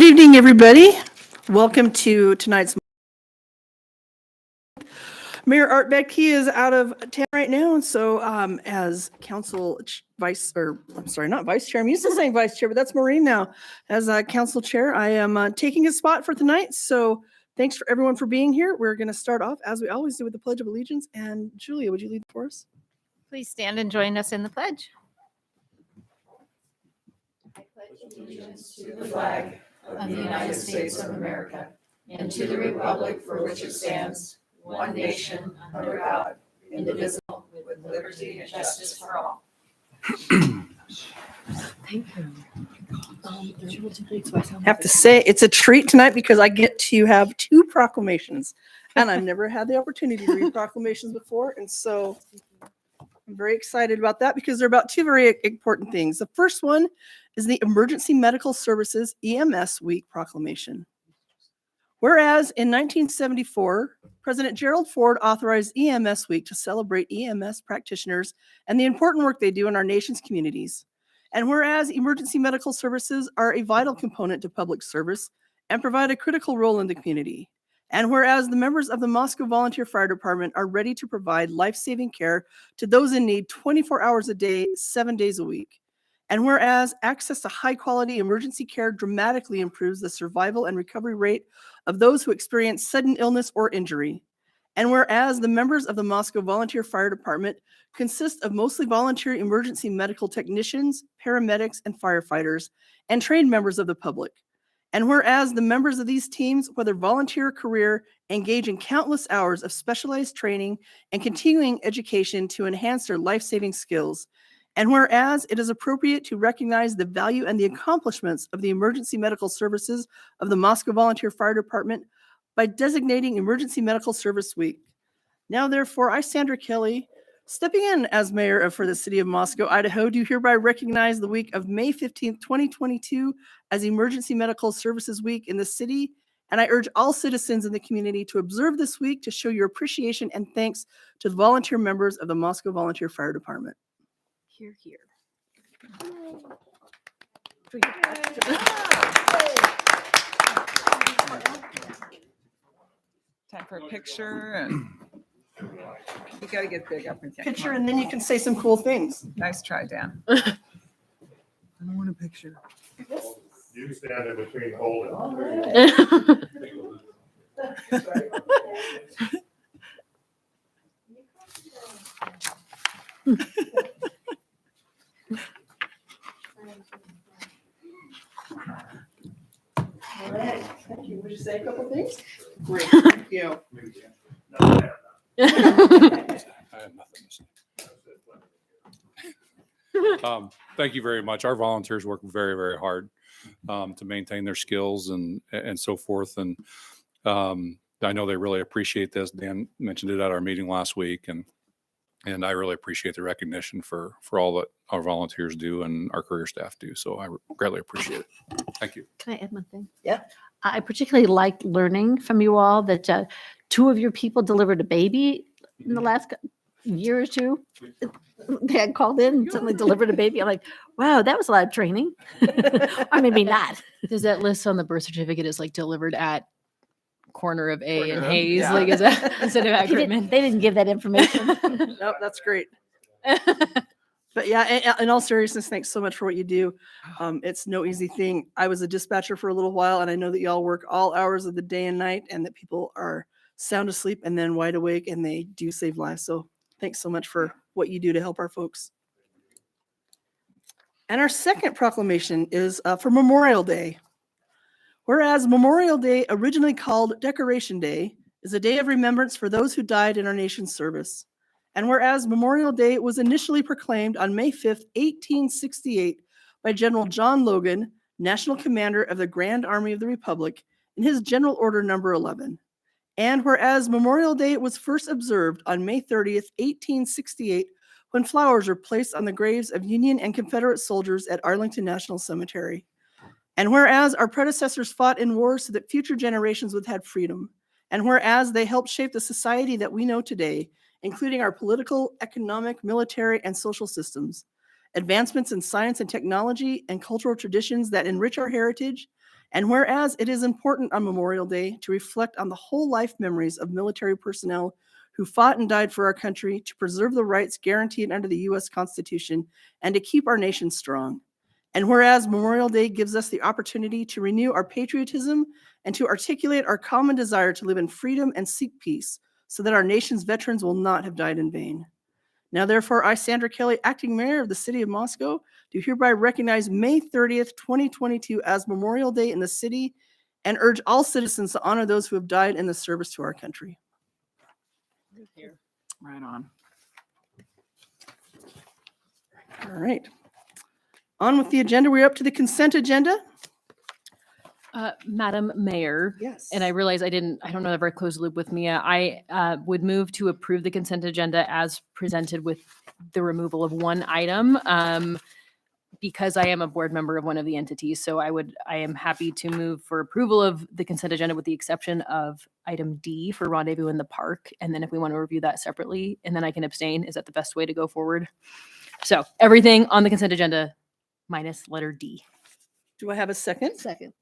Good evening, everybody. Welcome to tonight's. Mayor Art Becky is out of town right now, and so as council vice, or I'm sorry, not vice chair. I'm used to saying vice chair, but that's Maureen now. As council chair, I am taking a spot for tonight. So thanks for everyone for being here. We're going to start off as we always do with the Pledge of Allegiance. And Julia, would you lead for us? Please stand and join us in the pledge. I pledge allegiance to the flag of the United States of America and to the republic for which it stands, one nation, under God, indivisible, with liberty and justice for all. Thank you. I have to say it's a treat tonight because I get to have two proclamations, and I've never had the opportunity to read proclamations before, and so I'm very excited about that because they're about two very important things. The first one is the Emergency Medical Services EMS Week proclamation. Whereas in 1974, President Gerald Ford authorized EMS Week to celebrate EMS practitioners and the important work they do in our nation's communities. And whereas emergency medical services are a vital component to public service and provide a critical role in the community. And whereas the members of the Moscow Volunteer Fire Department are ready to provide life-saving care to those in need 24 hours a day, 7 days a week. And whereas access to high-quality emergency care dramatically improves the survival and recovery rate of those who experience sudden illness or injury. And whereas the members of the Moscow Volunteer Fire Department consist of mostly volunteer emergency medical technicians, paramedics, and firefighters, and trained members of the public. And whereas the members of these teams, whether volunteer or career, engage in countless hours of specialized training and continuing education to enhance their life-saving skills. And whereas it is appropriate to recognize the value and the accomplishments of the emergency medical services of the Moscow Volunteer Fire Department by designating Emergency Medical Service Week. Now, therefore, I, Sandra Kelly, stepping in as mayor for the city of Moscow, Idaho, do hereby recognize the week of May 15th, 2022 as Emergency Medical Services Week in the city. And I urge all citizens in the community to observe this week to show your appreciation and thanks to the volunteer members of the Moscow Volunteer Fire Department. Here, here. Time for a picture, and you got to get big up and Picture, and then you can say some cool things. Nice try, Dan. I don't want a picture. You stand in between holding. All right, thank you. Would you say a couple things? Great, thank you. No, I have nothing to say. Thank you very much. Our volunteers work very, very hard to maintain their skills and so forth. And I know they really appreciate this. Dan mentioned it at our meeting last week, and I really appreciate the recognition for all that our volunteers do and our career staff do. So I greatly appreciate it. Thank you. Can I add one thing? Yeah. I particularly liked learning from you all that two of your people delivered a baby in the last year or two. They had called in and suddenly delivered a baby. I'm like, wow, that was a lot of training. Or maybe not. Does that list on the birth certificate is like delivered at corner of A and Corner, Hayes, yeah. like is that instead of Ackerman? They didn't give that information. Nope, that's great. But yeah, in all seriousness, thanks so much for what you do. It's no easy thing. I was a dispatcher for a little while, and I know that y'all work all hours of the day and night, and that people are sound asleep and then wide awake, and they do save lives. So thanks so much for what you do to help our folks. And our second proclamation is for Memorial Day. Whereas Memorial Day, originally called Decoration Day, is a day of remembrance for those who died in our nation's service. And whereas Memorial Day was initially proclaimed on May 5th, 1868 by General John Logan, National Commander of the Grand Army of the Republic, in his General Order Number 11. And whereas Memorial Day was first observed on May 30th, 1868, when flowers were placed on the graves of Union and Confederate soldiers at Arlington National Cemetery. And whereas our predecessors fought in war so that future generations would have freedom. And whereas they helped shape the society that we know today, including our political, economic, military, and social systems, advancements in science and technology, and cultural traditions that enrich our heritage, And whereas it is important on Memorial Day to reflect on the whole life memories of military personnel who fought and died for our country to preserve the rights guaranteed under the U.S. Constitution and to keep our nation strong. And whereas Memorial Day gives us the opportunity to renew our patriotism and to articulate our common desire to live in freedom and seek peace so that our nation's veterans will not have died in vain. Now, therefore, I, Sandra Kelly, acting mayor of the city of Moscow, do hereby recognize May 30th, 2022 as Memorial Day in the city and urge all citizens to honor those who have died in the service to our country. Right on. All right. On with the agenda. We're up to the consent agenda. Madam Mayor, Yes. and I realize I don't know that very close loop with Mia. I would move to approve the consent agenda as presented with the removal of one item. Because I am a board member of one of the entities, so I am happy to move for approval of the consent agenda with the exception of item D for rendezvous in the park. And then if we want to review that separately, and then I can abstain, is that the best way to go forward? So everything on the consent agenda minus letter D. Do I have a second? Second.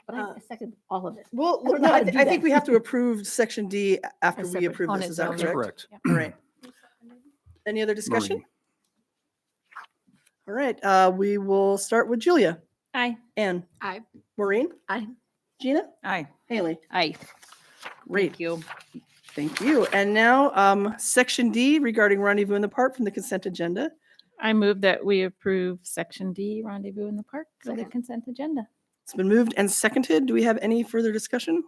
But I second all of it. Well, I don't no, know how to do I think that. we have to approve section D after As we separate, approve on this. its Is that own. correct? Correct. All right. Any other discussion? All right. We will start with Julia. Aye. Anne. Aye. Maureen. Aye. Gina. Aye. Haley. Aye. Great. Thank you. Thank you. And now section D regarding rendezvous in the park from the consent agenda. I move that we approve section D, rendezvous in the park, for the Second. consent agenda. It's been moved and seconded. Do we have any further discussion?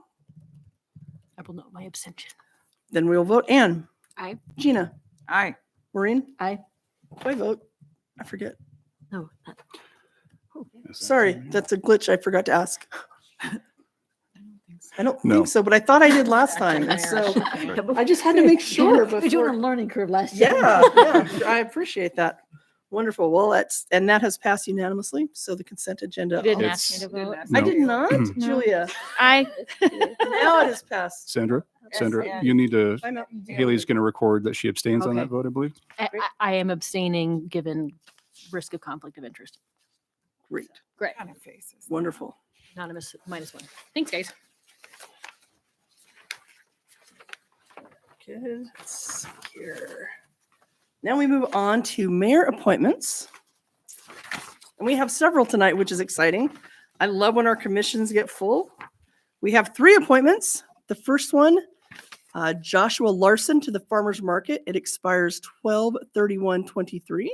I will note my abstention. Then we will vote. Anne. Aye. Gina. Aye. Maureen. Aye. Do I vote? I forget. No. Sorry, that's a glitch I forgot to ask. I don't No. think so, but I thought I did last time. And so I just had to make sure We're doing before. a learning curve last year. Yeah, I appreciate that. Wonderful. Well, that has passed unanimously. So the consent agenda. You didn't all- ask me to vote. I No. did not, No. Julia. I, Now it has passed. Sandra, Sandra, yeah. you need to, I'm out. Haley's going to record that she abstains on Okay. that vote, I believe. I am abstaining given risk of conflict of interest. Great. Great. On her faces. Wonderful. Anonymous -1. Thanks, guys. Good. Let's see here. Now we move on to mayor appointments. And we have several tonight, which is exciting. I love when our commissions get full. We have 3 appointments. The first one, Joshua Larson to the Farmers Market. It expires 12/31/23.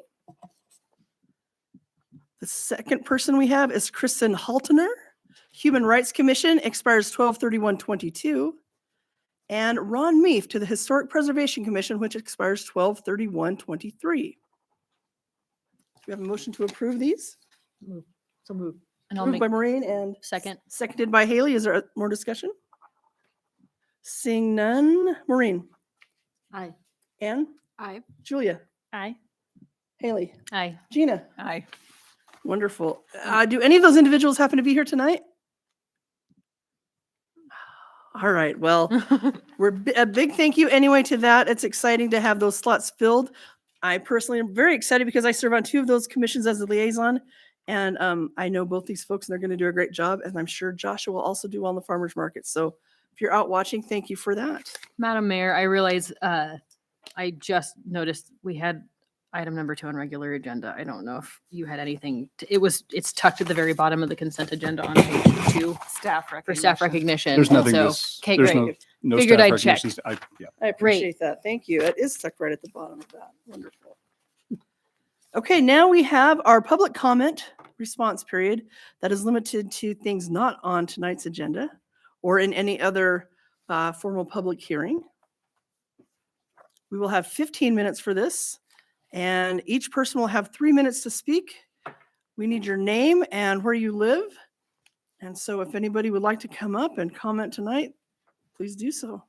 The second person we have is Kristen Haltener. Human Rights Commission expires 12/31/22. And Ron Meef to the Historic Preservation Commission, which expires 12/31/23. Do we have a motion to approve these? So move. And I'll Moved make by Maureen and second. seconded by Haley. Is there more discussion? Seeing none. Maureen, Aye. Anne, Aye. Julia, aye. Haley, Aye. Gina. Aye. Wonderful. Do any of those individuals happen to be here tonight? All right. Well, a big thank you anyway to that. It's exciting to have those slots filled. I personally am very excited because I serve on 2 of those commissions as a liaison. And I know both these folks and they're going to do a great job. And I'm sure Joshua will also do well on the farmer's market. So if you're out watching, thank you for that. Madam Mayor, I realize I just noticed we had item number 2 on regular agenda. I don't know if you had anything. It's tucked at the very bottom of the consent agenda on page 2 Staff recognition. for staff recognition. There's nothing, So, okay, there's great. no Figured staff I'd check. recognitions. Yeah. I appreciate that. Thank you. It is stuck right at the bottom of that. Wonderful. Okay, now we have our public comment response period that is limited to things not on tonight's agenda or in any other formal public hearing. We will have 15 minutes for this, and each person will have 3 minutes to speak. We need your name and where you live. And so if anybody would like to come up and comment tonight, please do so.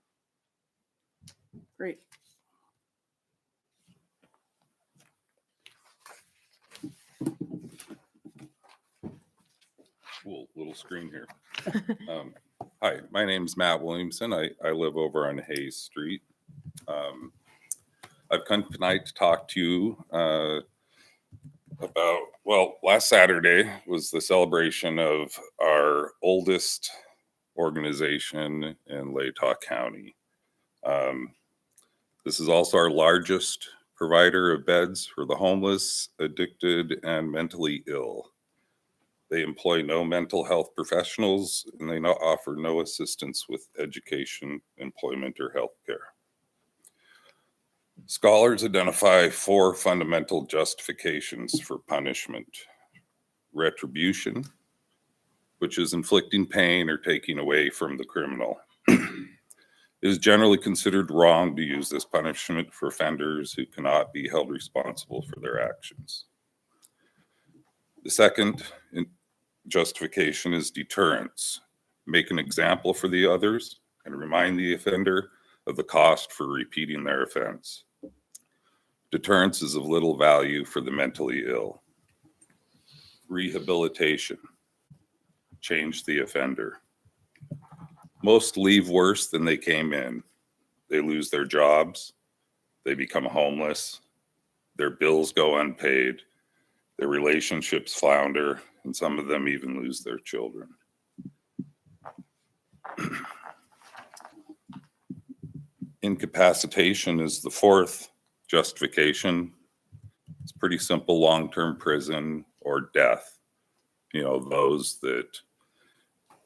Great. Cool little screen here. Hi, my name's Matt Williamson. I live over on Hayes Street. I've come tonight to talk to you about Well, last Saturday was the celebration of our oldest organization in Latah County. This is also our largest provider of beds for the homeless, addicted, and mentally ill. They employ no mental health professionals, and they offer no assistance with education, employment, or healthcare. Scholars identify 4 fundamental justifications for punishment: retribution, which is inflicting pain or taking away from the criminal. It is generally considered wrong to use this punishment for offenders who cannot be held responsible for their actions. The second justification is deterrence. Make an example for the others and remind the offender of the cost for repeating their offense. Deterrence is of little value for the mentally ill. Rehabilitation. Change the offender. Most leave worse than they came in. They lose their jobs, they become homeless, their bills go unpaid, their relationships flounder, and some of them even lose their children. Incapacitation is the 4th justification. It's pretty simple: long-term prison or death. You know, those that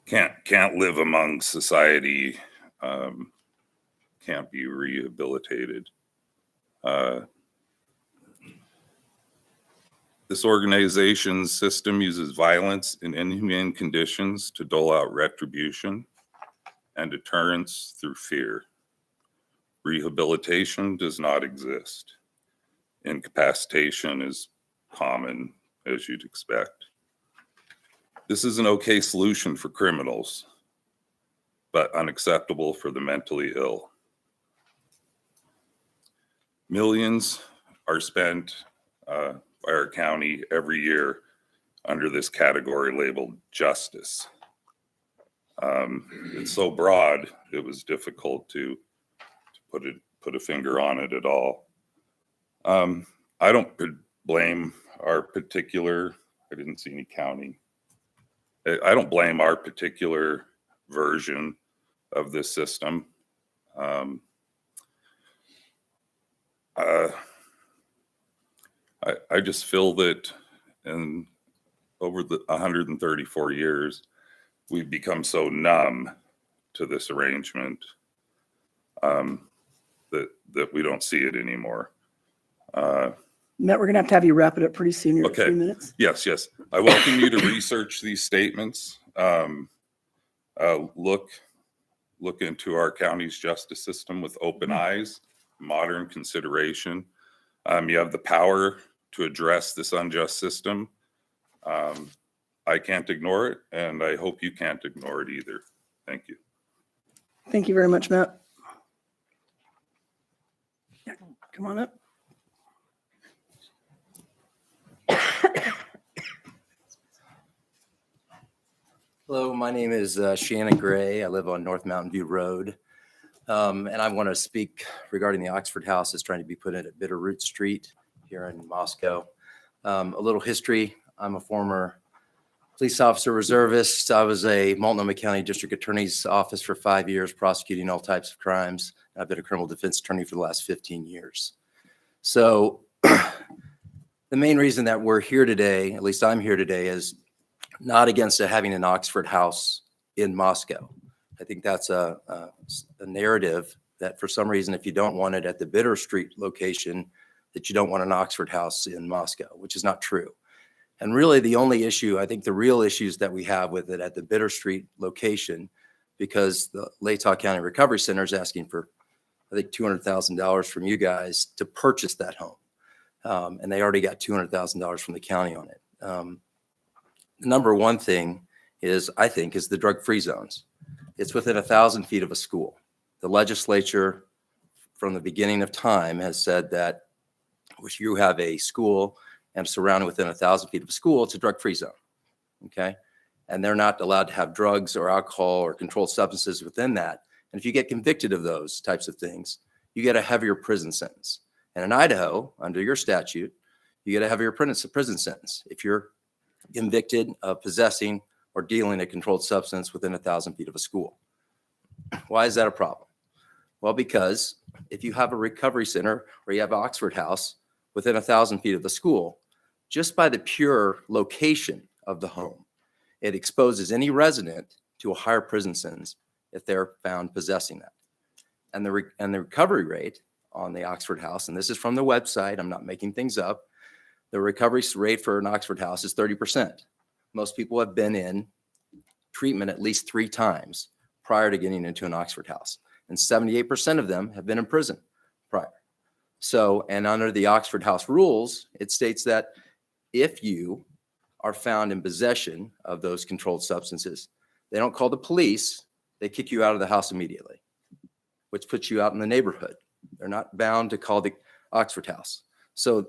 can't live among society, can't be rehabilitated. This organization's system uses violence and inhumane conditions to dole out retribution and deterrence through fear. Rehabilitation does not exist. Incapacitation is common, as you'd expect. This is an okay solution for criminals, but unacceptable for the mentally ill. Millions are spent by our county every year under this category labeled justice. It's so broad, it was difficult to put a finger on it at all. I don't blame our particular, I didn't see any counting. I don't blame our particular version of this system. I just feel that over the 134 years, we've become so numb to this arrangement that we don't see it anymore. Matt, we're gonna have to have you wrap it up pretty soon. You're at Okay. 3 minutes. Yes. I welcome you to research these statements. Look into our county's justice system with open eyes, modern consideration. You have the power to address this unjust system. I can't ignore it, and I hope you can't ignore it either. Thank you. Thank you very much, Matt. Yeah, come on up. Hello, my name is Shannon Gray. I live on North Mountain View Road. And I want to speak regarding the Oxford House that's trying to be put in at Bitterroot Street here in Moscow. A little history. I'm a former police officer reservist. I was a Multnomah County District Attorney's Office for 5 years, prosecuting all types of crimes. I've been a criminal defense attorney for the last 15 years. So the main reason that we're here today, at least I'm here today, is not against having an Oxford House in Moscow. I think that's a narrative that for some reason, if you don't want it at the Bitter Street location, that you don't want an Oxford House in Moscow, which is not true. And really the only issue, I think the real issues that we have with it at the Bitter Street location, because the Latah County Recovery Center is asking for, I think, $200,000 from you guys to purchase that home. And they already got $200,000 from the county on it. The number one thing is, I think, is the drug-free zones. It's within 1,000 feet of a school. The legislature from the beginning of time has said that if you have a school and surrounded within 1,000 feet of a school, it's a drug-free zone, okay? And they're not allowed to have drugs or alcohol or controlled substances within that. And if you get convicted of those types of things, you get a heavier prison sentence. And in Idaho, under your statute, you get a heavier prison sentence if you're convicted of possessing or dealing a controlled substance within 1,000 feet of a school. Why is that a problem? Well, because if you have a recovery center or you have Oxford House within 1,000 feet of the school, just by the pure location of the home, it exposes any resident to a higher prison sentence if they're found possessing that. And the recovery rate on the Oxford House, and this is from the website, I'm not making things up, the recovery rate for an Oxford House is 30%. Most people have been in treatment at least 3 times prior to getting into an Oxford House. And 78% of them have been in prison prior. So, and under the Oxford House rules, it states that if you are found in possession of those controlled substances, they don't call the police, they kick you out of the house immediately, which puts you out in the neighborhood. They're not bound to call the Oxford House. So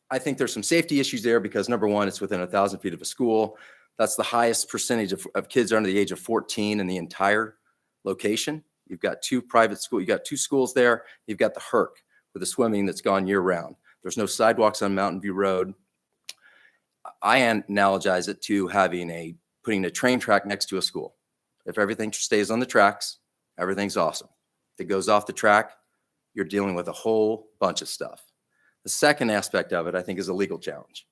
I think there's some safety issues there because number one, it's within 1,000 feet of a school. That's the highest percentage of kids under the age of 14 in the entire location. You've got 2 private schools, you've got 2 schools there. You've got the Herc with the swimming that's gone year round. There's no sidewalks on Mountain View Road. I analogize it to putting a train track next to a school. If everything stays on the tracks, everything's awesome. If it goes off the track, you're dealing with a whole bunch of stuff. The second aspect of it, I think, is a legal challenge.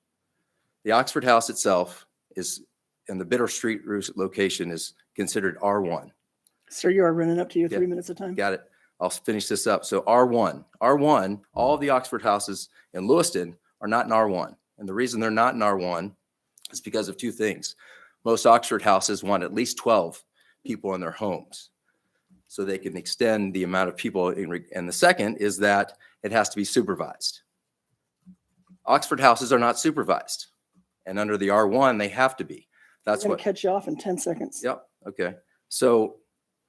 The Oxford House itself is, and the Bitter Street location is considered R1. Sir, you are running up to your Yeah. 3 minutes of time. Got it. I'll finish this up. So R1, all of the Oxford houses in Lewiston are not in R1. And the reason they're not in R1 is because of 2 things. Most Oxford houses want at least 12 people in their homes so they can extend the amount of people. And the second is that it has to be supervised. Oxford houses are not supervised. And under the R1, they have to be. That's I'm what. gonna cut you off in 10 seconds. Yep. Okay. So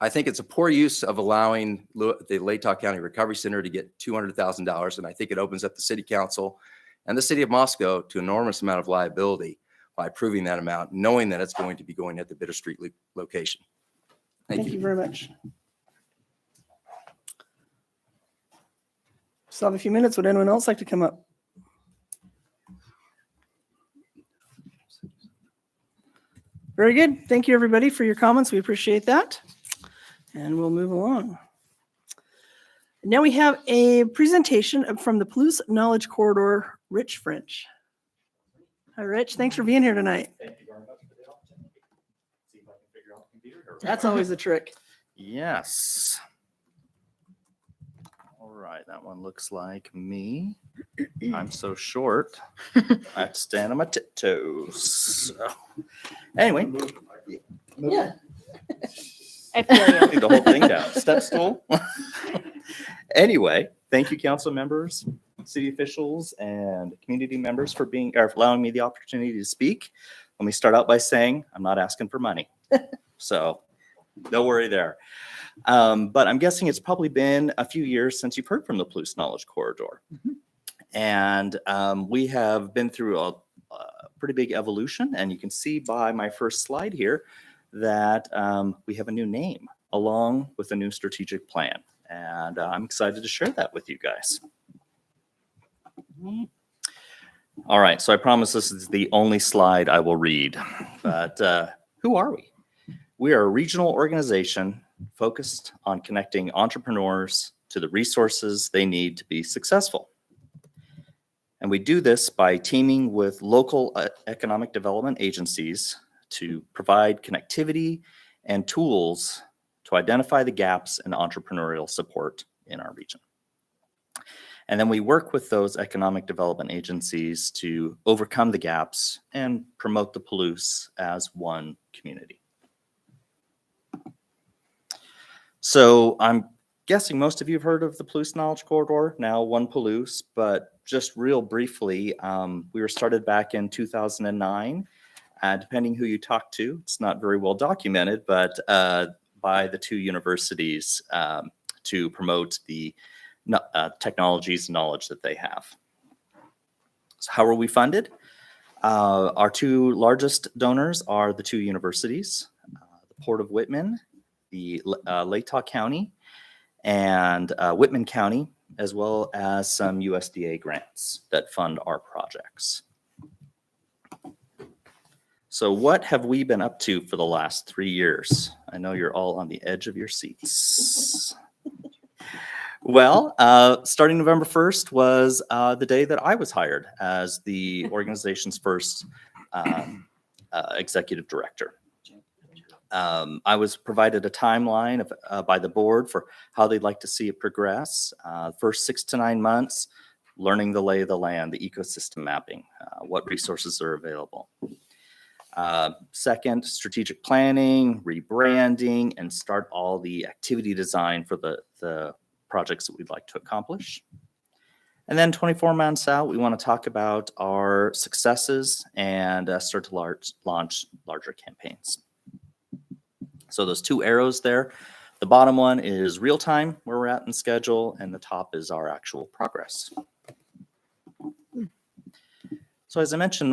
I think it's a poor use of allowing the Latah County Recovery Center to get $200,000. And I think it opens up the city council and the city of Moscow to an enormous amount of liability by approving that amount, knowing that it's going to be going at the Bitter Street location. Thank you very much. Still have a few minutes. Would anyone else like to come up? Very good. Thank you, everybody, for your comments. We appreciate that. And we'll move along. Now we have a presentation from the Palouse Knowledge Corridor, Rich French. Hi, Rich. Thanks for being here tonight. Thank you very much for the opportunity. See if I can figure out the computer here. That's always the trick. Yes. All right, that one looks like me. I'm so short. I have to stand on my tiptoes. So, anyway. Yeah. I feel you. Take the whole thing down. Step stool. Anyway, thank you, council members, city officials, and community members for allowing me the opportunity to speak. Let me start out by saying I'm not asking for money. So no worry there. But I'm guessing it's probably been a few years since you've heard from the Palouse Knowledge Corridor. And we have been through a pretty big evolution. And you can see by my first slide here that we have a new name along with a new strategic plan. And I'm excited to share that with you guys. All right, so I promise this is the only slide I will read. But who are we? We are a regional organization focused on connecting entrepreneurs to the resources they need to be successful. And we do this by teaming with local economic development agencies to provide connectivity and tools to identify the gaps in entrepreneurial support in our region. And then we work with those economic development agencies to overcome the gaps and promote the Palouse as one community. So I'm guessing most of you have heard of the Palouse Knowledge Corridor, now One Palouse, but just real briefly, we were started back in 2009. Depending who you talk to, it's not very well documented, but by the 2 universities to promote the technologies and knowledge that they have. So how are we funded? Our 2 largest donors are the 2 universities, the Port of Whitman, the Latah County, and Whitman County as well as some USDA grants that fund our projects. So what have we been up to for the last 3 years? I know you're all on the edge of your seats. Well, starting November 1st was the day that I was hired as the organization's first executive director. I was provided a timeline by the board for how they'd like to see it progress. First 6 to 9 months, learning the lay of the land, the ecosystem mapping, what resources are available. Second, strategic planning, rebranding, and start all the activity design for the projects that we'd like to accomplish. And then 24 months out, we want to talk about our successes and start to launch larger campaigns. So those 2 arrows there, the bottom one is real time, where we're at in schedule, and the top is our actual progress. So as I mentioned,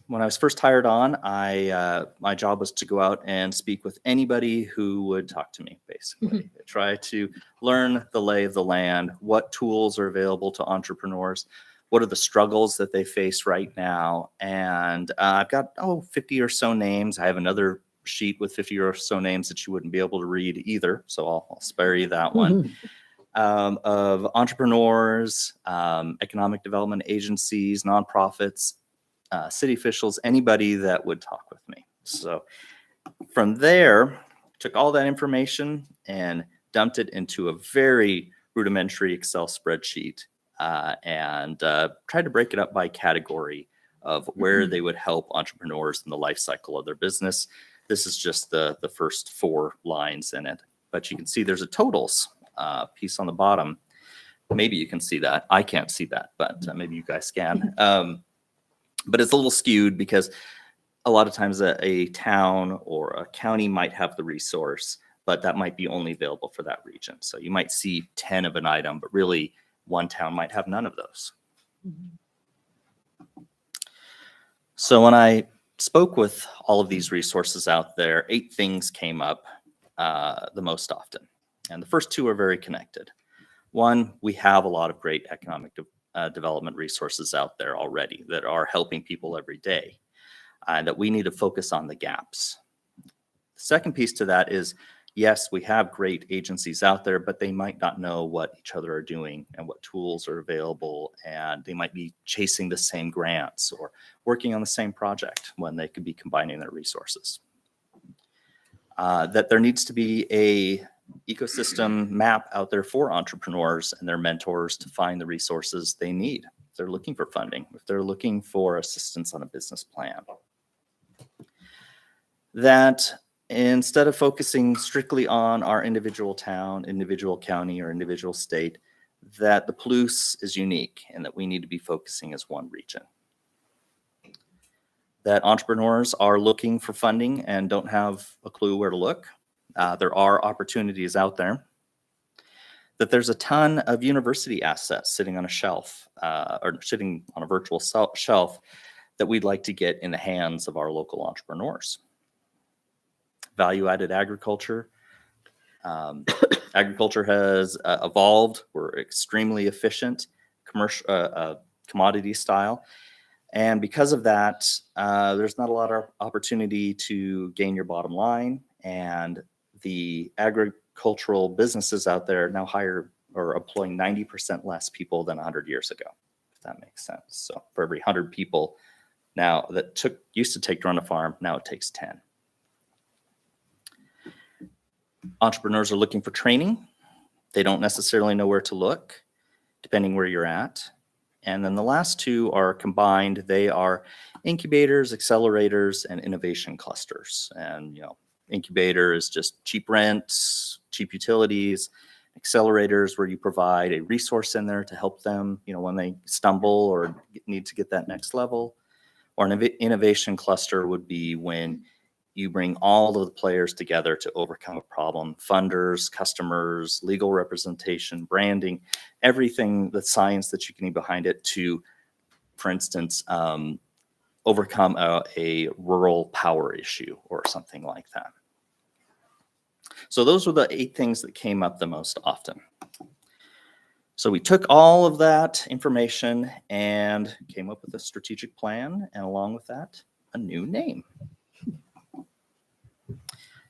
when I was first hired on, my job was to go out and speak with anybody who would talk to me, basically. Try to learn the lay of the land, what tools are available to entrepreneurs, what are the struggles that they face right now. And I've got, 50 or so names. I have another sheet with 50 or so names that you wouldn't be able to read either, so I'll spare you that one. Of entrepreneurs, economic development agencies, nonprofits, city officials, anybody that would talk with me. So from there, took all that information and dumped it into a very rudimentary Excel spreadsheet and tried to break it up by category of where they would help entrepreneurs in the life cycle of their business. This is just the first 4 lines in it, but you can see there's a totals piece on the bottom. Maybe you can see that. I can't see that, but maybe you guys can. But it's a little skewed because a lot of times a town or a county might have the resource, but that might be only available for that region. So you might see 10 of an item, but really one town might have none of those. So when I spoke with all of these resources out there, 8 things came up the most often. And the first 2 are very connected. One, we have a lot of great economic development resources out there already that are helping people every day, that we need to focus on the gaps. The second piece to that is, yes, we have great agencies out there, but they might not know what each other are doing and what tools are available, and they might be chasing the same grants or working on the same project when they could be combining their resources. That there needs to be a ecosystem map out there for entrepreneurs and their mentors to find the resources they need. If they're looking for funding, if they're looking for assistance on a business plan. That instead of focusing strictly on our individual town, individual county, or individual state, that the Palouse is unique and that we need to be focusing as one region. That entrepreneurs are looking for funding and don't have a clue where to look. There are opportunities out there. That there's a ton of university assets sitting on a shelf or sitting on a virtual shelf that we'd like to get in the hands of our local entrepreneurs. Value-added agriculture. Agriculture has evolved. We're extremely efficient, commercial, commodity style. And because of that, there's not a lot of opportunity to gain your bottom line, and the agricultural businesses out there now hire or employing 90% less people than 100 years ago, if that makes sense. So for every 100 people now that used to take to run a farm, now it takes 10. Entrepreneurs are looking for training. They don't necessarily know where to look, depending where you're at. And then the last 2 are combined. They are incubators, accelerators, and innovation clusters. And, incubator is just cheap rents, cheap utilities. Accelerators where you provide a resource in there to help them, when they stumble or need to get that next level. Or an innovation cluster would be when you bring all of the players together to overcome a problem: funders, customers, legal representation, branding, everything, the science that you can need behind it to, for instance, overcome a rural power issue or something like that. So those were the 8 things that came up the most often. So we took all of that information and came up with a strategic plan, and along with that, a new name.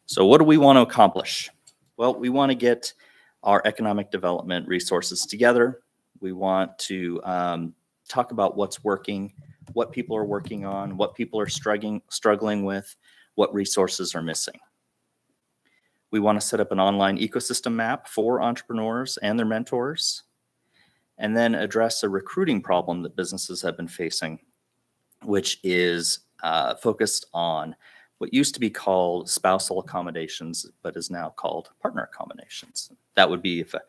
So what do we want to accomplish? Well, we want to get our economic development resources together. We want to talk about what's working, what people are working on, what people are struggling with, what resources are missing. We want to set up an online ecosystem map for entrepreneurs and their mentors, and then address a recruiting problem that businesses have been facing, which is focused on what used to be called spousal accommodations, but is now called partner accommodations. That would be if a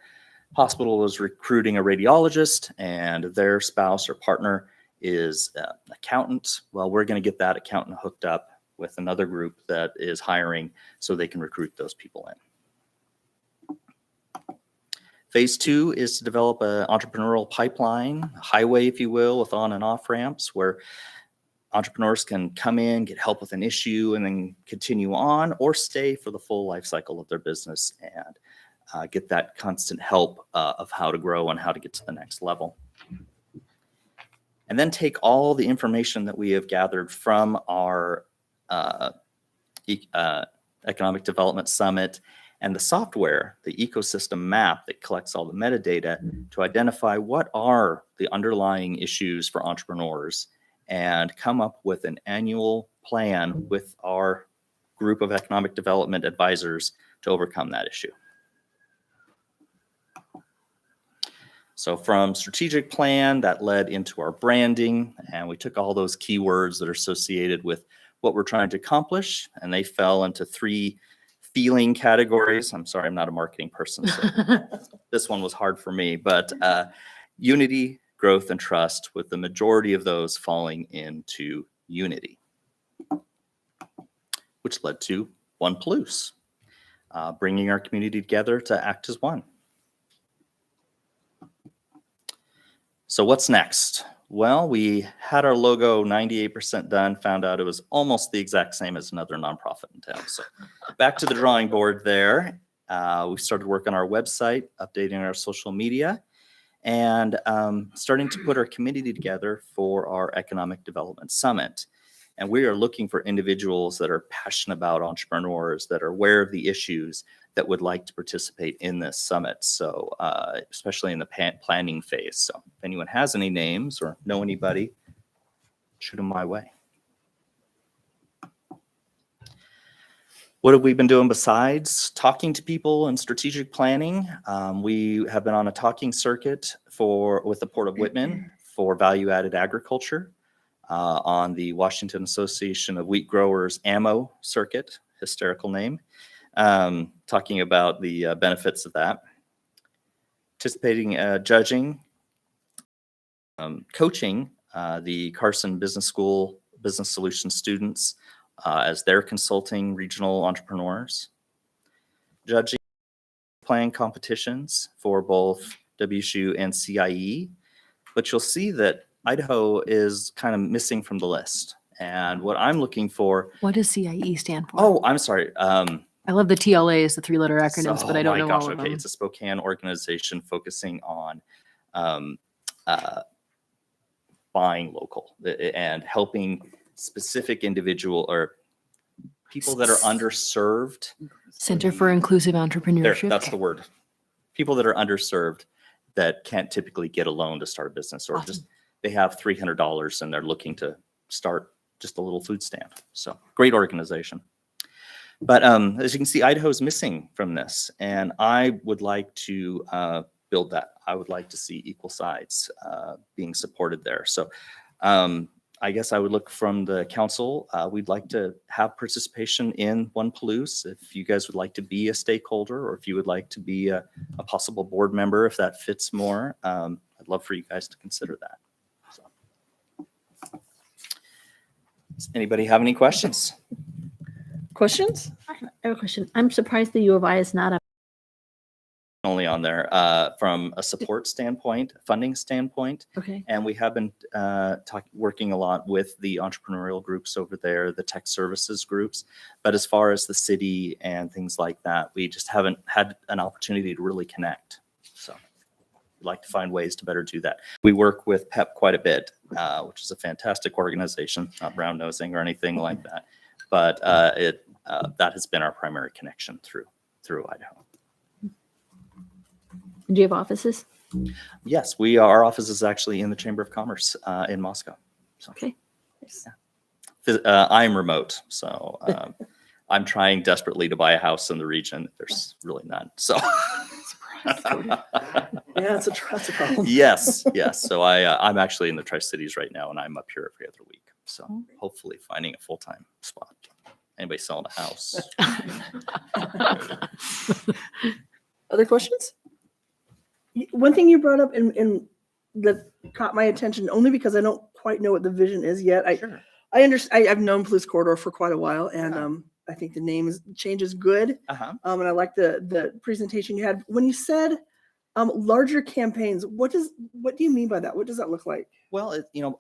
hospital was recruiting a radiologist and their spouse or partner is an accountant. Well, we're going to get that accountant hooked up with another group that is hiring so they can recruit those people in. Phase 2 is to develop an entrepreneurial pipeline, a highway, if you will, with on and off ramps where entrepreneurs can come in, get help with an issue, and then continue on or stay for the full life cycle of their business and get that constant help of how to grow and how to get to the next level. And then take all the information that we have gathered from our Economic Development Summit and the software, the ecosystem map that collects all the metadata to identify what are the underlying issues for entrepreneurs and come up with an annual plan with our group of economic development advisors to overcome that issue. So from strategic plan, that led into our branding, and we took all those keywords that are associated with what we're trying to accomplish, and they fell into 3 feeling categories. I'm sorry, I'm not a marketing person, so this one was hard for me, but unity, growth, and trust, with the majority of those falling into unity, which led to One Plus, bringing our community together to act as one. So what's next? Well, we had our logo 98% done, found out it was almost the exact same as another nonprofit in town. So back to the drawing board there. We started work on our website, updating our social media, and starting to put our community together for our Economic Development Summit. And we are looking for individuals that are passionate about entrepreneurs, that are aware of the issues, that would like to participate in this summit. So especially in the planning phase. So if anyone has any names or know anybody, shoot them my way. What have we been doing besides talking to people and strategic planning? We have been on a talking circuit with the Port of Whitman for value-added agriculture on the Washington Association of Wheat Growers AMO circuit, hysterical name. Talking about the benefits of that. Participating, judging, coaching the Carson Business School Business Solutions students as they're consulting regional entrepreneurs. Judging plan competitions for both WSU and CIE. But you'll see that Idaho is kind of missing from the list. And what I'm looking for. What does CIE stand for? Oh, I'm sorry. I love the TLAs, the 3-letter acronyms, but I don't know all of them. It's a Spokane organization focusing on buying local and helping specific individual or people that are underserved. Center for Inclusive There, Entrepreneurship. that's the word. People that are underserved that can't typically get a loan to start a business, or just they have $300 and they're looking to start just a little food stand. So great organization. But as you can see, Idaho is missing from this, and I would like to build that. I would like to see equal sides being supported there. So I guess I would look from the council. We'd like to have participation in One Plus. If you guys would like to be a stakeholder, or if you would like to be a possible board member, if that fits more, I'd love for you guys to consider that. So. Does anybody have any questions? Questions? I have a question. I'm surprised the U of I is not up. Only on there from a support standpoint, funding standpoint. Okay. And we have been working a lot with the entrepreneurial groups over there, the tech services groups. But as far as the city and things like that, we just haven't had an opportunity to really connect. So. we'd like to find ways to better do that. We work with PEP quite a bit, which is a fantastic organization, not brown nosing or anything like that. But that has been our primary connection through Idaho. Do you have offices? Yes, our office is actually in the Chamber of Commerce in Moscow. So, Okay. I'm remote, so I'm trying desperately to buy a house in the region. There's really none. So Yeah, that's a problem. yes. So I'm actually in the Tri-Cities right now, and I'm up here every other week. So hopefully finding a full-time spot. Anybody selling a house? Other questions? One thing you brought up in that caught my attention only because I don't quite know what the vision is yet. Sure. I understand. I've known Police Corridor for quite a while, and I think the change is good. Uh-huh. And I like the presentation you had when you said larger campaigns. What do you mean by that? What does that look like? Well,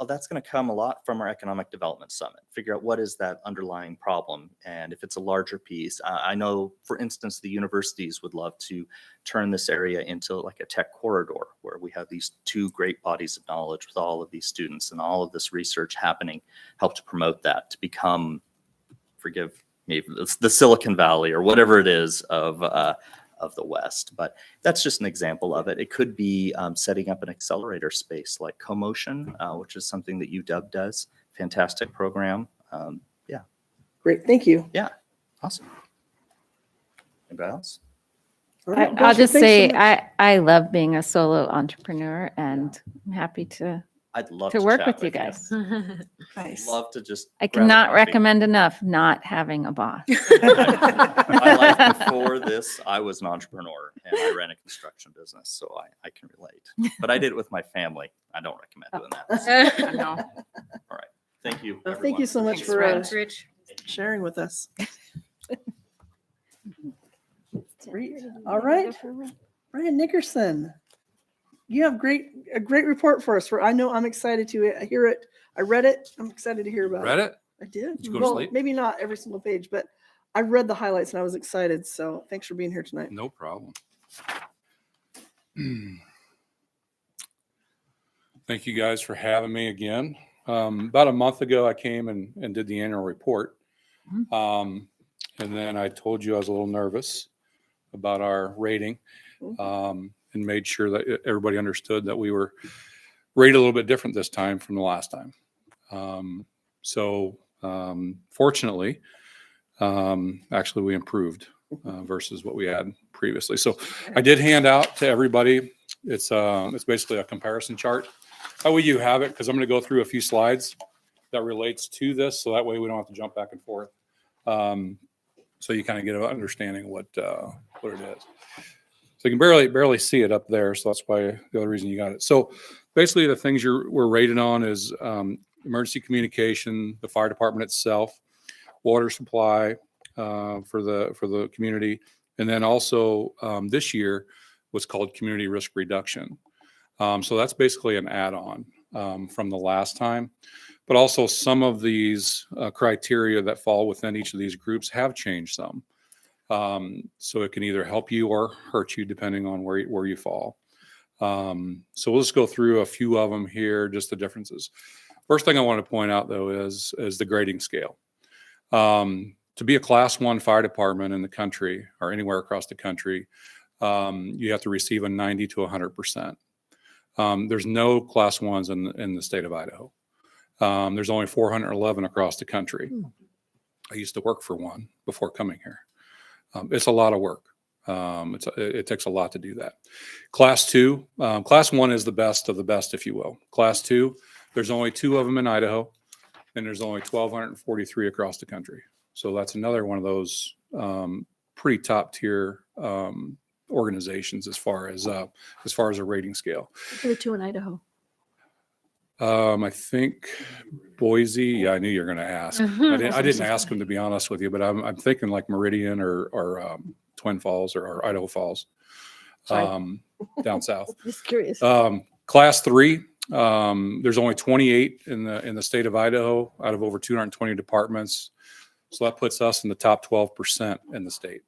that's going to come a lot from our Economic Development Summit. Figure out what is that underlying problem, and if it's a larger piece. I know, for instance, the universities would love to turn this area into like a tech corridor, where we have these two great bodies of knowledge with all of these students and all of this research happening. Help to promote that to become, forgive me, the Silicon Valley or whatever it is of the West. But that's just an example of it. It could be setting up an accelerator space like CoMotion, which is something that UW does. Fantastic program. Great, thank you. Yeah, awesome. Anybody else? All right, I'll Joshua, just thanks so say much. I love being a solo entrepreneur, and I'm happy to I'd love to work chat with you guys. Nice. Love to just. I grab a cannot coffee. recommend enough not having a boss. My life before this, I was an entrepreneur and I ran a construction business, so I can relate. But I did it with my family. I don't recommend doing that. No. All right. Thank you. Well, thank you so much everyone. for Rich. sharing with us. Great. All right, Brian Nickerson, you have a great report for us. I know I'm excited to hear it. I read it. I'm excited to hear about Read it? I did. Did you go to sleep? Maybe not every single page, but I read the highlights and I was excited. So thanks for being here tonight. No problem. Thank you guys for having me again. About a month ago, I came and did the annual report. And then I told you I was a little nervous about our rating, and made sure that everybody understood that we were rated a little bit different this time from the last time. Fortunately, actually we improved versus what we had previously. So I did hand out to everybody. It's basically a comparison chart. That way you have it, because I'm going to go through a few slides that relates to this, so that way we don't have to jump back and forth. So you kind of get an understanding of what it is. So you can barely see it up there, so that's why the other reason you got it. So basically the things we're rated on is emergency communication, the fire department itself, water supply for the community, and then also this year was called community risk reduction. So that's basically an add-on from the last time. But also some of these criteria that fall within each of these groups have changed some. So it can either help you or hurt you depending on where you fall. So we'll just go through a few of them here, just the differences. First thing I want to point out, though, is the grading scale. To be a Class 1 fire department in the country or anywhere across the country, you have to receive a 90 to 100%. There's no Class 1s in the state of Idaho. There's only 411 across the country. I used to work for one before coming here. It's a lot of work. It takes a lot to do that. Class 2, Class 1 is the best of the best, if you will. Class 2, there's only 2 of them in Idaho, and there's only 1,243 across the country. So that's another one of those pretty top tier organizations as far as a rating scale. What are the 2 in Idaho? I think Boise. Yeah, I knew you were going to ask. I didn't ask him, to be honest with you, but I'm thinking like Meridian or Twin Falls or Idaho Falls, down south. Just curious. Class 3. There's only 28 in the state of Idaho out of over 220 departments. So that puts us in the top 12% in the state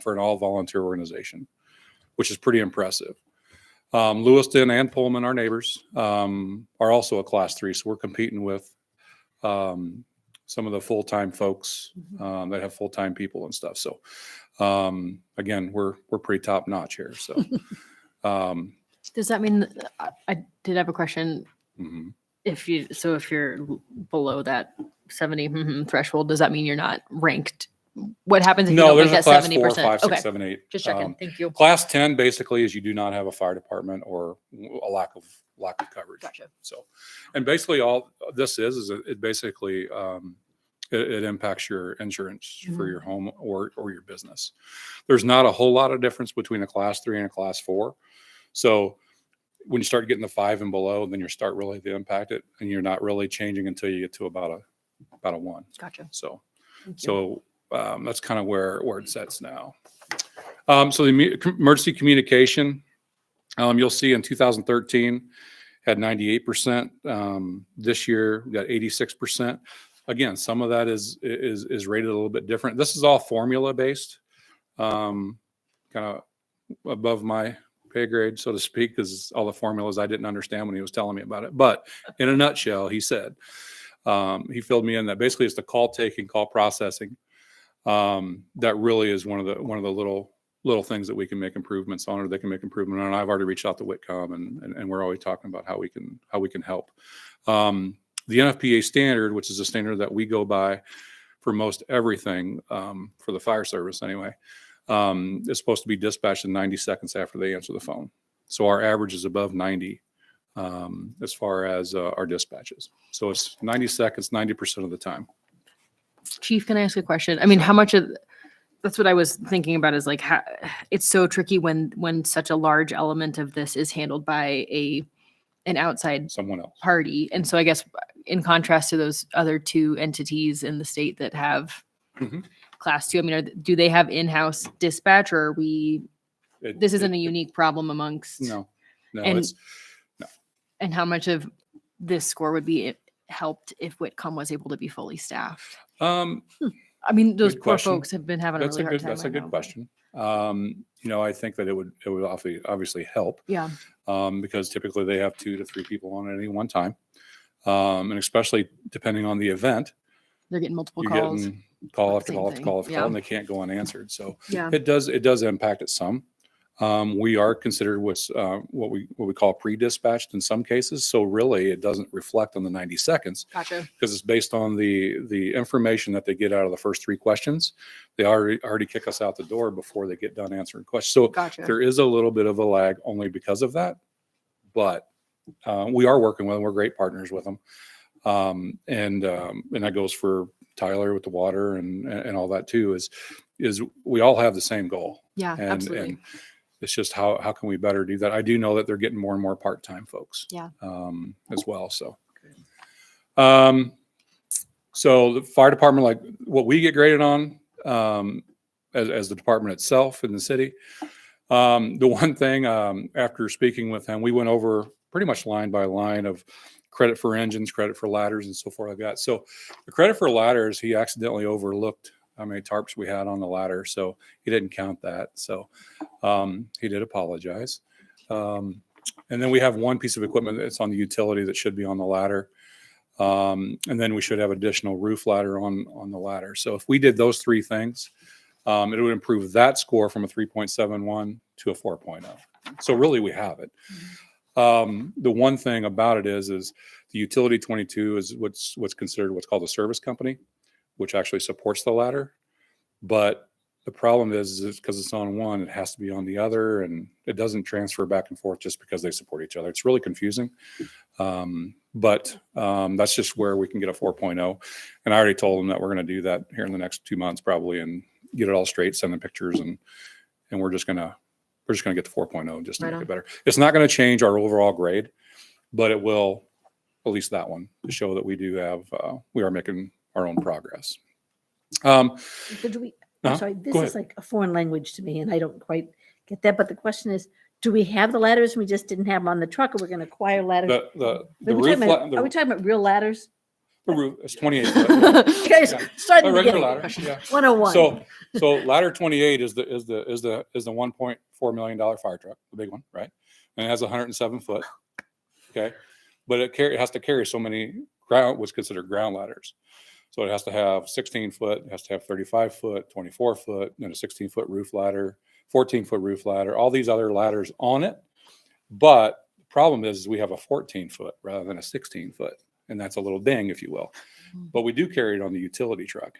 for an all volunteer organization, which is pretty impressive. Lewiston and Pullman, our neighbors, are also a class 3. So we're competing with some of the full-time folks that have full-time people and stuff. So again, we're pretty top notch here. So Does that mean, I did have a question. mhm. If you're below that 70 threshold, does that mean you're not ranked? What happens if you No, don't there's make a that class 70%? 4, 5, 6, Okay, 7, 8. just checking. Thank you. Class 10 basically is you do not have a fire department or a lack of coverage. Gotcha. So, and basically all this is it basically it impacts your insurance for your home or your business. There's not a whole lot of difference between a class 3 and a class 4. So when you start getting the 5 and below, then you start really to impact it, and you're not really changing until you get to about a 1. Gotcha. So, Thank you. so that's kind of where it sets now. So the emergency communication, you'll see in 2013 had 98%. This year we got 86%. Again, some of that is rated a little bit different. This is all formula based, kind of above my pay grade, so to speak, because all the formulas I didn't understand when he was telling me about it. But in a nutshell, he said, he filled me in that basically it's the call taking, call processing. That really is one of the little things that we can make improvements on, or they can make improvement on. I've already reached out to Whitcomb, and we're always talking about how we can help. The Nfpa Standard, which is a standard that we go by for most everything, for the fire service anyway, is supposed to be dispatched in 90 seconds after they answer the phone. So our average is above 90 as far as our dispatches. So it's 90 seconds, 90% of the time. Chief, can I ask a question? I mean, how much of that's what I was thinking about is like how it's so tricky when such a large element of this is handled by an outside Someone else. party. And so I guess in contrast to those other 2 entities in the state that have Mhm. class 2, I mean, do they have in-house dispatch, or are we, this isn't a unique problem amongst? No, And- it's And how much of this score would be helped if Whitcomb was able to be fully staffed? I mean, those Good poor question. folks have been having a really hard time. That's a right good now, but- question. I think that it would obviously help, Yeah. because typically they have 2 to 3 people on at any one time. And especially depending on the event, They're getting multiple you're calls. getting call with after the call same after call thing. after call, and they can't go unanswered. So Yeah. it does impact it some. We are considered what's what we call pre-dispatched in some cases. So really, it doesn't reflect on the 90 seconds Gotcha. because it's based on the information that they get out of the first 3 questions. They already kick us out the door before they get done answering questions. So Gotcha. there is a little bit of a lag only because of that, but we are working with them. We're great partners with them, and that goes for Tyler with the water and all that too. Is we all have the same goal. Yeah, And, absolutely. and it's just how can we better do that? I do know that they're getting more and more part-time folks. Yeah. As well. So, so the fire department, like what we get graded on, as the department itself in the city. The one thing, after speaking with him, we went over pretty much line by line of credit for engines, credit for ladders, and so forth like that. So the credit for ladders, he accidentally overlooked how many tarps we had on the ladder. So he didn't count that. So he did apologize. And then we have one piece of equipment that's on the utility that should be on the ladder. And then we should have additional roof ladder on the ladder. So if we did those 3 things, it would improve that score from a 3.71 to a 4.0. So really we have it. The one thing about it is the utility 22 is what's considered what's called a service company, which actually supports the ladder. But the problem is because it's on one, it has to be on the other, and it doesn't transfer back and forth just because they support each other. It's really confusing. But that's just where we can get a 4.0. And I already told them that we're going to do that here in the next 2 months probably and get it all straight, send them pictures, and we're just going to get the 4.0 just to Right make on. it better. It's not going to change our overall grade, but it will, at least that one, to show that we are making our own progress. Did we, I'm Uh-huh. sorry, this Go is ahead. like a foreign language to me and I don't quite get that. But the question is, do we have the ladders? We just didn't have them on the truck, or we're going to acquire ladders? The Are roof, we talking about real ladders? the roof is 28 foot. Guys, Yeah. start A at the regular beginning. ladder. Yeah. 101. So ladder 28 is the $1.4 million fire truck, the big one, right? and it has 107 foot. Okay. But it has to carry so many what's considered ground ladders. So it has to have 16 foot, it has to have 35 foot, 24 foot, and a 16-foot roof ladder, 14-foot roof ladder, all these other ladders on it. But the problem is we have a 14-foot rather than a 16-foot. And that's a little ding, if you will. But we do carry it on the utility truck.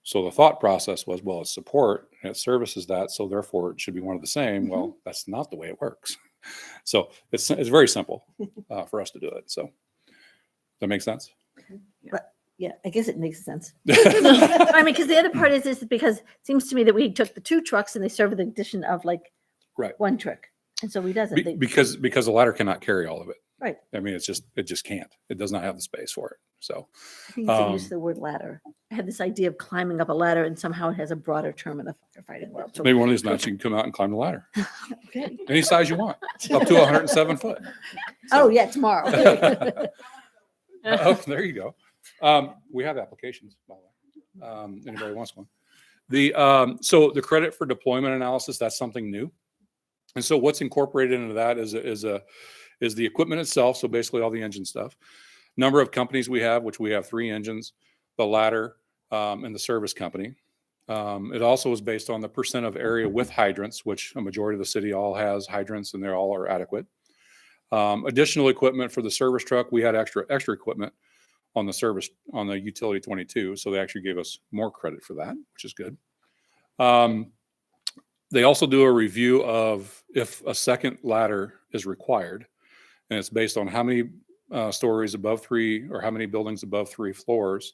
So the thought process was, well, it's support and it services that, so therefore it should be one of the same. Well, that's not the way it works. So it's very simple for us to do it. So does that make sense? Yeah, I guess it makes sense. I mean, because the other part is because it seems to me that we took the 2 trucks and they serve the addition of like Right. 1 truck. And so we doesn't. Because the ladder cannot carry all of it. Right. I mean, it just can't. It does not have the space for it. So I think it's use the word ladder. I had this idea of climbing up a ladder and somehow it has a broader term in the firefighting world. So, maybe one of these nights you can come out and climb the ladder. okay. Any size you want, up to 107 foot. Oh, yeah, tomorrow. Oh, there you go. We have applications, by the way. Anybody wants one? So the credit for deployment analysis, that's something new. And so what's incorporated into that is the equipment itself. So basically all the engine stuff, number of companies we have, which we have 3 engines, the ladder, and the service company. It also is based on the percent of area with hydrants, which a majority of the city all has hydrants and they all are adequate. Additional equipment for the service truck. We had extra equipment on the utility 22. So they actually gave us more credit for that, which is good. They also do a review of if a second ladder is required, and it's based on how many stories above 3 or how many buildings above 3 floors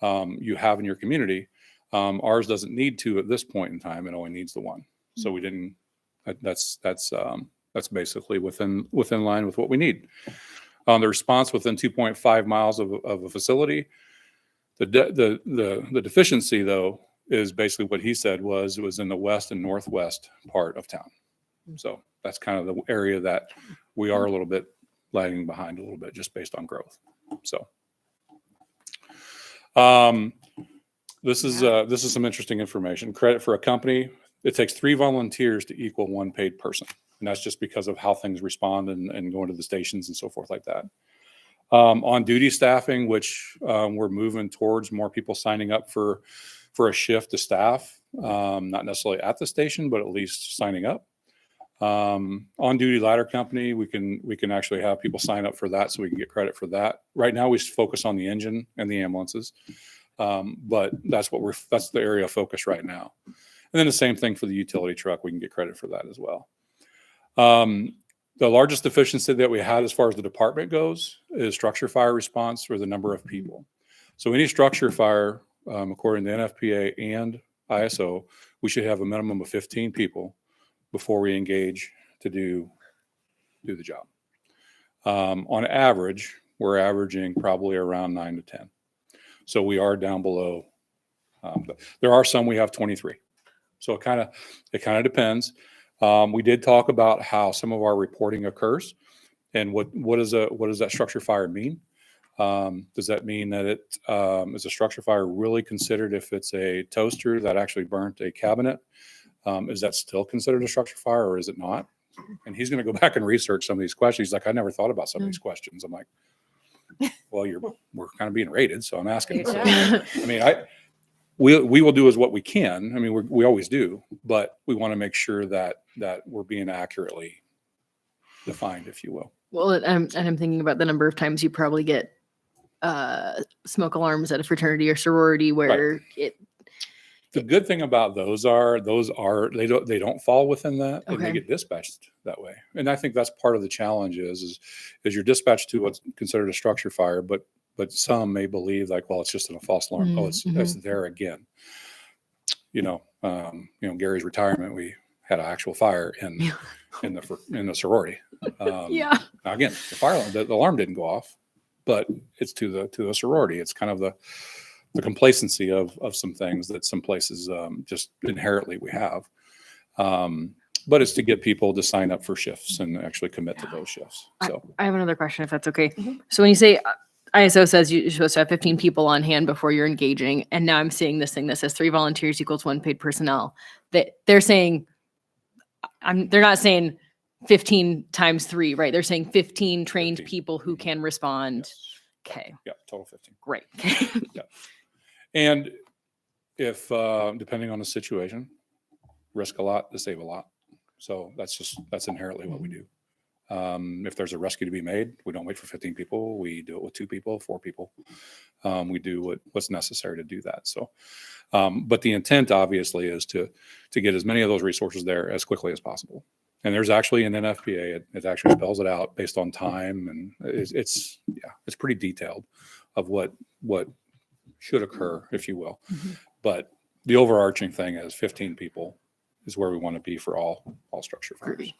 you have in your community. Ours doesn't need 2 at this point in time. It only needs the 1. So we didn't. That's basically within line with what we need. The response within 2.5 miles of a facility. The deficiency though is basically what he said was in the west and northwest part of town. So that's kind of the area that we are a little bit lagging behind a little bit just based on growth. So this is some interesting information. Credit for a company. It takes 3 volunteers to equal 1 paid person. And that's just because of how things respond and going to the stations and so forth like that. On duty staffing, which we're moving towards more people signing up for a shift to staff, not necessarily at the station, but at least signing up. On duty ladder company, we can actually have people sign up for that so we can get credit for that. Right now we focus on the engine and the ambulances. But that's the area of focus right now. And then the same thing for the utility truck. We can get credit for that as well. The largest deficiency that we had as far as the department goes is structure fire response or the number of people. So any structure fire, according to NFPA and ISO, we should have a minimum of 15 people before we engage to do the job. On average, we're averaging probably around 9 to 10. So we are down below. There are some we have 23. So it kind of depends. We did talk about how some of our reporting occurs, and what does that structure fire mean? Does that mean that it is a structure fire really considered if it's a toaster that actually burnt a cabinet? Is that still considered a structure fire, or is it not? And he's going to go back and research some of these questions. He's like, I never thought about some of these questions. I'm like, well, we're kind of being rated, so I'm asking. So, I mean, we will do as what we can. I mean, we always do, but we want to make sure that we're being accurately defined, if you will. Well, and I'm thinking about the number of times you probably get smoke alarms at a fraternity or sorority where The good thing about those are they don't fall within that, and they Okay. get dispatched that way. And I think that's part of the challenge is you're dispatched to what's considered a structure fire, but some may believe like, well, it's just a false alarm. Oh, it's there again. Gary's retirement, we had an actual fire in the sorority. Yeah. Now again, the fire alarm, the alarm didn't go off, but it's to the sorority. It's kind of the complacency of some things that some places just inherently we have. But it's to get people to sign up for shifts and actually commit to those shifts. So I have another question, if that's okay. So when you say ISO says you're supposed to have 15 people on hand before you're engaging, and now I'm seeing this thing that says 3 volunteers equals 1 paid personnel, that they're saying, they're not saying 15 times 3, right? They're saying 15 trained 15. people who can respond. Yes. Okay, Yeah, total 15. great. And if, depending on the situation, risk a lot to save a lot. So that's inherently what we do. If there's a rescue to be made, we don't wait for 15 people. We do it with 2 people, 4 people. We do what's necessary to do that. So, but the intent obviously is to get as many of those resources there as quickly as possible. And there's actually an NFPA, it actually spells it out based on time, and it's pretty detailed of what should occur, if you will. But the overarching thing is 15 people is where we want to be for all structure fires.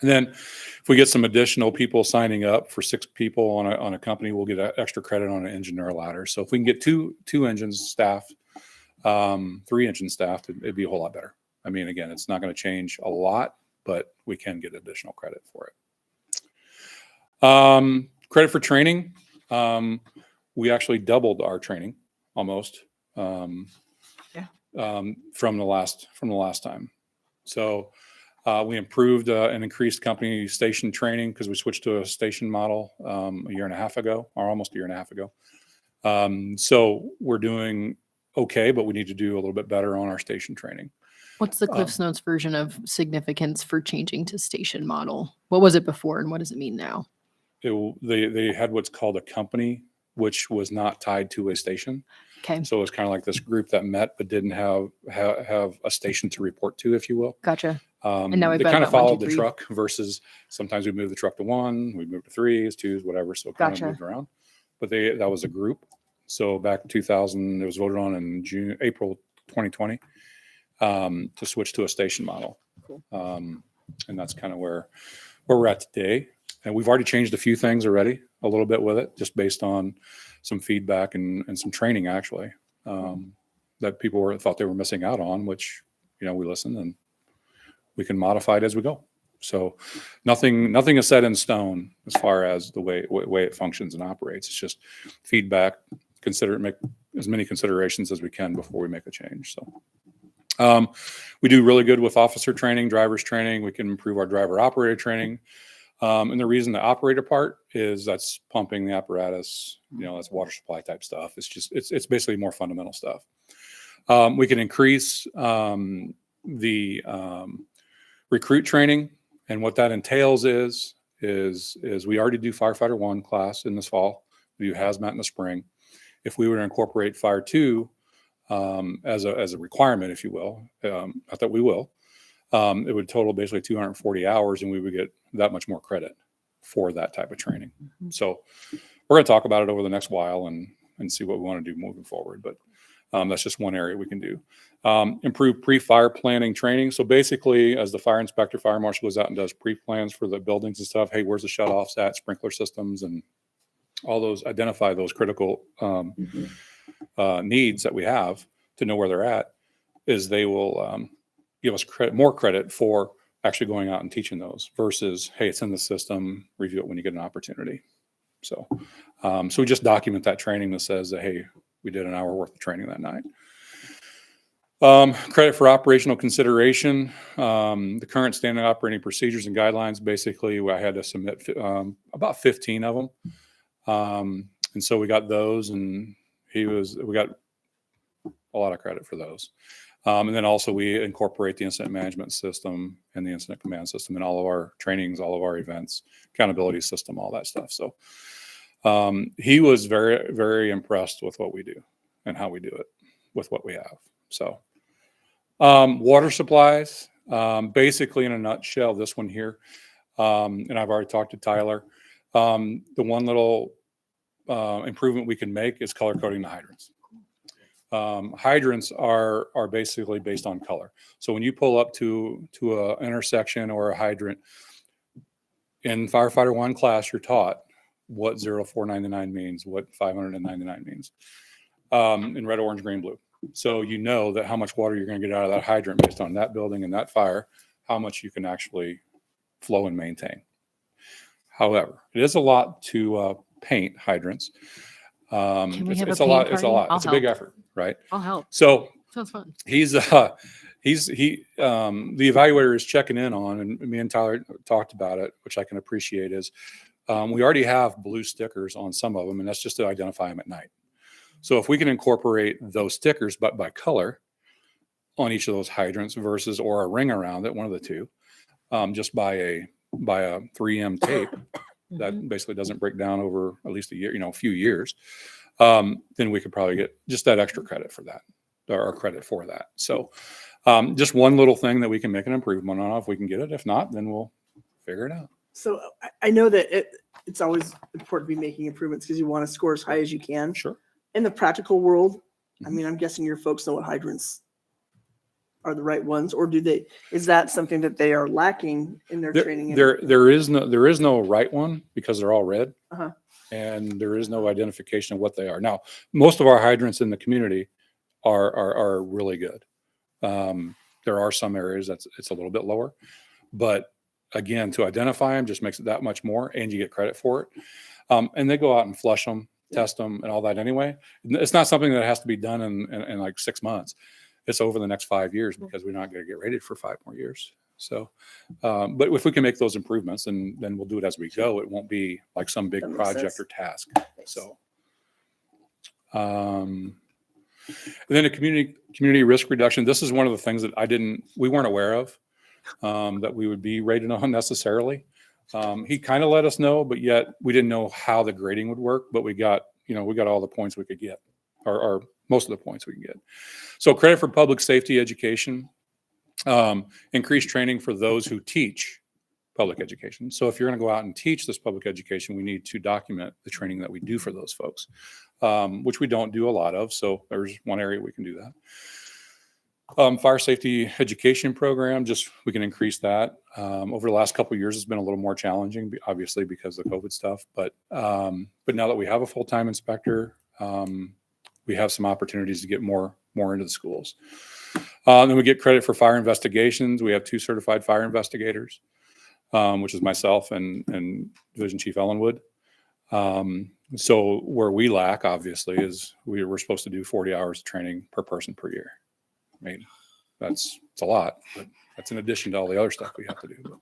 And then if we get some additional people signing up for 6 people on a company, we'll get extra credit on an engine or a ladder. So if we can get two engines staffed, 3 engine staffed, it'd be a whole lot better. I mean, again, it's not going to change a lot, but we can get additional credit for it. Credit for training. We actually doubled our training almost from the last time. So we improved and increased company station training because we switched to a station model a year and a half ago, or almost a year and a half ago. So we're doing okay, but we need to do a little bit better on our station training. What's the Cliff's Notes version of significance for changing to station model? What was it before and what does it mean now? They had what's called a company, which was not tied to a station. Okay, So it's kind of like this group that met but didn't have a station to report to, if you will. gotcha. And now we've they got kind of about 1, followed 2, the 3. truck versus sometimes we move the truck to 1, we move to 3s, 2s, whatever. So it kind Gotcha. of moved around. But that was a group. So back in 2000, it was voted on in April 2020 to switch to a station model. Cool. And that's kind of where we're at today. And we've already changed a few things already, a little bit with it, just based on some feedback and some training actually that people thought they were missing out on, which, we listened and we can modify it as we go. So nothing is set in stone as far as the way it functions and operates. It's just feedback, make as many considerations as we can before we make a change. So we do really good with officer training, driver's training. We can improve our driver operator training. And the reason the operator part is that's pumping the apparatus, that's water supply type stuff. It's basically more fundamental stuff. We can increase the recruit training, and what that entails is we already do firefighter 1 class in this fall. We do hazmat in the spring. If we were to incorporate fire 2 as a requirement, if you will, not that we will, it would total basically 240 hours, and we would get that much more credit for that type of training. So we're going to talk about it over the next while and see what we want to do moving forward. But that's just one area we can do. Improve pre-fire planning training. So basically, as the fire inspector, fire marshal goes out and does pre-plans for the buildings and stuff, hey, where's the shutoffs at, sprinkler systems, and all those, identify those critical needs that we have to know where they're at, is they will give us more credit for actually going out and teaching those versus, hey, it's in the system, review it when you get an opportunity. So we just document that training that says that, hey, we did an hour worth of training that night. Credit for operational consideration. The current standard operating procedures and guidelines, basically, I had to submit about 15 of them. And so we got those, and we got a lot of credit for those. And then also we incorporate the incident management system and the incident command system in all of our trainings, all of our events, accountability system, all that stuff. So he was very, very impressed with what we do and how we do it with what we have. So water supplies, basically in a nutshell, this one here, and I've already talked to Tyler. The one little improvement we can make is color coding the hydrants. Hydrants are basically based on color. So when you pull up to an intersection or a hydrant, in firefighter 1 class, you're taught what 0499 means, what 599 means, in red, orange, green, blue. So you know that how much water you're going to get out of that hydrant based on that building and that fire, how much you can actually flow and maintain. However, it is a lot to paint hydrants. Can we have It's a a lot. paint It's a party? lot. I'll It's a big help. effort, right? I'll help. So Sounds fun. he's the evaluator is checking in on, and me and Tyler talked about it, which I can appreciate, is we already have blue stickers on some of them, and that's just to identify them at night. So if we can incorporate those stickers, but by color on each of those hydrants versus, or a ring around it, one of the two, just by a 3M tape that basically doesn't break down over at least a year, a few years, then we could probably get just that extra credit for that, or credit for that. So just one little thing that we can make an improvement on if we can get it. If not, then we'll figure it out. So I know that it's always important to be making improvements because you want to score as high as you can. Sure. In the practical world, I mean, I'm guessing your folks know what hydrants are the right ones, or is that something that they are lacking in their training? There is no right one because they're all red. Uh-huh. And there is no identification of what they are. Now, most of our hydrants in the community are really good. There are some areas it's a little bit lower, but again, to identify them just makes it that much more, and you get credit for it. And they go out and flush them, test them, and all that anyway. It's not something that has to be done in like 6 months. It's over the next 5 years because we're not going to get rated for 5 more years. So, but if we can make those improvements, then we'll do it as we go. It won't be like some big That makes project sense. or task. So, and then a community risk reduction. This is one of the things that we weren't aware of, that we would be rated on necessarily. He kind of let us know, but yet we didn't know how the grading would work, but we got all the points we could get, or most of the points we can get. So credit for public safety education, increased training for those who teach public education. So if you're going to go out and teach this public education, we need to document the training that we do for those folks, which we don't do a lot of. So there's one area we can do that. Fire safety education program, we can increase that. Over the last couple of years, it's been a little more challenging, obviously because of the COVID stuff. But now that we have a full-time inspector, we have some opportunities to get more into the schools. Then we get credit for fire investigations. We have 2 certified fire investigators, which is myself and Division Chief Ellenwood. So where we lack, obviously, is we're supposed to do 40 hours of training per person per year. I mean, it's a lot, but that's in addition to all the other stuff we have to do.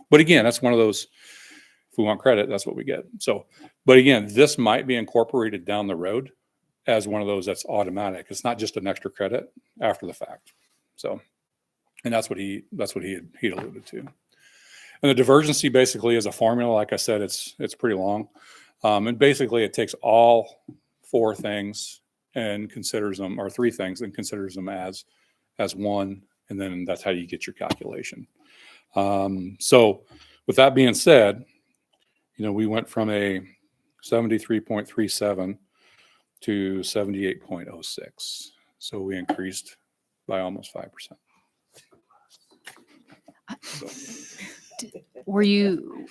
But again, that's one of those, if we want credit, that's what we get. So, but again, this might be incorporated down the road as one of those that's automatic. It's not just an extra credit after the fact. So, and that's what he had alluded to. And the divergency basically is a formula. Like I said, it's pretty long. And basically it takes all 4 things and considers them, or 3 things, and considers them as one. And then that's how you get your calculation. So with that being said, we went from a 73.37 to 78.06. So we increased by almost 5%. Were you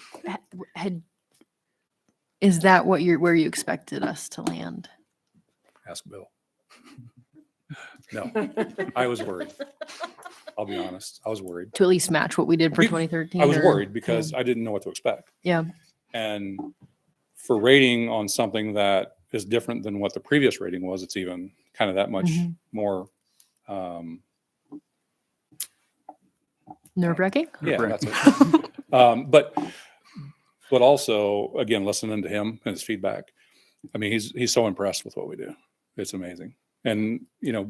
is that where you expected us to land? Ask Bill. No, I was worried. I'll be honest. I was worried. To at least match what we did for 2013? I was or- worried because I didn't know what to expect. Yeah. And for rating on something that is different than what the previous rating was, it's even kind of that much more. Nerve-wracking? Yeah, that's it. But also, again, listening to him and his feedback. I mean, he's so impressed with what we do. It's amazing. And,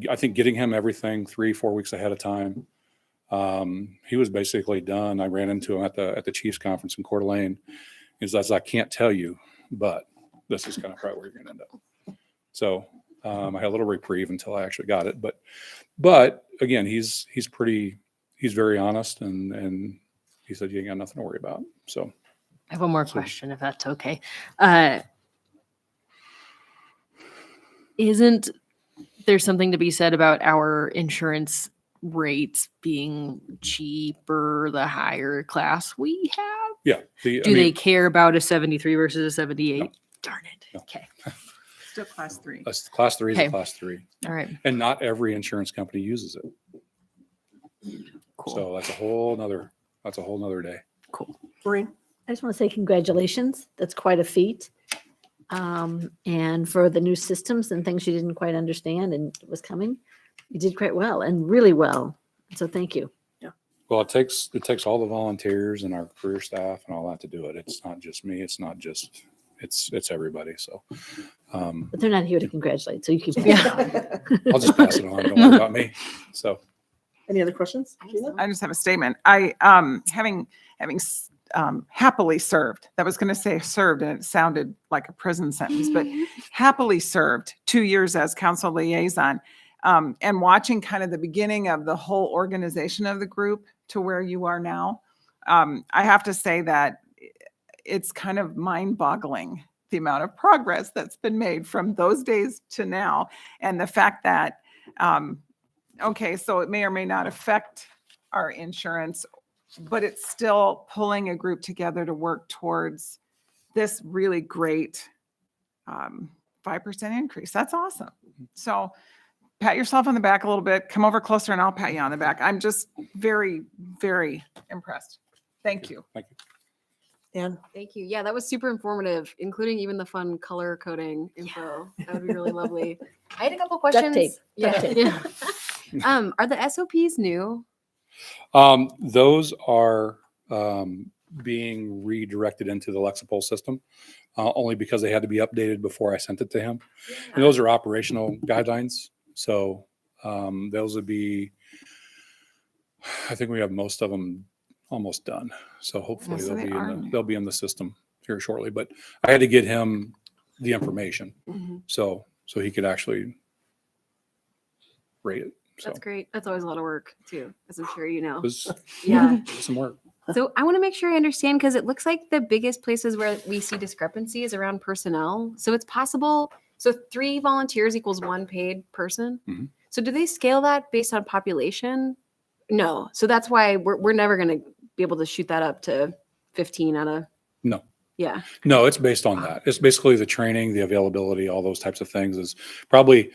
I think getting him everything 3-4 weeks ahead of time, he was basically done. I ran into him at the Chiefs conference in Coeur d'Alene. He's like, I can't tell you, but this is kind of probably where you're going to end up. So I had a little reprieve until I actually got it. But again, he's very honest, and he said, you ain't got nothing to worry about. So I have one more question, if that's okay. Isn't there something to be said about our insurance rates being cheaper the higher class we have? yeah. Do they care about a 73 versus a 78? No. Darn it. No. Okay. Still class 3. Class 3 is Okay. a class 3. All right. And not every insurance company uses it. Cool. So that's a whole nother day. Cool. Maureen? I just want to say congratulations. That's quite a feat. And for the new systems and things you didn't quite understand and was coming. You did quite well and really well. So thank you. Well, it takes all the volunteers and our career staff and all that to do it. It's not just me. It's not just, it's everybody. So But they're not here to congratulate, so you keep. I'll just pass it on. Don't worry about me. So Any other questions? Sheila? I just have a statement. I, having happily served, that was going to say served and it sounded like a prison sentence, but happily served 2 years as council liaison, and watching kind of the beginning of the whole organization of the group to where you are now. I have to say that it's kind of mind-boggling, the amount of progress that's been made from those days to now. And the fact that, okay, so it may or may not affect our insurance, but it's still pulling a group together to work towards this really great 5% increase. That's awesome. So pat yourself on the back a little bit. Come over closer and I'll pat you on the back. I'm just very, very impressed. Thank you. thank you. Dan? Thank you. Yeah, that was super informative, including even the fun color coding info. That would be really lovely. I had a couple questions. tape. Yeah. Duct tape. Yeah. Are the SOPs new? Those are being redirected into the Lexipol system, only because they had to be updated before I sent it to him. And those are operational guidelines. So those would be, I think we have most of them almost done. So hopefully so they'll be in the system here shortly. But I had to get him the information so he could actually rate it. So That's great. That's always a lot of work too, as I'm sure you know. it was Yeah. some work. So I want to make sure I understand because it looks like the biggest places where we see discrepancy is around personnel. So it's possible. So 3 volunteers equals 1 paid person. Mhm. So do they scale that based on population? No. So that's why we're never going to be able to shoot that up to 15 out of. No. Yeah. No, it's based on that. It's basically the training, the availability, all those types of things. Is probably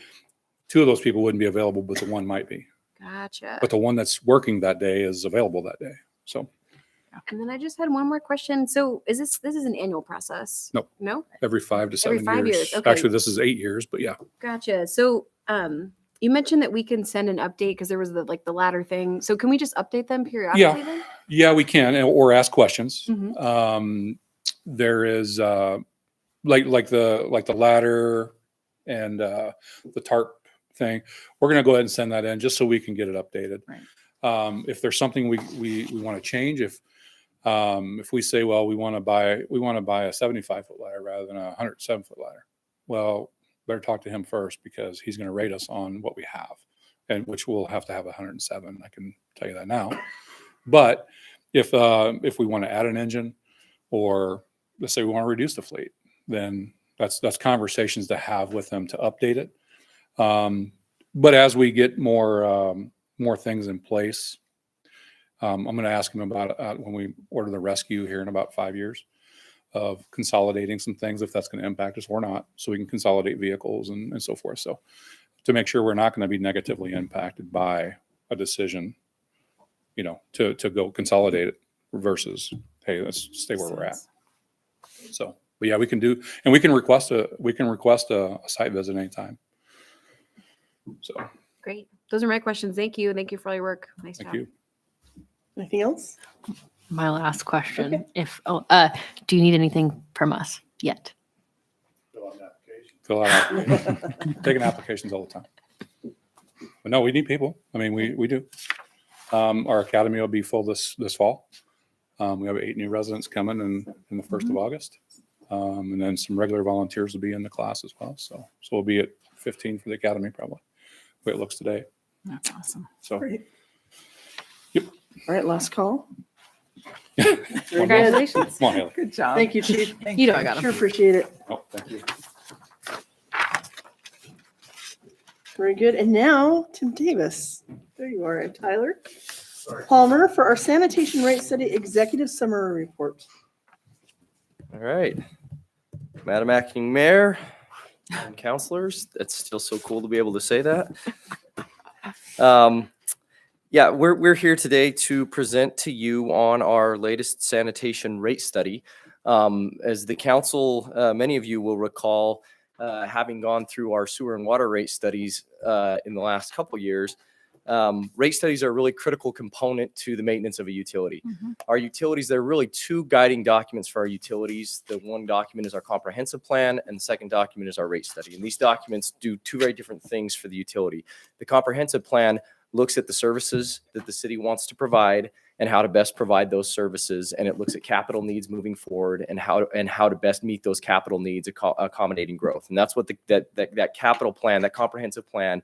2 of those people wouldn't be available, but the one might be. Gotcha. But the one that's working that day is available that day. So And then I just had one more question. So is this is an annual process? Nope. No? every 5 to 7 Every 5 years. years, okay. Actually, this is 8 years, but yeah. Gotcha. So you mentioned that we can send an update because there was the ladder thing. So can we just update them periodically then? Yeah, we can, or ask questions. Mhm. There is like the ladder and the tarp thing. We're going to go ahead and send that in just so we can get it updated. Right. If there's something we want to change, if we say, well, we want to buy a 75-foot ladder rather than a 107-foot ladder, well, better talk to him first because he's going to rate us on what we have, and which we'll have to have 107. I can tell you that now. But if we want to add an engine, or let's say we want to reduce the fleet, then that's conversations to have with them to update it. But as we get more things in place, I'm going to ask him about when we order the rescue here in about 5 years, of consolidating some things, if that's going to impact us or not, so we can consolidate vehicles and so forth. So to make sure we're not going to be negatively impacted by a decision, to go consolidate it versus, hey, let's stay where we're at. So, but yeah, we can request a site visit anytime. So Great. Those are my questions. Thank you. Thank you for all your work. Nice thank job. you. Anything else? My last question, Okay. do you need anything from us yet? Fill out an application. Fill out taking applications all the time. But no, we need people. I mean, we do. Our academy will be full this fall. We have 8 new residents coming in the 1st of August. And then some regular volunteers will be in the class as well. So we'll be at 15 for the academy probably, the way it looks today. That's awesome. So Great. Yep. All right, last call. Congratulations. Come on, Haley. Good job. Thank you, Chief. You know I got Sure appreciate it. Oh, thank you. Very good. And now, Tim Davis. There you are, and Tyler Palmer for our sanitation rate study executive summary report. All right. Madam Acting Mayor and counselors, it's still so cool to be able to say that. Yeah, we're here today to present to you on our latest sanitation rate study. As the council, many of you will recall, having gone through our sewer and water rate studies in the last couple years, rate studies are a really critical component to the maintenance of a utility. Our utilities, there are really two guiding documents for our utilities. The one document is our comprehensive plan, and the second document is our rate study. And these documents do two very different things for the utility. The comprehensive plan looks at the services that the city wants to provide and how to best provide those services. And it looks at capital needs moving forward and how to best meet those capital needs, accommodating growth. And that's what that capital plan, that comprehensive plan,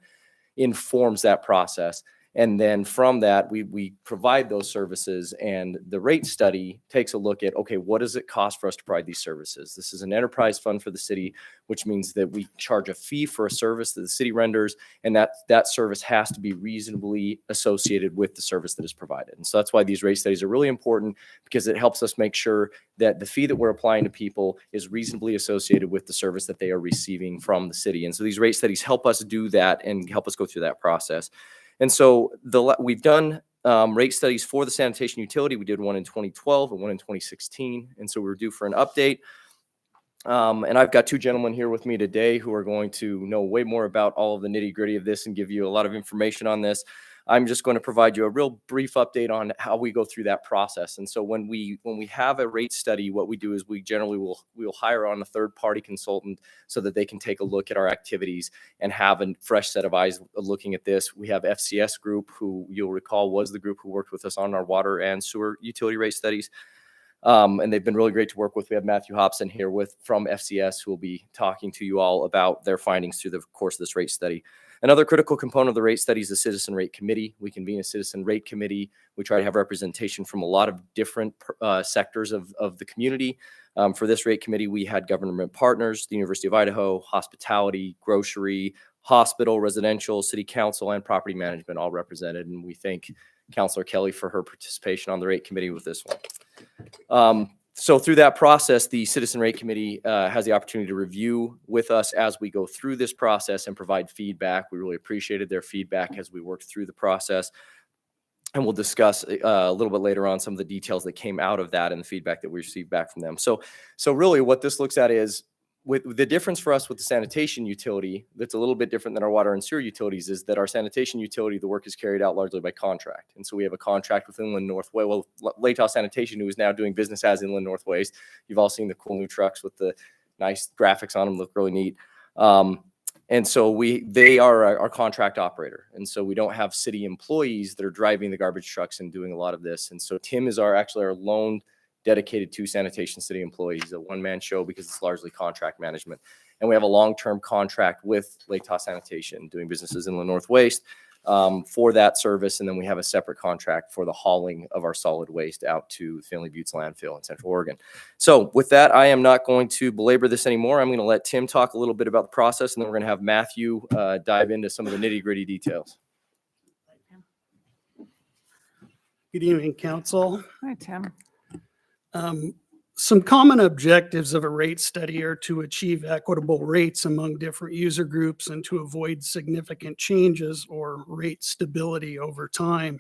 informs that process. And then from that, we provide those services, and the rate study takes a look at, okay, what does it cost for us to provide these services? This is an enterprise fund for the city, which means that we charge a fee for a service that the city renders, and that service has to be reasonably associated with the service that is provided. And so that's why these rate studies are really important, because it helps us make sure that the fee that we're applying to people is reasonably associated with the service that they are receiving from the city. And so these rate studies help us do that and help us go through that process. And so we've done rate studies for the sanitation utility. We did one in 2012 and one in 2016. And so we're due for an update. And I've got two gentlemen here with me today who are going to know way more about all of the nitty gritty of this and give you a lot of information on this. I'm just going to provide you a real brief update on how we go through that process. And so when we have a rate study, what we do is we generally will hire on a third-party consultant so that they can take a look at our activities and have a fresh set of eyes looking at this. We have FCS Group, who you'll recall was the group who worked with us on our water and sewer utility rate studies. And they've been really great to work with. We have Matthew Hobson here from FCS, who will be talking to you all about their findings through the course of this rate study. Another critical component of the rate study is the Citizenrate Committee. We convene a Citizenrate Committee. We try to have representation from a lot of different sectors of the community. For this rate committee, we had government partners, the University of Idaho, hospitality, grocery, hospital, residential, city council, and property management all represented. And we thank Councilor Kelly for her participation on the rate committee with this one. So through that process, the Citizenrate Committee has the opportunity to review with us as we go through this process and provide feedback. We really appreciated their feedback as we worked through the process. And we'll discuss a little bit later on some of the details that came out of that and the feedback that we received back from them. So really what this looks at is, with the difference for us with the sanitation utility, that's a little bit different than our water and sewer utilities, is that our sanitation utility, the work is carried out largely by contract. And so we have a contract with Inland Northway, well, Latah Sanitation, who is now doing business as Inland Northways. You've all seen the cool new trucks with the nice graphics on them, look really neat. And so they are our contract operator. And so we don't have city employees that are driving the garbage trucks and doing a lot of this. And so Tim is actually our lone dedicated to sanitation city employees, a one-man show, because it's largely contract management. And we have a long-term contract with Latah Sanitation, doing businesses in Inland North Waste, for that service. And then we have a separate contract for the hauling of our solid waste out to Finley Buttes landfill in Central Oregon. So with that, I am not going to belabor this anymore. I'm going to let Tim talk a little bit about the process, and then we're going to have Matthew dive into some of the nitty-gritty details. Good evening, Council. Hi, Tim. Some common objectives of a rate study are to achieve equitable rates among different user groups and to avoid significant changes or rate stability over time.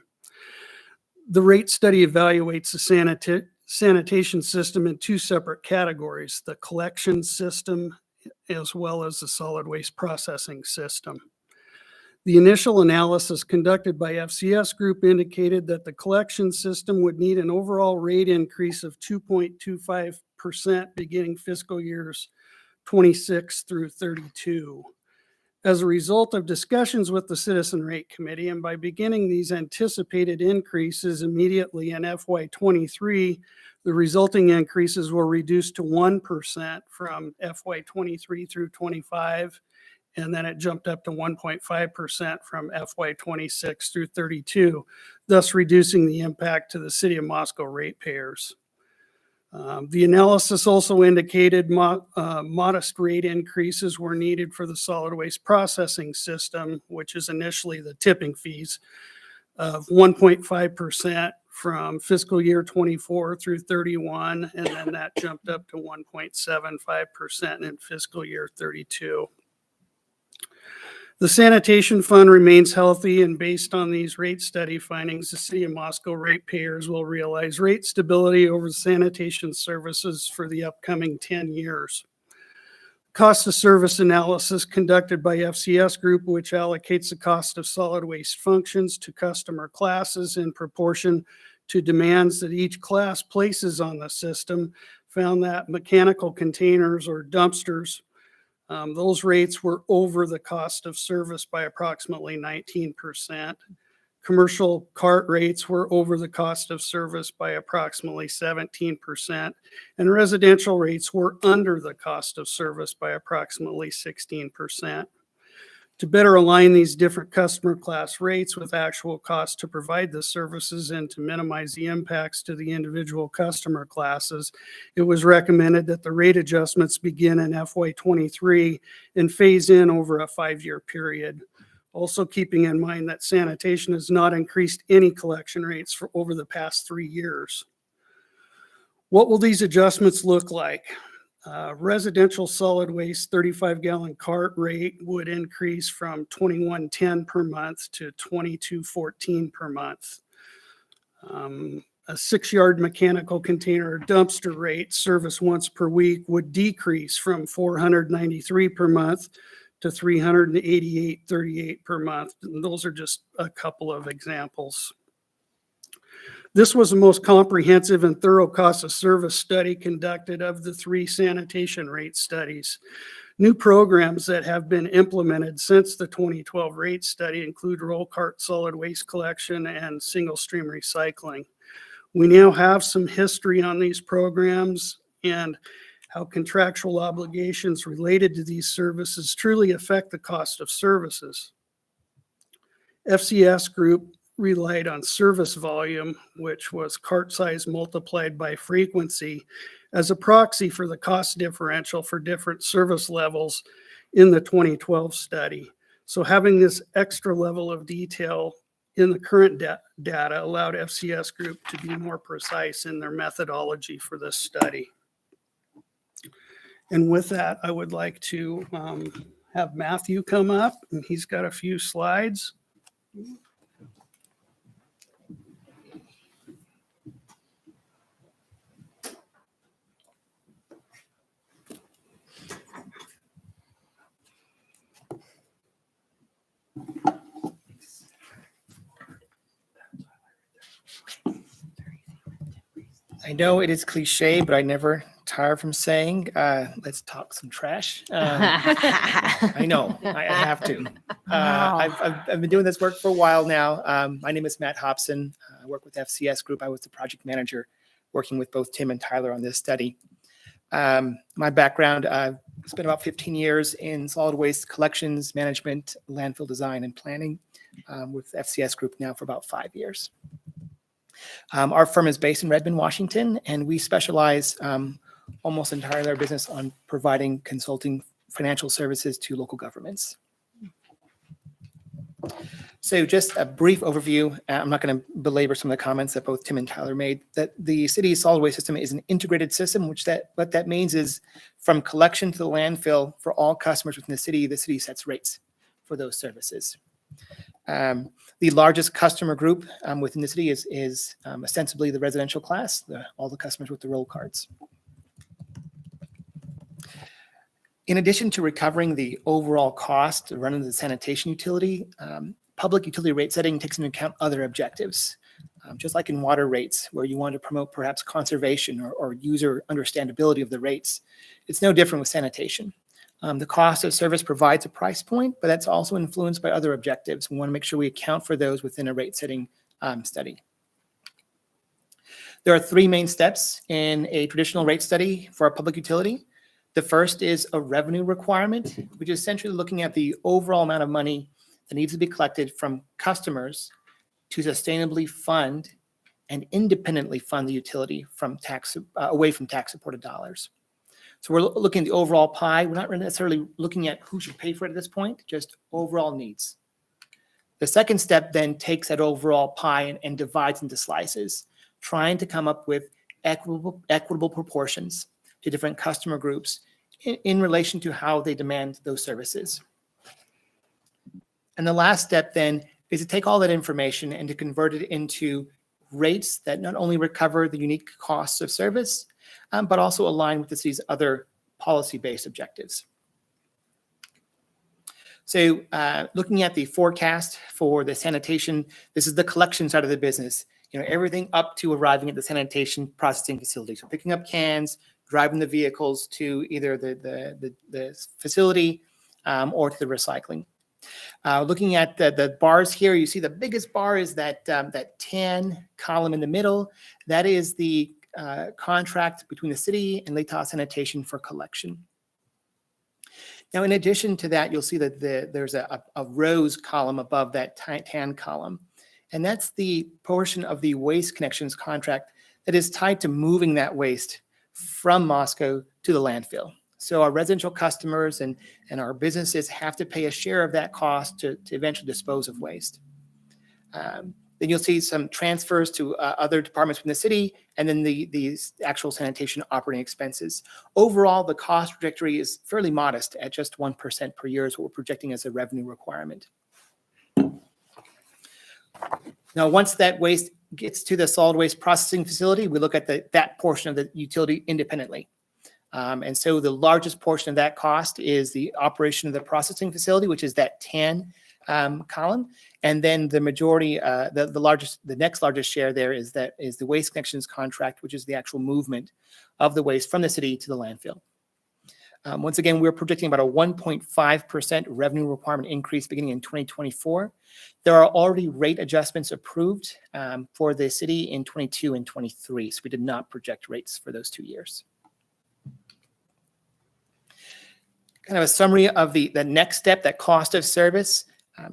The rate study evaluates the sanitation system in two separate categories: the collection system as well as the solid waste processing system. The initial analysis conducted by FCS Group indicated that the collection system would need an overall rate increase of 2.25% beginning fiscal years 26 through 32. As a result of discussions with the Citizenrate Committee, and by beginning these anticipated increases immediately in FY23, the resulting increases were reduced to 1% from FY23 through 25. And then it jumped up to 1.5% from FY26 through 32, thus reducing the impact to the City of Moscow ratepayers. The analysis also indicated modest rate increases were needed for the solid waste processing system, which is initially the tipping fees, of 1.5% from fiscal year 24 through 31, and then that jumped up to 1.75% in fiscal year 32. The sanitation fund remains healthy, and based on these rate study findings, the City of Moscow ratepayers will realize rate stability over sanitation services for the upcoming 10 years. Cost of service analysis conducted by FCS Group, which allocates the cost of solid waste functions to customer classes in proportion to demands that each class places on the system, found that mechanical containers or dumpsters, those rates were over the cost of service by approximately 19%. Commercial cart rates were over the cost of service by approximately 17%, and residential rates were under the cost of service by approximately 16%. To better align these different customer class rates with actual costs to provide the services and to minimize the impacts to the individual customer classes, it was recommended that the rate adjustments begin in FY23 and phase in over a 5-year period. Also keeping in mind that sanitation has not increased any collection rates for over the past 3 years. What will these adjustments look like? Residential solid waste 35-gallon cart rate would increase from $21.10 per month to $22.14 per month. A 6-yard mechanical container dumpster rate service once per week would decrease from $493 per month to $388.38 per month. And those are just a couple of examples. This was the most comprehensive and thorough cost of service study conducted of the 3 sanitation rate studies. New programs that have been implemented since the 2012 rate study include roll cart solid waste collection and single stream recycling. We now have some history on these programs and how contractual obligations related to these services truly affect the cost of services. FCS Group relied on service volume, which was cart size multiplied by frequency, as a proxy for the cost differential for different service levels in the 2012 study. So having this extra level of detail in the current data allowed FCS Group to be more precise in their methodology for this study. And with that, I would like to have Matthew come up, and he's got a few slides. I know it is cliche, but I never tire from saying, let's talk some trash. I know, I have to. I've been doing this work for a while now. My name is Matt Hobson. I work with FCS Group. I was the project manager working with both Tim and Tyler on this study. My background, I've spent about 15 years in solid waste collections, management, landfill design, and planning with FCS Group now for about 5 years. Our firm is based in Redmond, Washington, and we specialize almost entirely our business on providing consulting financial services to local governments. So just a brief overview. I'm not going to belabor some of the comments that both Tim and Tyler made, that the city's solid waste system is an integrated system, what that means is from collection to the landfill for all customers within the city sets rates for those services. The largest customer group within the city is ostensibly the residential class, all the customers with the roll carts. In addition to recovering the overall cost of running the sanitation utility, public utility rate setting takes into account other objectives. Just like in water rates, where you want to promote perhaps conservation or user understandability of the rates, it's no different with sanitation. The cost of service provides a price point, but that's also influenced by other objectives. We want to make sure we account for those within a rate setting study. There are 3 main steps in a traditional rate study for a public utility. The first is a revenue requirement, which is essentially looking at the overall amount of money that needs to be collected from customers to sustainably fund and independently fund the utility from away from tax supported dollars. So we're looking at the overall pie. We're not necessarily looking at who should pay for it at this point, just overall needs. The second step then takes that overall pie and divides into slices, trying to come up with equitable proportions to different customer groups in relation to how they demand those services. And the last step then is to take all that information and to convert it into rates that not only recover the unique costs of service, but also align with the city's other policy-based objectives. So looking at the forecast for the sanitation, this is the collection side of the business. Everything up to arriving at the sanitation processing facility. So picking up cans, driving the vehicles to either the facility or to the recycling. Looking at the bars here, you see the biggest bar is that tan column in the middle. That is the contract between the city and Lake Tahoe Sanitation for collection. Now, in addition to that, you'll see that there's a rose column above that tan column. And that's the portion of the waste connections contract that is tied to moving that waste from Moscow to the landfill. So our residential customers and our businesses have to pay a share of that cost to eventually dispose of waste. Then you'll see some transfers to other departments within the city, and then the actual sanitation operating expenses. Overall, the cost trajectory is fairly modest at just 1% per year is what we're projecting as a revenue requirement. Now, once that waste gets to the solid waste processing facility, we look at that portion of the utility independently. And so the largest portion of that cost is the operation of the processing facility, which is that tan column. And then the majority, the next largest share there is the waste connections contract, which is the actual movement of the waste from the city to the landfill. Once again, we're predicting about a 1.5% revenue requirement increase beginning in 2024. There are already rate adjustments approved for the city in 22 and 23, so we did not project rates for those 2 years. Kind of a summary of the next step, that cost of service.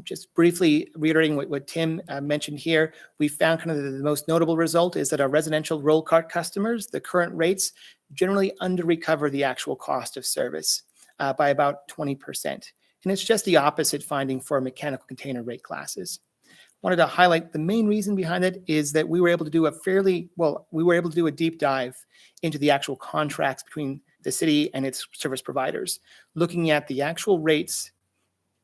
Just briefly reiterating what Tim mentioned here, we found kind of the most notable result is that our residential roll cart customers, the current rates generally under-recover the actual cost of service by about 20%. And it's just the opposite finding for mechanical container rate classes. Wanted to highlight the main reason behind it is that we were able to do a deep dive into the actual contracts between the city and its service providers, looking at the actual rates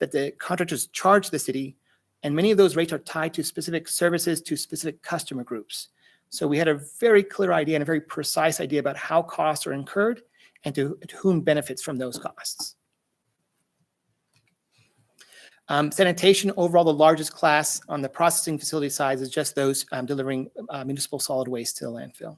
that the contractors charge the city, and many of those rates are tied to specific services to specific customer groups. So we had a very clear idea and a very precise idea about how costs are incurred and to whom benefits from those costs. Sanitation, overall, the largest class on the processing facility side is just those delivering municipal solid waste to the landfill.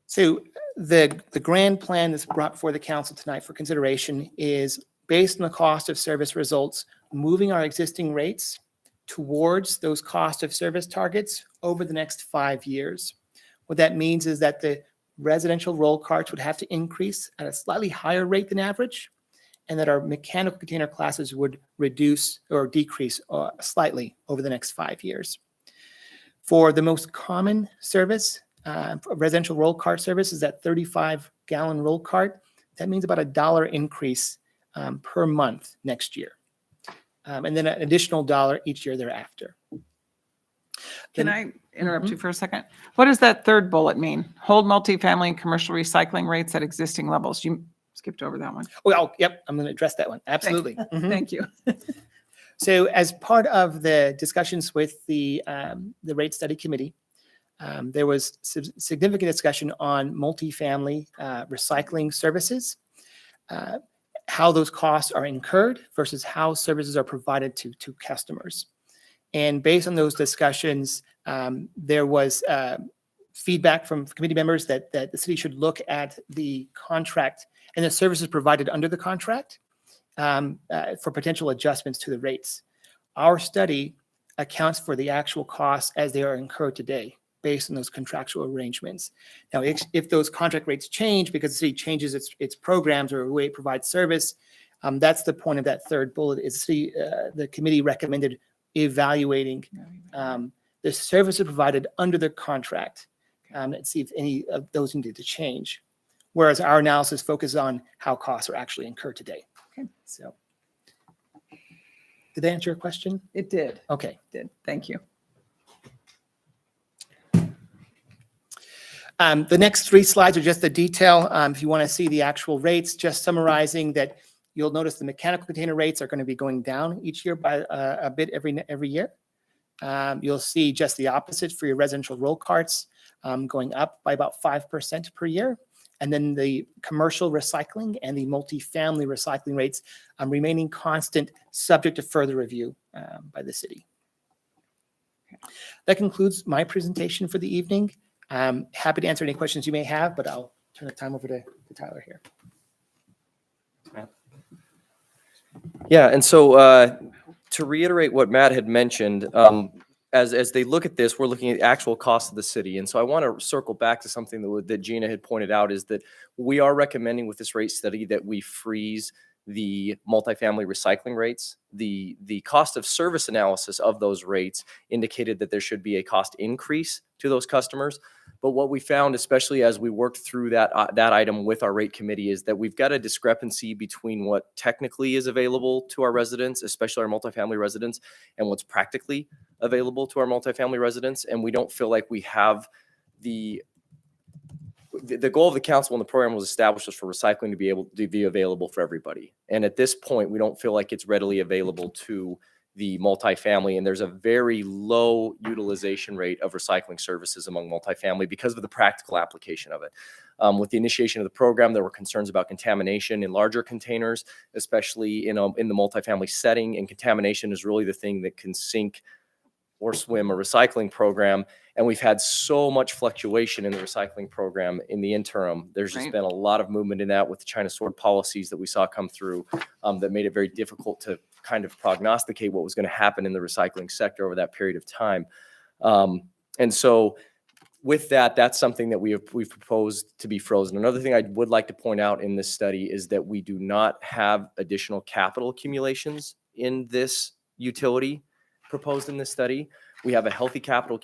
So the grand plan that's brought before the council tonight for consideration is based on the cost of service results, moving our existing rates towards those cost of service targets over the next 5 years. What that means is that the residential roll carts would have to increase at a slightly higher rate than average, and that our mechanical container classes would reduce or decrease slightly over the next 5 years. For the most common service, residential roll cart service is that 35-gallon roll cart. That means about $1 increase per month next year. And then an additional $1 each year thereafter. Can I interrupt you for a second? What does that third bullet mean? Hold multifamily and commercial recycling rates at existing levels. You skipped over that one. Yep, I'm going to address that one. Absolutely. Thank you. So as part of the discussions with the rate study committee, there was significant discussion on multifamily recycling services, how those costs are incurred versus how services are provided to customers. And based on those discussions, there was feedback from committee members that the city should look at the contract and the services provided under the contract for potential adjustments to the rates. Our study accounts for the actual costs as they are incurred today, based on those contractual arrangements. Now, if those contract rates change because the city changes its programs or the way it provides service, that's the point of that third bullet. Is the committee recommended evaluating the services provided under the contract and see if any of those needed to change. Whereas our analysis focuses on how costs are actually incurred today. Okay. So, did that answer your question? It did. Okay. It did. Thank you. The next 3 slides are just the detail. If you want to see the actual rates, just summarizing that you'll notice the mechanical container rates are going to be going down each year by a bit every year. You'll see just the opposite for your residential roll carts going up by about 5% per year. And then the commercial recycling and the multifamily recycling rates remaining constant, subject to further review by the city. That concludes my presentation for the evening. I'm happy to answer any questions you may have, but I'll turn the time over to Tyler here. Yeah, and so to reiterate what Matt had mentioned, as they look at this, we're looking at actual costs of the city. And so I want to circle back to something that Gina had pointed out, is that we are recommending with this rate study that we freeze the multifamily recycling rates. The cost of service analysis of those rates indicated that there should be a cost increase to those customers. But what we found, especially as we worked through that item with our rate committee, is that we've got a discrepancy between what technically is available to our residents, especially our multifamily residents, and what's practically available to our multifamily residents. And we don't feel like we have the goal of the council when the program was established was for recycling to be able to be available for everybody. And at this point, we don't feel like it's readily available to the multifamily, and there's a very low utilization rate of recycling services among multifamily because of the practical application of it. With the initiation of the program, there were concerns about contamination in larger containers, especially in the multifamily setting, and contamination is really the thing that can sink or swim a recycling program. And we've had so much fluctuation in the recycling program in the interim. There's just been a lot of movement in that with the China sword policies that we saw come through that made it very difficult to kind of prognosticate what was going to happen in the recycling sector over that period of time. And so with that, that's something that we've proposed to be frozen. Another thing I would like to point out in this study is that we do not have additional capital accumulations in this utility proposed in this study. We have a healthy capital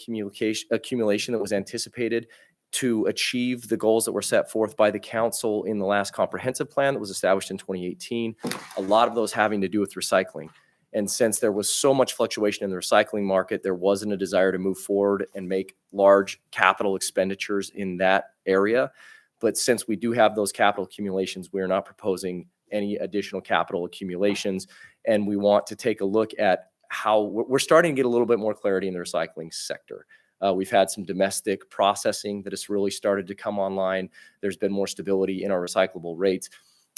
accumulation that was anticipated to achieve the goals that were set forth by the council in the last comprehensive plan that was established in 2018. A lot of those having to do with recycling. And since there was so much fluctuation in the recycling market, there wasn't a desire to move forward and make large capital expenditures in that area. But since we do have those capital accumulations, we're not proposing any additional capital accumulations. And we want to take a look at how we're starting to get a little bit more clarity in the recycling sector. We've had some domestic processing that has really started to come online. There's been more stability in our recyclable rates.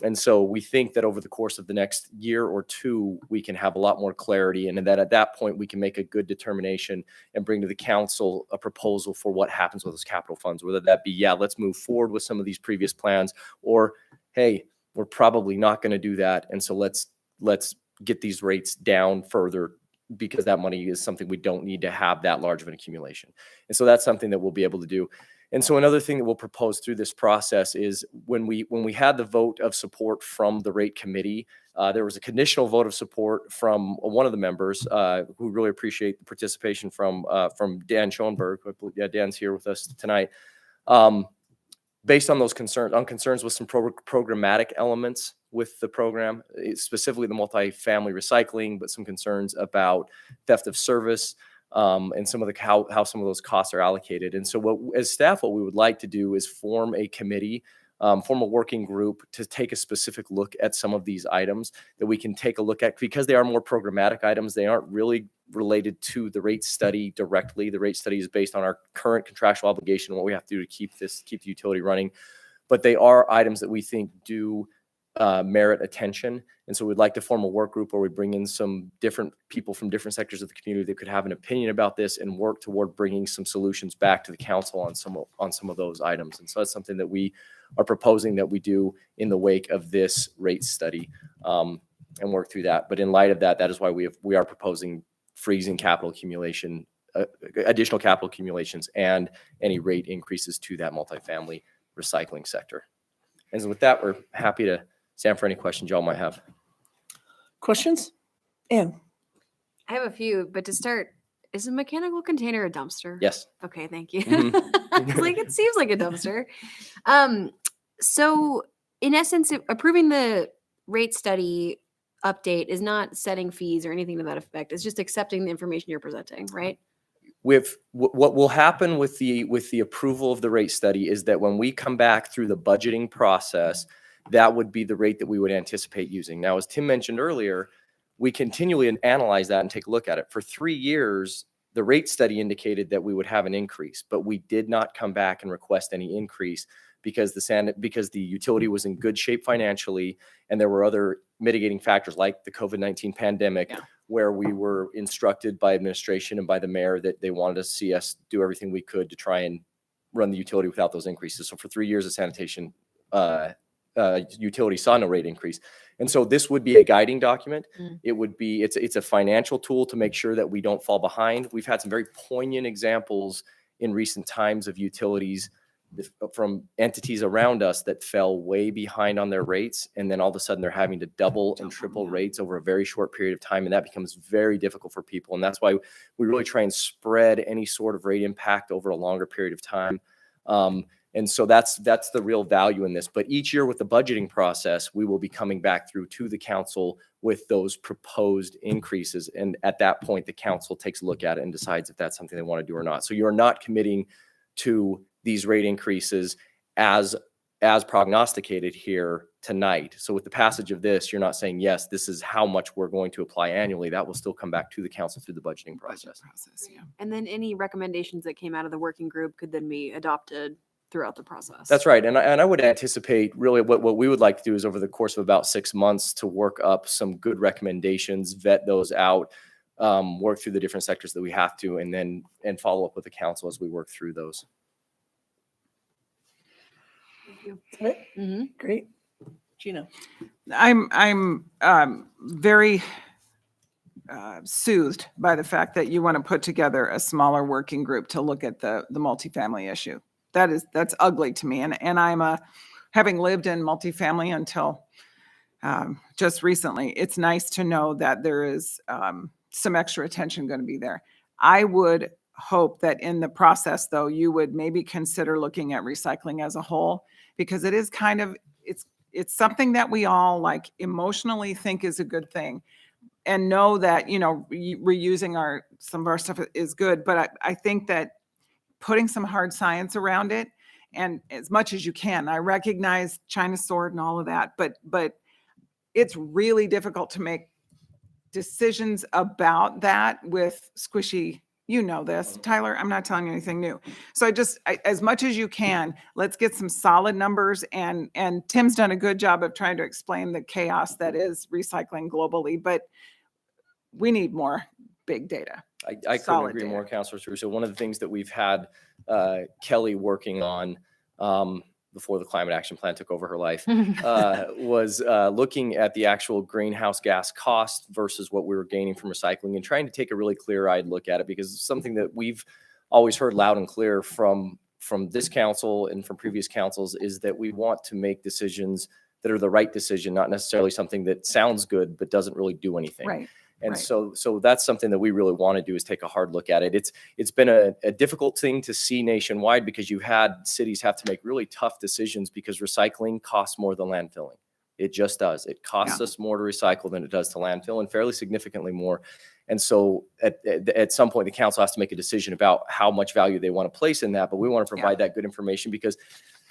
And so we think that over the course of the next year or two, we can have a lot more clarity. And that at that point, we can make a good determination and bring to the council a proposal for what happens with those capital funds, whether that be, yeah, let's move forward with some of these previous plans, or, hey, we're probably not going to do that. And so let's get these rates down further, because that money is something we don't need to have that large of an accumulation. And so that's something that we'll be able to do. And so another thing that we'll propose through this process is when we had the vote of support from the rate committee, there was a conditional vote of support from one of the members who really appreciate the participation from Dan Schoenberg. Yeah, Dan's here with us tonight. Based on those concerns with some programmatic elements with the program, specifically the multifamily recycling, but some concerns about theft of service and some of the how some of those costs are allocated. And so as staff, what we would like to do is form a committee, form a working group to take a specific look at some of these items that we can take a look at, because they are more programmatic items. They aren't really related to the rate study directly. The rate study is based on our current contractual obligation, what we have to do to keep the utility running. But they are items that we think do merit attention. And so we'd like to form a work group where we bring in some different people from different sectors of the community that could have an opinion about this and work toward bringing some solutions back to the council on some of those items. And so that's something that we are proposing that we do in the wake of this rate study and work through that. But in light of that, that is why we are proposing freezing capital accumulation, additional capital accumulations, and any rate increases to that multifamily recycling sector. And so with that, we're happy to stand for any questions y'all might have. Questions? Ann? I have a few, but to start, is a mechanical container a dumpster? Yes. Okay, thank you. Mhm. It's like, it seems like a dumpster. So in essence, approving the rate study update is not setting fees or anything to that effect. It's just accepting the information you're presenting, right? With what will happen with the approval of the rate study is that when we come back through the budgeting process, that would be the rate that we would anticipate using. Now, as Tim mentioned earlier, we continually analyze that and take a look at it. For 3 years, the rate study indicated that we would have an increase, but we did not come back and request any increase because because the utility was in good shape financially, and there were other mitigating factors like the COVID-19 pandemic, where we were instructed by administration and by the mayor that they wanted to see us do everything we could to try and run the utility without those increases. So for 3 years, the sanitation utility saw no rate increase. And so this would be a guiding document. It would be, it's a financial tool to make sure that we don't fall behind. We've had some very poignant examples in recent times of utilities from entities around us that fell way behind on their rates. And then all of a sudden they're having to double and triple rates over a very short period of time. And that becomes very difficult for people. And that's why we really try and spread any sort of rate impact over a longer period of time. And so that's the real value in this. But each year with the budgeting process, we will be coming back through to the council with those proposed increases. And at that point, the council takes a look at it and decides if that's something they want to do or not. So you're not committing to these rate increases as prognosticated here tonight. So with the passage of this, you're not saying, yes, this is how much we're going to apply annually. That will still come back to the council through the budgeting process. And then any recommendations that came out of the working group could then be adopted throughout the process. That's right. And I would anticipate really what we would like to do is over the course of about 6 months to work up some good recommendations, vet those out, work through the different sectors that we have to, and follow up with the council as we work through those. Thank you. Great. Gina. I'm very soothed by the fact that you want to put together a smaller working group to look at the multifamily issue. That's ugly to me. And I'm having lived in multifamily until just recently, it's nice to know that there is some extra attention going to be there. I would hope that in the process, though, you would maybe consider looking at recycling as a whole, because it is kind of, it's something that we all like emotionally think is a good thing, and know that, you know, reusing some of our stuff is good. But I think that putting some hard science around it, and as much as you can, I recognize China's sword and all of that, but it's really difficult to make decisions about that with squishy, you know this, Tyler, I'm not telling you anything new. So as much as you can, let's get some solid numbers, and Tim's done a good job of trying to explain the chaos that is recycling globally, but we need more big data. I couldn't agree more, Councilor Drew. So one of the things that we've had Kelly working on before the climate action plan took over her life was looking at the actual greenhouse gas cost versus what we were gaining from recycling, and trying to take a really clear-eyed look at it, because it's something that we've always heard loud and clear from this council and from previous councils, is that we want to make decisions that are the right decision, not necessarily something that sounds good but doesn't really do anything. Right. And so that's something that we really want to do, is take a hard look at it. It's been a difficult thing to see nationwide, because you had cities have to make really tough decisions because recycling costs more than landfilling. It just does. It costs us more to recycle than it does to landfill, and fairly significantly more. And so at some point, the council has to make a decision about how much value they want to place in that. But we want to provide that good information, because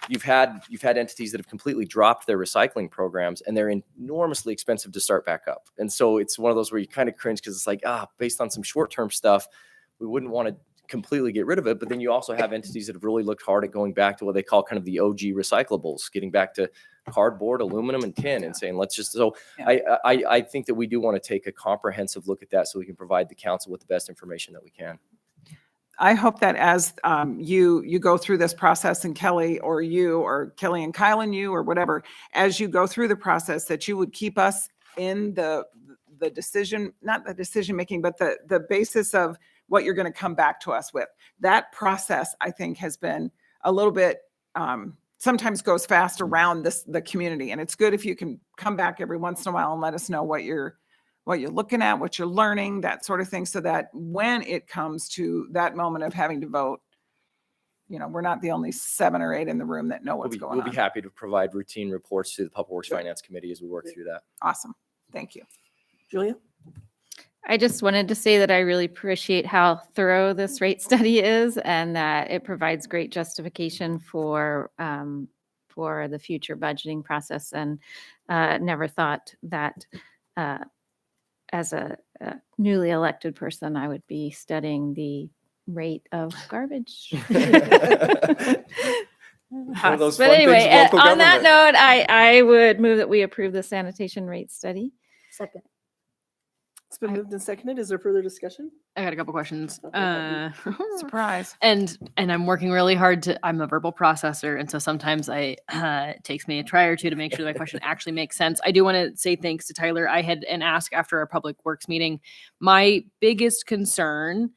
you've had entities that have completely dropped their recycling programs, and they're enormously expensive to start back up. And so it's one of those where you kind of cringe, because it's like, based on some short-term stuff, we wouldn't want to completely get rid of it. But then you also have entities that have really looked hard at going back to what they call kind of the OG recyclables, getting back to cardboard, aluminum, and tin, and saying, let's just, I think that we do want to take a comprehensive look at that, so we can provide the council with the best information that we can. I hope that as you go through this process, and Kelly and Kyle and you, or whatever, as you go through the process, that you would keep us in the decision, not the decision making, but the basis of what you're going to come back to us with. That process, I think, has been a little bit, sometimes goes fast around the community. And it's good if you can come back every once in a while and let us know what you're looking at, what you're learning, that sort of thing, so that when it comes to that moment of having to vote, you know, we're not the only 7 or 8 in the room that know what's going on. We'll be happy to provide routine reports to the Public Works Finance Committee as we work through that. Awesome. Thank you. Julia? I just wanted to say that I really appreciate how thorough this rate study is, and that it provides great justification for the future budgeting process. And never thought that as a newly elected person, I would be studying the rate of garbage. One of those But fun anyway, things of local on that government. note, I would move that we approve the sanitation rate study. Second. It's been moved and seconded. Is there further discussion? I got a couple questions. Surprise. And I'm working really hard to, I'm a verbal processor. And so sometimes it takes me a try or two to make sure that my question actually makes sense. I do want to say thanks to Tyler. I had an ask after our public works meeting. My biggest concern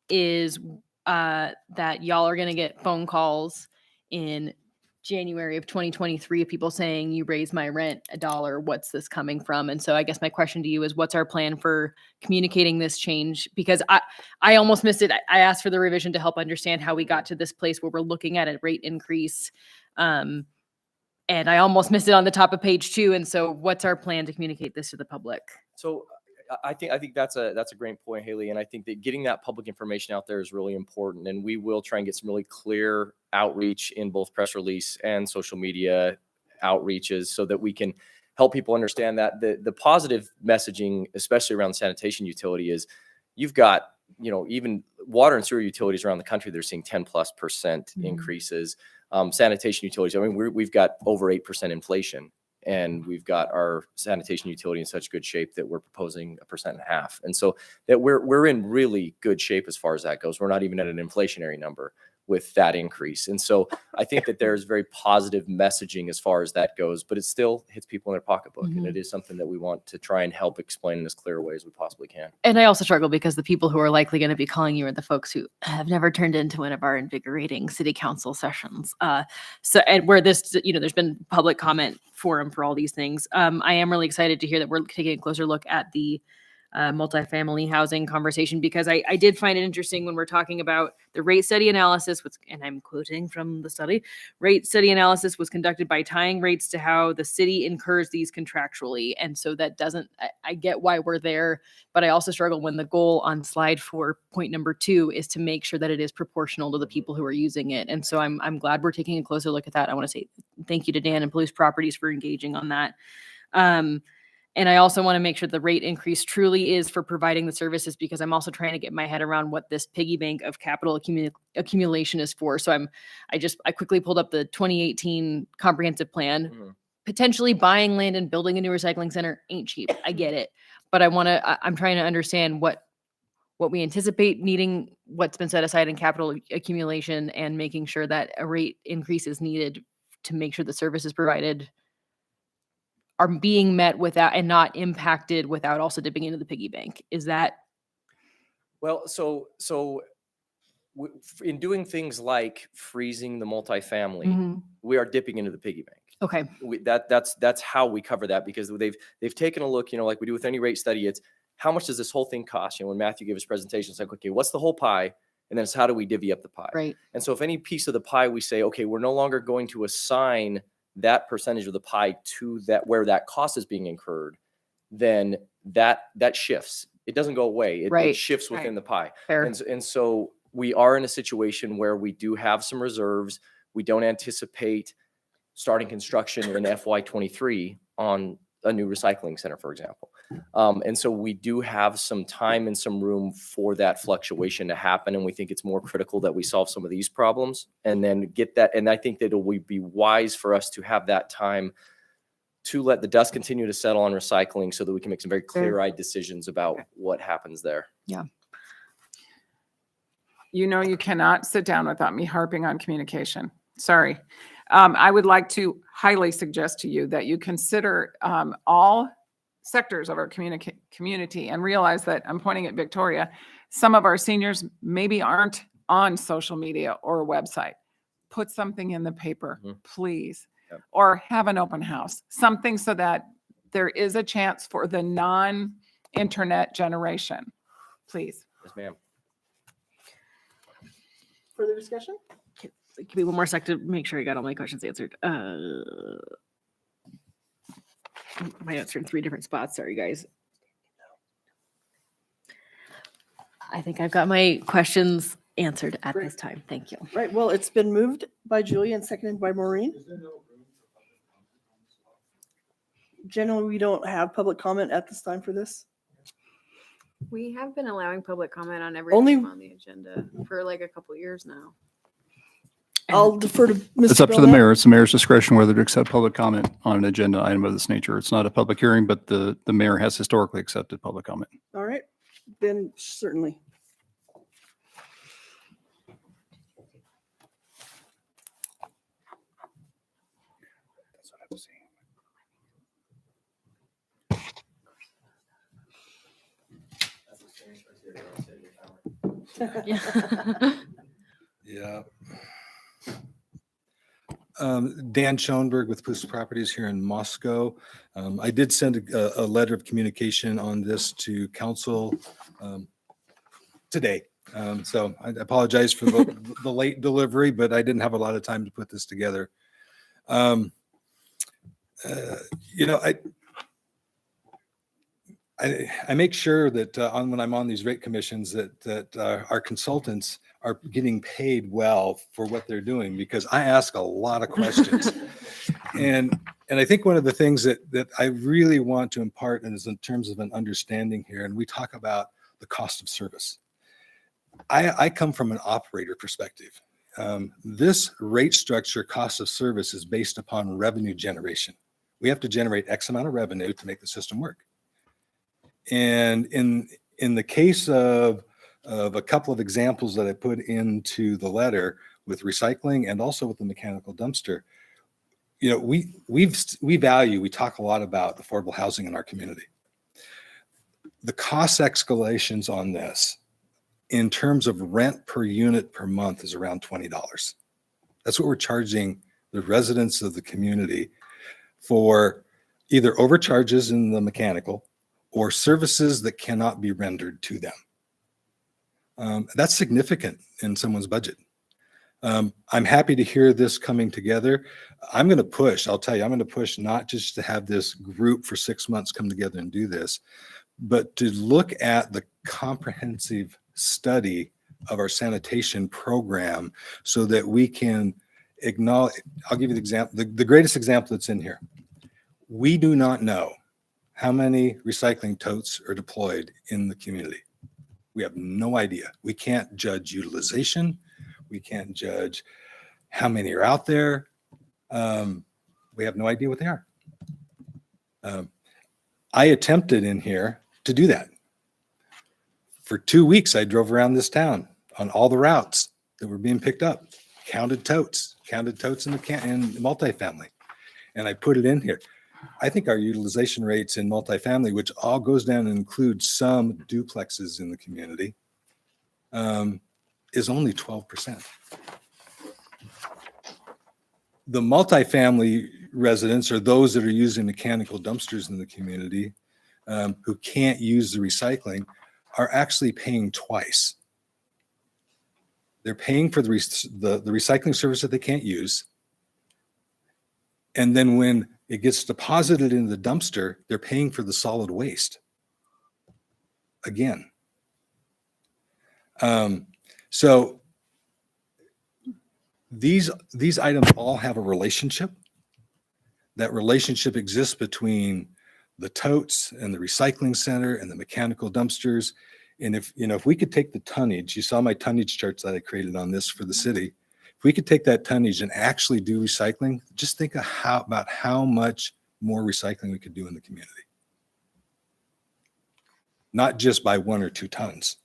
is that y'all are going to get phone calls in January of 2023 of people saying, you raised my rent $1. What's this coming from? And so I guess my question to you is, what's our plan for communicating this change? Because I almost missed it. I asked for the revision to help understand how we got to this place where we're looking at a rate increase. And I almost missed it on the top of page 2. And so what's our plan to communicate this to the public? So I think that's a great point, Haley. And I think that getting that public information out there is really important. And we will try and get some really clear outreach in both press release and social media outreaches so that we can help people understand that the positive messaging, especially around sanitation utility, is you've got, even water and sewer utilities around the country, they're seeing 10+% increases. Sanitation utilities, I mean, we've got over 8% inflation. And we've got our sanitation utility in such good shape that we're proposing 1.5%. And so that we're in really good shape as far as that goes. We're not even at an inflationary number with that increase. And so I think that there's very positive messaging as far as that goes, but it still hits people in their pocketbook. And it is something that we want to try and help explain in as clear a way as we possibly can. And I also struggle because the people who are likely going to be calling you are the folks who have never turned into one of our invigorating city council sessions. And where this, there's been public comment forum for all these things. I am really excited to hear that we're taking a closer look at the multifamily housing conversation, because I did find it interesting when we're talking about the rate study analysis, and I'm quoting from the study, rate study analysis was conducted by tying rates to how the city incurs these contractually. And so that doesn't, I get why we're there, but I also struggle when the goal on slide 4, point number 2, is to make sure that it is proportional to the people who are using it. And so I'm glad we're taking a closer look at that. I want to say thank you to Dan and Blues Properties for engaging on that. And I also want to make sure the rate increase truly is for providing the services, because I'm also trying to get my head around what this piggy bank of capital accumulation is for. So I quickly pulled up the 2018 comprehensive plan. Potentially buying land and building a new recycling center ain't cheap. I get it. But I'm trying to understand what we anticipate needing, what's been set aside in capital accumulation, and making sure that a rate increase is needed to make sure the services provided are being met without and not impacted without also dipping into the piggy bank. Is that? Well, so in doing things like freezing the multifamily, we are dipping into the piggy bank. Okay. That's how we cover that, because they've taken a look, like we do with any rate study. It's how much does this whole thing cost? When Matthew gave his presentation, it's like, okay, what's the whole pie? And then it's how do we divvy up the pie? Right. And so if any piece of the pie we say, okay, we're no longer going to assign that percentage of the pie to that where that cost is being incurred, then that shifts. It doesn't go away. It shifts within the pie. Fair. And so we are in a situation where we do have some reserves. We don't anticipate starting construction in FY23 on a new recycling center, for example. And so we do have some time and some room for that fluctuation to happen. And we think it's more critical that we solve some of these problems and then get that. And I think that it would be wise for us to have that time to let the dust continue to settle on recycling so that we can make some very clear-eyed decisions about what happens there. Yeah. You cannot sit down without me harping on communication. Sorry. I would like to highly suggest to you that you consider all sectors of our community and realize that I'm pointing at Victoria. Some of our seniors maybe aren't on social media or a website. Put something in the paper, please, or have an open house, something so that there is a chance for the non-internet generation, please. Yes, ma'am. Further discussion? Give me one more sec to make sure I got all my questions answered. My notes are in 3 different spots. Sorry, guys. I think I've got my questions answered at this time. Thank you. Right. Well, it's been moved by Julie and seconded by Maureen. Generally, we don't have public comment at this time for this. We have been allowing public comment on everything on the agenda for like a couple years now. I'll defer to Mr. It's up to the Belknap. mayor. It's the mayor's discretion whether to accept public comment on an agenda item of this nature. It's not a public hearing, but the mayor has historically accepted public comment. All right, then certainly. Yeah. Dan Schoenberg with Puss Properties here in Moscow. I did send a letter of communication on this to council today. So I apologize for the late delivery, but I didn't have a lot of time to put this together. You know, I make sure that when I'm on these rate commissions that our consultants are getting paid well for what they're doing, because I ask a lot of questions. and I think one of the things that I really want to impart is in terms of an understanding here, and we talk about the cost of service. I come from an operator perspective. This rate structure cost of service is based upon revenue generation. We have to generate X amount of revenue to make the system work. And in the case of a couple of examples that I put into the letter with recycling and also with the mechanical dumpster, you know, we talk a lot about affordable housing in our community. The cost escalations on this in terms of rent per unit per month is around $20. That's what we're charging the residents of the community for either overcharges in the mechanical or services that cannot be rendered to them. That's significant in someone's budget. I'm happy to hear this coming together. I'm going to push, I'll tell you, I'm going to push not just to have this group for 6 months come together and do this, but to look at the comprehensive study of our sanitation program so that we can acknowledge. I'll give you the example, the greatest example that's in here. We do not know how many recycling totes are deployed in the community. We have no idea. We can't judge utilization. We can't judge how many are out there. We have no idea what they are. I attempted in here to do that. For 2 weeks, I drove around this town on all the routes that were being picked up, counted totes in multifamily, and I put it in here. I think our utilization rates in multifamily, which all goes down and includes some duplexes in the community, is only 12%. The multifamily residents are those that are using mechanical dumpsters in the community who can't use the recycling are actually paying twice. They're paying for the recycling service that they can't use. And then when it gets deposited in the dumpster, they're paying for the solid waste. Again. So these items all have a relationship. That relationship exists between the totes and the recycling center and the mechanical dumpsters. And if we could take the tonnage, you saw my tonnage charts that I created on this for the city. If we could take that tonnage and actually do recycling, just think of about how much more recycling we could do in the community. Not just by 1 or 2 tons.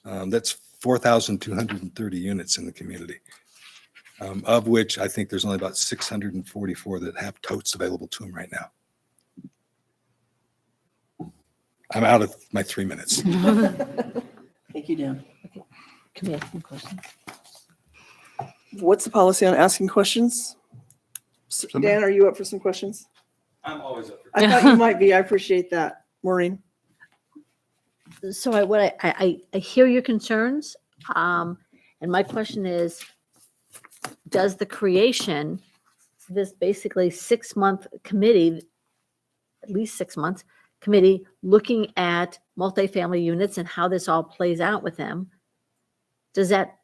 That's 4,230 units in the community, of which I think there's only about 644 that have totes available to them right now. I'm out of my 3 minutes. Thank you, Dan. Can we ask some questions? What's the policy on asking questions? Dan, are you up for some questions? I'm always up for I thought you might be. I appreciate that. Maureen? So I hear your concerns. And my question is, does the creation, this basically 6-month committee, at least 6 months, committee looking at multifamily units and how this all plays out with them, does that,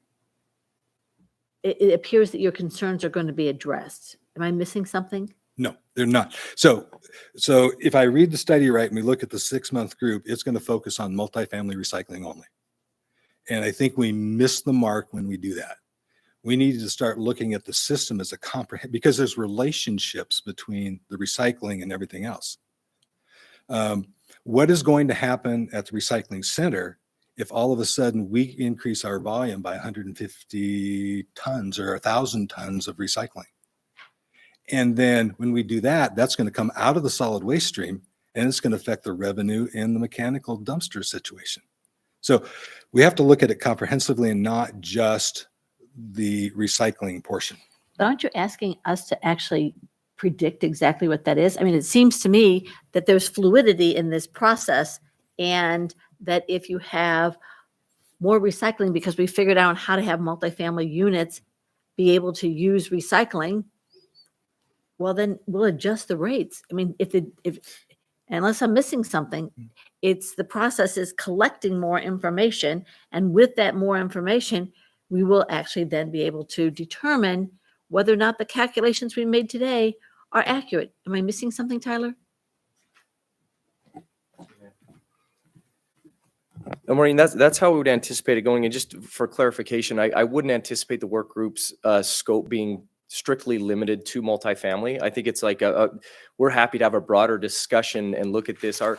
it appears that your concerns are going to be addressed. Am I missing something? No, they're not. So if I read the study right and we look at the 6-month group, it's going to focus on multifamily recycling only. And I think we miss the mark when we do that. We needed to start looking at the system as a because there's relationships between the recycling and everything else. What is going to happen at the recycling center if all of a sudden we increase our volume by 150 tons or 1,000 tons of recycling? And then when we do that, that's going to come out of the solid waste stream, and it's going to affect the revenue in the mechanical dumpster situation. So we have to look at it comprehensively and not just the recycling portion. But aren't you asking us to actually predict exactly what that is? I mean, it seems to me that there's fluidity in this process, and that if you have more recycling, because we figured out how to have multifamily units be able to use recycling, well, then we'll adjust the rates. I mean, if unless I'm missing something, it's the process is collecting more information, and with that more information, we will actually then be able to determine whether or not the calculations we made today are accurate. Am I missing something, Tyler? And Maureen, that's how we would anticipate it going. And just for clarification, I wouldn't anticipate the work group's scope being strictly limited to multifamily. I think it's like we're happy to have a broader discussion and look at this. Our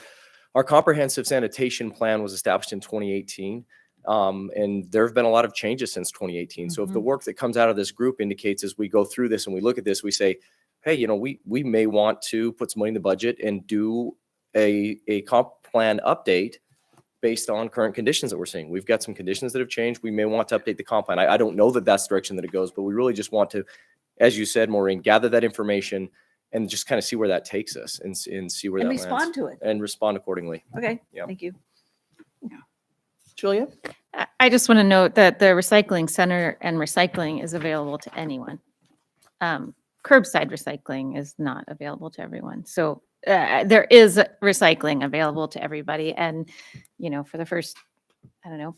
comprehensive sanitation plan was established in 2018. And there have been a lot of changes since 2018. So if the work that comes out of this group indicates as we go through this and we look at this, we say, hey, you know, we may want to put some money in the budget and do a comp plan update based on current conditions that we're seeing. We've got some conditions that have changed. We may want to update the comp plan. I don't know that that's the direction that it goes, but we really just want to, as you said, Maureen, gather that information and just kind of see where that takes us and see where And that respond lands. to it. And respond accordingly. Okay, Yeah. thank you. Julia? I just want to note that the recycling center and recycling is available to anyone. Curbside recycling is not available to everyone. So there is recycling available to everybody. And, you know, for the first,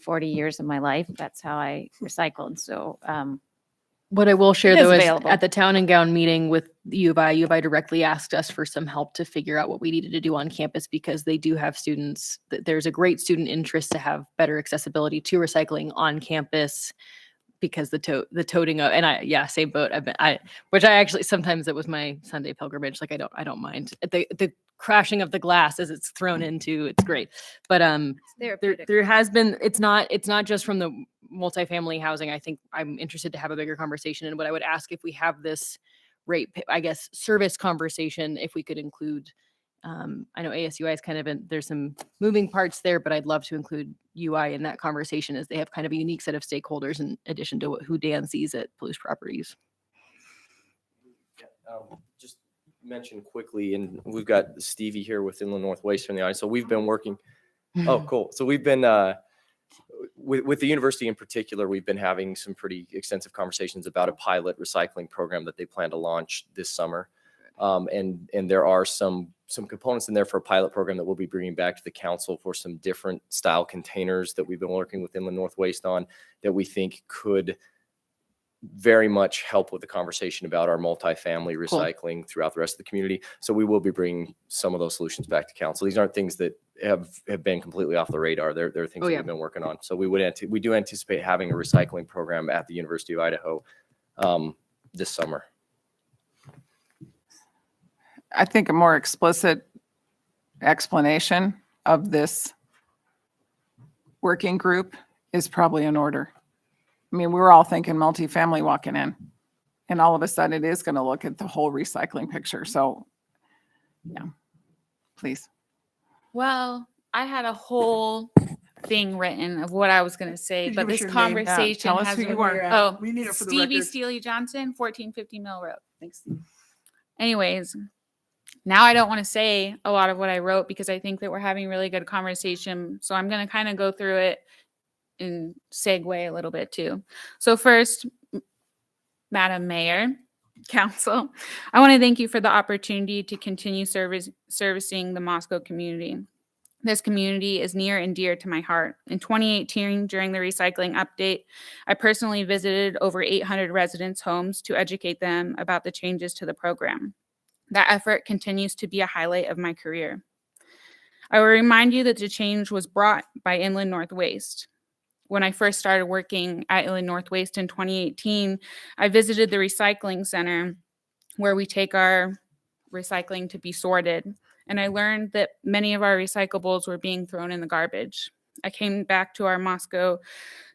40 years of my life, that's how I recycled. So What I will share It is though is available. at the town and gown meeting with U of I directly asked us for some help to figure out what we needed to do on campus because they do have students. There's a great student interest to have better accessibility to recycling on campus because the toting of, and same boat. Which I actually, sometimes it was my Sunday pilgrimage. Like I don't mind the crashing of the glass as it's thrown into, it's great. But there has been, it's not just from the multifamily housing. I think I'm interested to have a bigger conversation. And what I would ask if we have this rate, I guess, service conversation, if we could include, I know ASUI is kind of there's some moving parts there, but I'd love to include UI in that conversation as they have kind of a unique set of stakeholders in addition to who Dan sees at Palouse Properties. Just mention quickly, and we've got Stevie here with Inland Northwestern in the audience. So we've been working. Oh, cool. So we've been with the university in particular, we've been having some pretty extensive conversations about a pilot recycling program that they plan to launch this summer. And there are some components in there for a pilot program that we'll be bringing back to the council for some different style containers that we've been working with Inland Northwest on that we think could very much help with the conversation about our multifamily recycling throughout the rest of the community. So we will be bringing some of those solutions back to council. These aren't things that have been completely off the radar. They're things that we've been working on. So we do anticipate having a recycling program at the University of Idaho this summer. I think a more explicit explanation of this working group is probably in order. I mean, we're all thinking multifamily walking in, and all of a sudden it is going to look at the whole recycling picture. So, yeah, please. Well, I had a whole thing written of what I was going to say, Could you but give us this your name? conversation Tell us has who you been- are. Oh, We need it for the Stevie record. Steely Johnson, 1450 Mill Road. Thanks. Anyways, now I don't want to say a lot of what I wrote because I think that we're having really good conversation. So I'm going to kind of go through it and segue a little bit too. So first, Madam Mayor, Council, I want to thank you for the opportunity to continue servicing the Moscow community. This community is near and dear to my heart. In 2018, during the recycling update, I personally visited over 800 residents' homes to educate them about the changes to the program. That effort continues to be a highlight of my career. I will remind you that the change was brought by Inland Northwest. when I first started working at Inland North Waste in 2018, I visited the recycling center where we take our recycling to be sorted. And I learned that many of our recyclables were being thrown in the garbage. I came back to our Moscow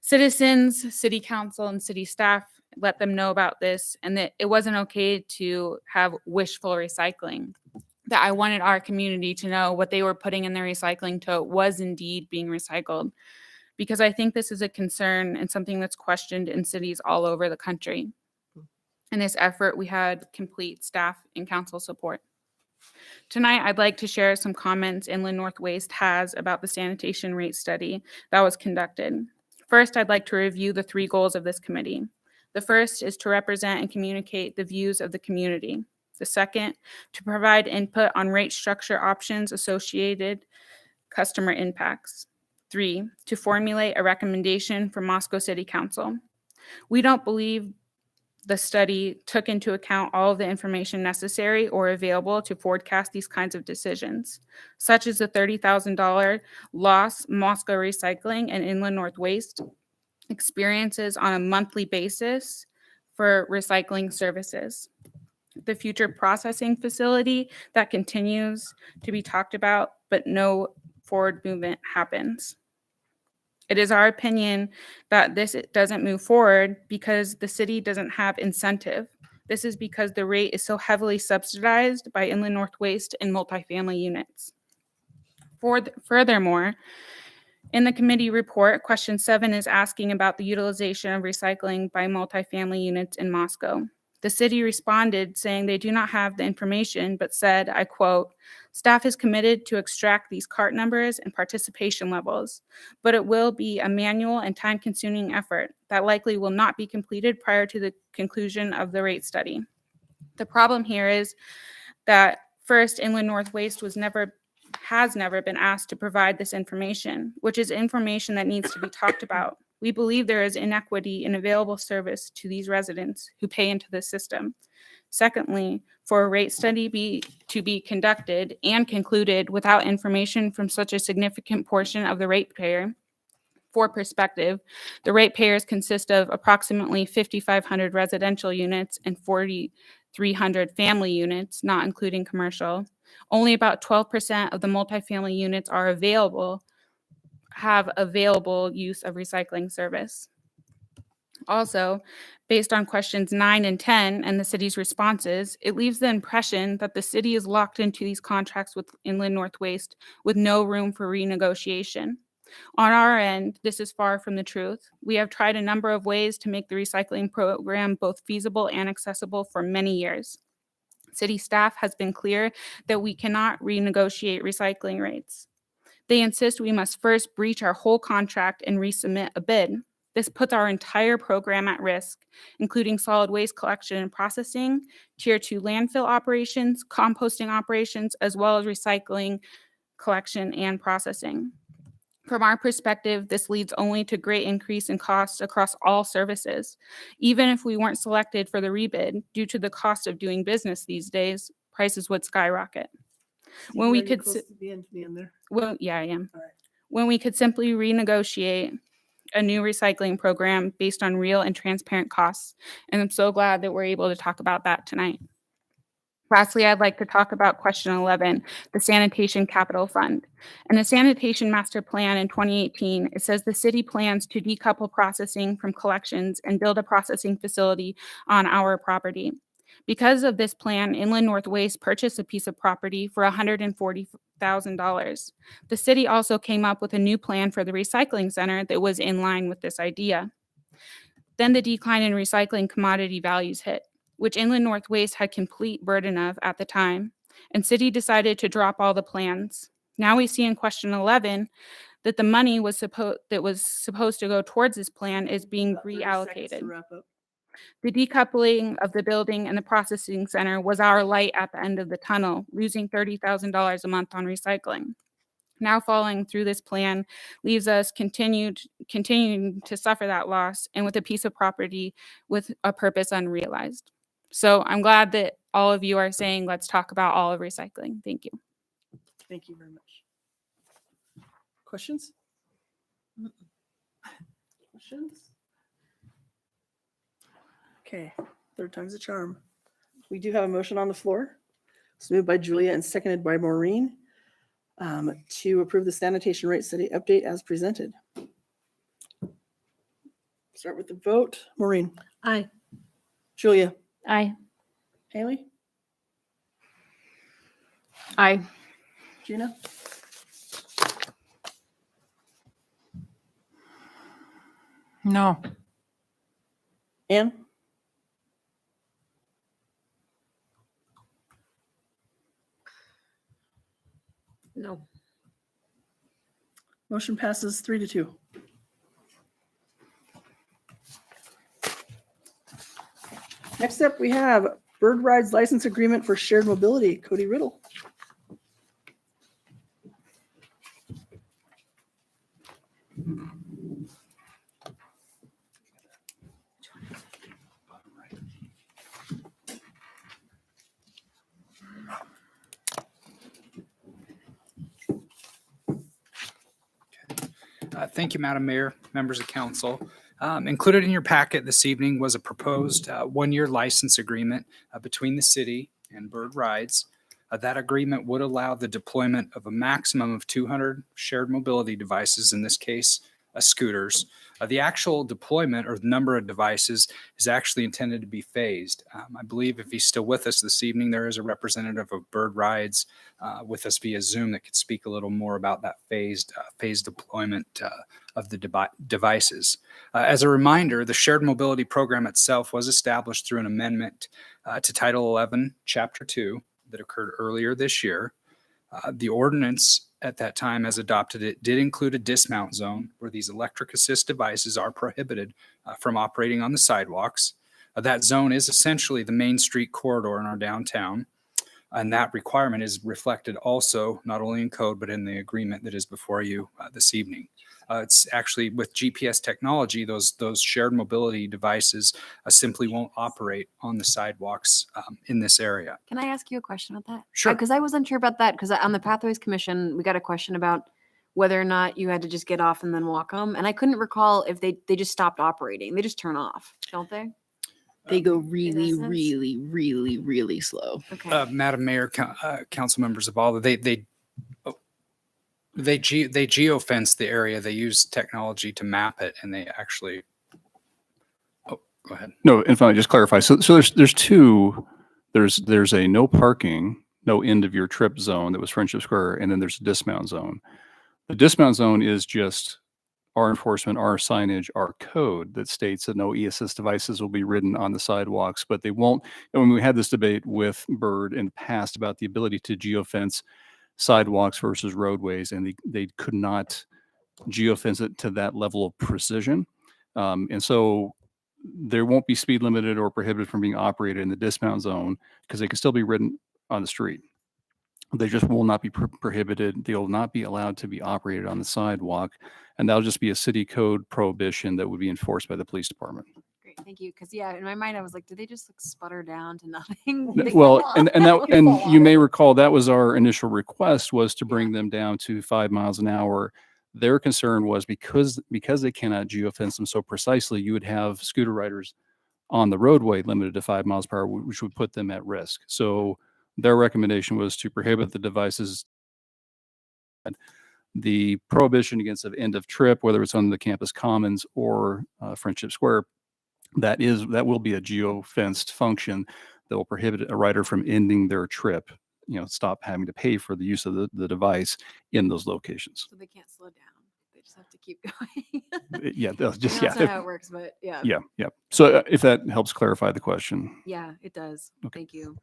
citizens, city council, and city staff, let them know about this, and that it wasn't okay to have wishful recycling. That I wanted our community to know what they were putting in their recycling tote was indeed being recycled. Because I think this is a concern and something that's questioned in cities all over the country. In this effort, we had complete staff and council support. Tonight, I'd like to share some comments Inland North Waste has about the sanitation rate study that was conducted. First, I'd like to review the 3 goals of this committee. The first is to represent and communicate the views of the community. The second, to provide input on rate structure options associated customer impacts. 3, to formulate a recommendation for Moscow City Council. We don't believe the study took into account all of the information necessary or available to forecast these kinds of decisions, such as the $30,000 loss Moscow Recycling and Inland North Waste experiences on a monthly basis for recycling services. The future processing facility that continues to be talked about, but no forward movement happens. It is our opinion that this doesn't move forward because the city doesn't have incentive. This is because the rate is so heavily subsidized by Inland North Waste and multifamily units. Furthermore, in the committee report, question 7 is asking about the utilization of recycling by multifamily units in Moscow. The city responded saying they do not have the information, but said, I quote, "Staff is committed to extract these cart numbers and participation levels, but it will be a manual and time-consuming effort that likely will not be completed prior to the conclusion of the rate study." The problem here is that first, Inland North Waste has never been asked to provide this information, which is information that needs to be talked about. We believe there is inequity in available service to these residents who pay into the system. Secondly, for a rate study to be conducted and concluded without information from such a significant portion of the ratepayer, for perspective, the ratepayers consist of approximately 5,500 residential units and 4,300 family units, not including commercial. Only about 12% of the multifamily units have available use of recycling service. Also, based on questions 9 and 10 and the city's responses, it leaves the impression that the city is locked into these contracts with Inland North Waste with no room for renegotiation. On our end, this is far from the truth. We have tried a number of ways to make the recycling program both feasible and accessible for many years. City staff has been clear that we cannot renegotiate recycling rates. They insist we must first breach our whole contract and resubmit a bid. This puts our entire program at risk, including solid waste collection and processing, Tier 2 landfill operations, composting operations, as well as recycling, collection, and processing. From our perspective, this leads only to great increase in costs across all services. Even if we weren't selected for the rebid, due to the cost of doing business these days, prices would skyrocket. When we could, well, yeah, I am. When we could simply renegotiate a new recycling program based on real and transparent costs. And I'm so glad that we're able to talk about that tonight. Lastly, I'd like to talk about question 11, the Sanitation Capital Fund. In the Sanitation Master Plan in 2018, it says the city plans to decouple processing from collections and build a processing facility on our property. Because of this plan, Inland North Waste purchased a piece of property for $140,000. The city also came up with a new plan for the recycling center that was in line with this idea. Then the decline in recycling commodity values hit, which Inland North Waste had complete burden of at the time, and city decided to drop all the plans. Now we see in question 11 that the money that was supposed to go towards this plan is being reallocated. The decoupling of the building and the processing center was our light at the end of the tunnel, losing $30,000 a month on recycling. Now following through this plan leaves us continuing to suffer that loss and with a piece of property with a purpose unrealized. So I'm glad that all of you are saying, let's talk about all of recycling. Thank you. Thank you very much. Questions? Questions? Okay, third time's a charm. We do have a motion on the floor. It's moved by Julia and seconded by Maureen to approve the sanitation rate study update as presented. Start with the vote. Maureen, Aye. Julia, Aye. Haley, Aye. Gina, No. Ann, No. motion passes 3-2. Next up, we have Bird Rides License Agreement for Shared Mobility. Cody Riddle. Thank you, Madam Mayor, members of council. Included in your packet this evening was a proposed one-year license agreement between the city and Bird Rides. That agreement would allow the deployment of a maximum of 200 shared mobility devices, in this case, scooters. The actual deployment or the number of devices is actually intended to be phased. I believe if he's still with us this evening, there is a representative of Bird Rides with us via Zoom that could speak a little more about that phased deployment of the devices. As a reminder, the shared mobility program itself was established through an amendment to Title 11, Chapter 2 that occurred earlier this year. The ordinance at that time, as adopted, it did include a dismount zone where these electric assist devices are prohibited from operating on the sidewalks. That zone is essentially the main street corridor in our downtown. And that requirement is reflected also not only in code, but in the agreement that is before you this evening. It's actually with GPS technology, those shared mobility devices simply won't operate on the sidewalks in this area. Can I ask you a question about that? Sure. Because I was unsure about that, because on the Pathways Commission, we got a question about whether or not you had to just get off and then walk them. And I couldn't recall if they just stopped operating. They just turn off, don't they? They go really, essence? really, really, really slow. Okay. Madam Mayor, council members of all, they geofence the area. They use technology to map it, and they actually. Oh, go ahead. No, and finally, just clarify. So there's two. There's a no parking, no end of your trip zone that was Friendship Square, and then there's a dismount zone. The dismount zone is just our enforcement, our signage, our code that states that no e-assist devices will be ridden on the sidewalks, but they won't. And when we had this debate with Bird in the past about the ability to geofence sidewalks versus roadways, and they could not geofence it to that level of precision. And so there won't be speed limited or prohibited from being operated in the dismount zone because they can still be ridden on the street. They just will not be prohibited. They will not be allowed to be operated on the sidewalk. And that'll just be a city code prohibition that would be enforced by the police department. Great, thank you. Because yeah, in my mind, I was like, did they just like sputter down to nothing? Well, and you may recall that was our initial request, was to bring them down to 5 miles an hour. Their concern was because they cannot geofence them so precisely, you would have scooter riders on the roadway limited to 5 miles per hour, which would put them at risk. So their recommendation was to prohibit the devices. The prohibition against the end of trip, whether it's on the campus commons or Friendship Square, that will be a geo-fenced function that will prohibit a rider from ending their trip, stop having to pay for the use of the device in those locations. So they can't slow down. They just have to keep going. Yeah, they'll just, That's not how it works, but yeah. Yeah. So if that helps clarify the question. Yeah, it does. Okay. Thank you.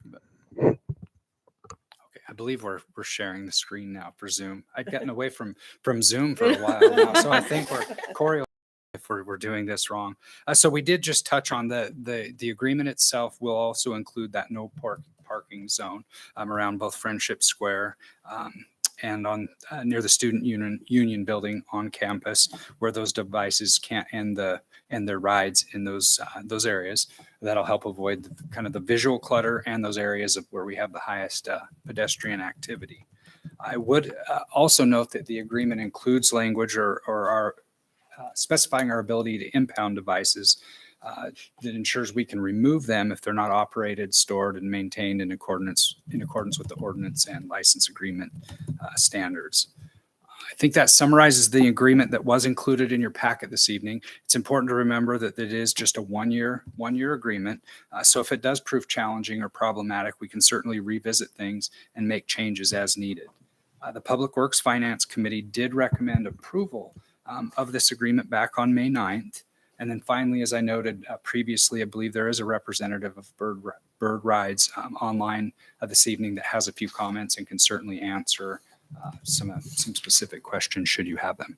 Okay, I believe we're sharing the screen now for Zoom. I'd gotten away from Zoom for a while now, so I think Corey, if we're doing this wrong. So we did just touch on the agreement itself. Will also include that no parking zone around both Friendship Square and on near the Student Union building on campus, where those devices can't end their rides in those areas. That'll help avoid kind of the visual clutter and those areas of where we have the highest pedestrian activity. I would also note that the agreement includes language or our specifying our ability to impound devices that ensures we can remove them if they're not operated, stored, and maintained in accordance with the ordinance and license agreement standards. I think that summarizes the agreement that was included in your packet this evening. It's important to remember that it is just a one-year agreement. So if it does prove challenging or problematic, we can certainly revisit things and make changes as needed. The Public Works Finance Committee did recommend approval of this agreement back on May 9th. And then finally, as I noted previously, I believe there is a representative of Bird Rides online this evening that has a few comments and can certainly answer some specific questions should you have them.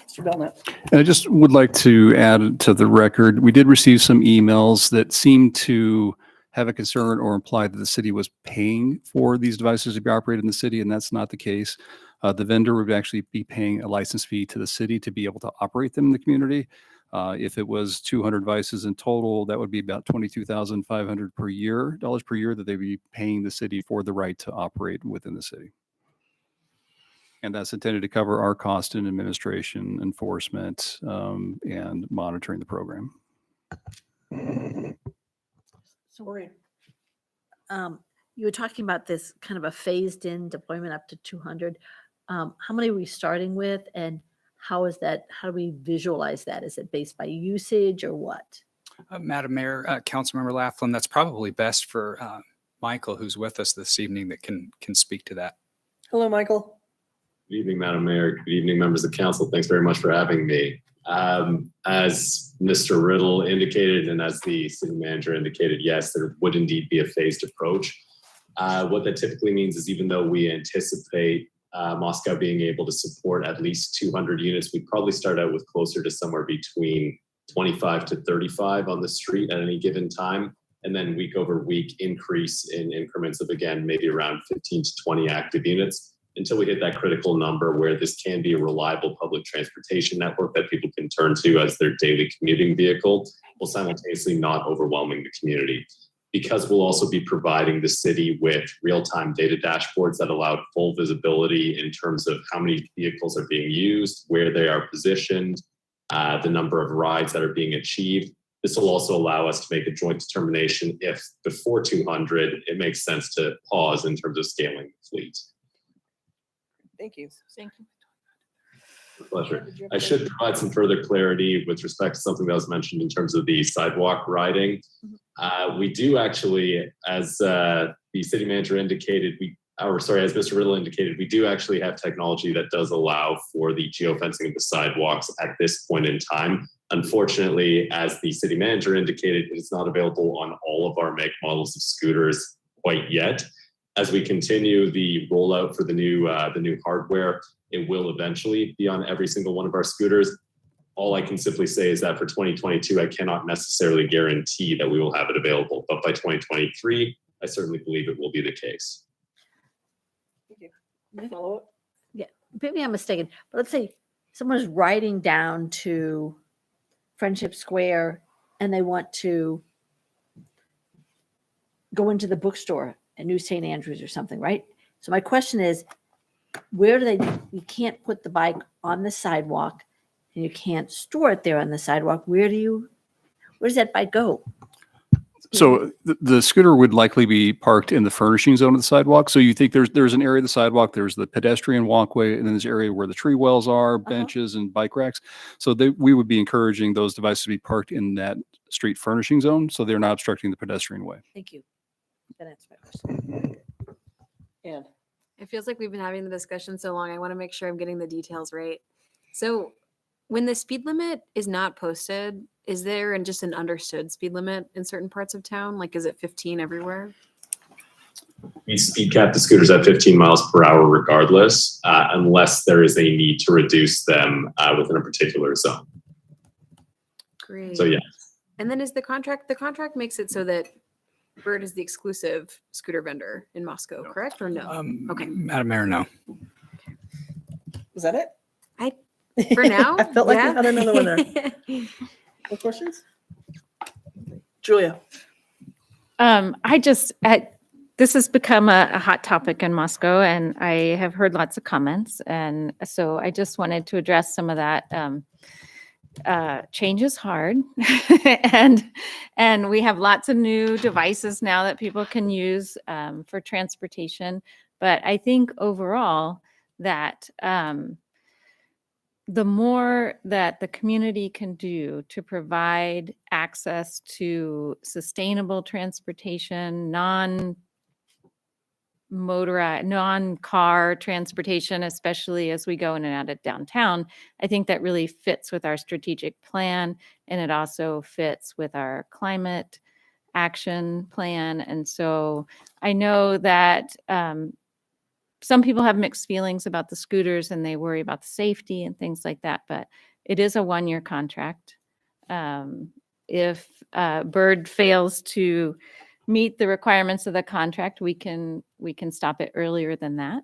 Mr. Belknap. And I just would like to add to the record, we did receive some emails that seemed to have a concern or imply that the city was paying for these devices to be operated in the city, and that's not the case. The vendor would actually be paying a license fee to the city to be able to operate them in the community. If it was 200 devices in total, that would be about $22,500 per year that they'd be paying the city for the right to operate within the city. And that's intended to cover our cost in administration, enforcement, and monitoring the program. So, you were talking about this kind of a phased-in deployment up to 200. How many are we starting with, and how is that? How do we visualize that? Is it based by usage or what? Madam Mayor, Councilmember Laughlin, that's probably best for Michael, who's with us this evening, that can speak to that. Hello, Michael. Good evening, Madam Mayor. Good evening, members of council. Thanks very much for having me. As Mr. Riddle indicated, and as the city manager indicated, yes, there would indeed be a phased approach. What that typically means is even though we anticipate Moscow being able to support at least 200 units, we'd probably start out with closer to somewhere between 25 to 35 on the street at any given time. And then week over week increase in increments of, again, maybe around 15 to 20 active units until we hit that critical number where this can be a reliable public transportation network that people can turn to as their daily commuting vehicle, while simultaneously not overwhelming the community. Because we'll also be providing the city with real-time data dashboards that allow full visibility in terms of how many vehicles are being used, where they are positioned, the number of rides that are being achieved. This will also allow us to make a joint determination if before 200, it makes sense to pause in terms of scaling the fleet. Thank you. Thank you. With pleasure. I should provide some further clarity with respect to something that was mentioned in terms of the sidewalk riding. We do actually, as the city manager indicated, as Mr. Riddle indicated, we do actually have technology that does allow for the geofencing of the sidewalks at this point in time. Unfortunately, as the city manager indicated, it's not available on all of our make models of scooters quite yet. As we continue the rollout for the new hardware, it will eventually be on every single one of our scooters. All I can simply say is that for 2022, I cannot necessarily guarantee that we will have it available, but by 2023, I certainly believe it will be the case. Thank you. Follow up? Yeah, maybe I'm mistaken, but let's say someone's riding down to Friendship Square and they want to go into the bookstore at New St. Andrews or something, right? So my question is, where do you can't put the bike on the sidewalk and you can't store it there on the sidewalk. Where does that bike go? So the scooter would likely be parked in the furnishing zone of the sidewalk. So you think there's an area of the sidewalk, there's the pedestrian walkway, and then there's an area where the tree wells are, benches and bike racks. So we would be encouraging those devices to be parked in that street furnishing zone so they're not obstructing the pedestrian way. Thank you. That answers my question. And it feels like we've been having the discussion so long. I want to make sure I'm getting the details right. So when the speed limit is not posted, is there just an understood speed limit in certain parts of town? Like, is it 15 everywhere? We speed cap the scooters at 15 miles per hour regardless, unless there is a need to reduce them within a particular zone. Great. So, yeah. And then is the contract makes it so that Bird is the exclusive scooter vendor in Moscow, correct or no? Okay. Madam Mayor, no. is that it? For now? I felt like we had another one there. No questions? Julia. This has become a hot topic in Moscow, and I have heard lots of comments. And so I just wanted to address some of that. change is hard, and we have lots of new devices now that people can use for transportation. But I think overall that the more that the community can do to provide access to sustainable transportation, non-car transportation, especially as we go in and out of downtown, I think that really fits with our strategic plan, and it also fits with our climate action plan. And so I know that some people have mixed feelings about the scooters and they worry about the safety and things like that, but it is a 1-year contract. If Bird fails to meet the requirements of the contract, we can stop it earlier than that.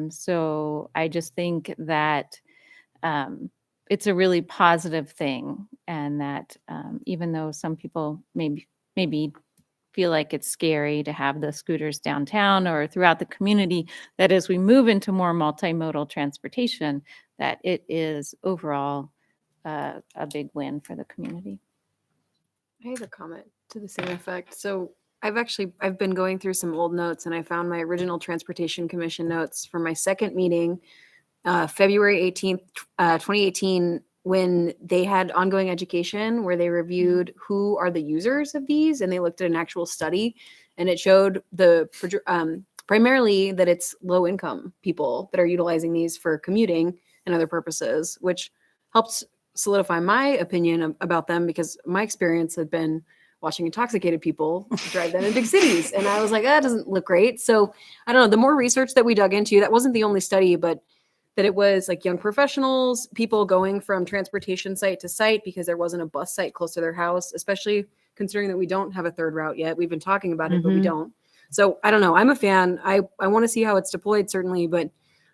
So I just think that it's a really positive thing, and that even though some people maybe feel like it's scary to have the scooters downtown or throughout the community, that as we move into more multimodal transportation, that it is overall a big win for the community. I have a comment to the same effect. So I've been going through some old notes, and I found my original Transportation Commission notes from my second meeting, February 18th, 2018, when they had ongoing education where they reviewed who are the users of these, and they looked at an actual study, and it showed primarily that it's low income people that are utilizing these for commuting and other purposes, which helps solidify my opinion about them, because my experience had been watching intoxicated people drive them in big cities. And I was like, that doesn't look great. So I don't know, the more research that we dug into, that wasn't the only study, but that it was like young professionals, people going from transportation site to site because there wasn't a bus site close to their house, especially considering that we don't have a third route yet. We've been talking about it, but we don't. So I don't know. I'm a fan. I want to see how it's deployed, certainly, but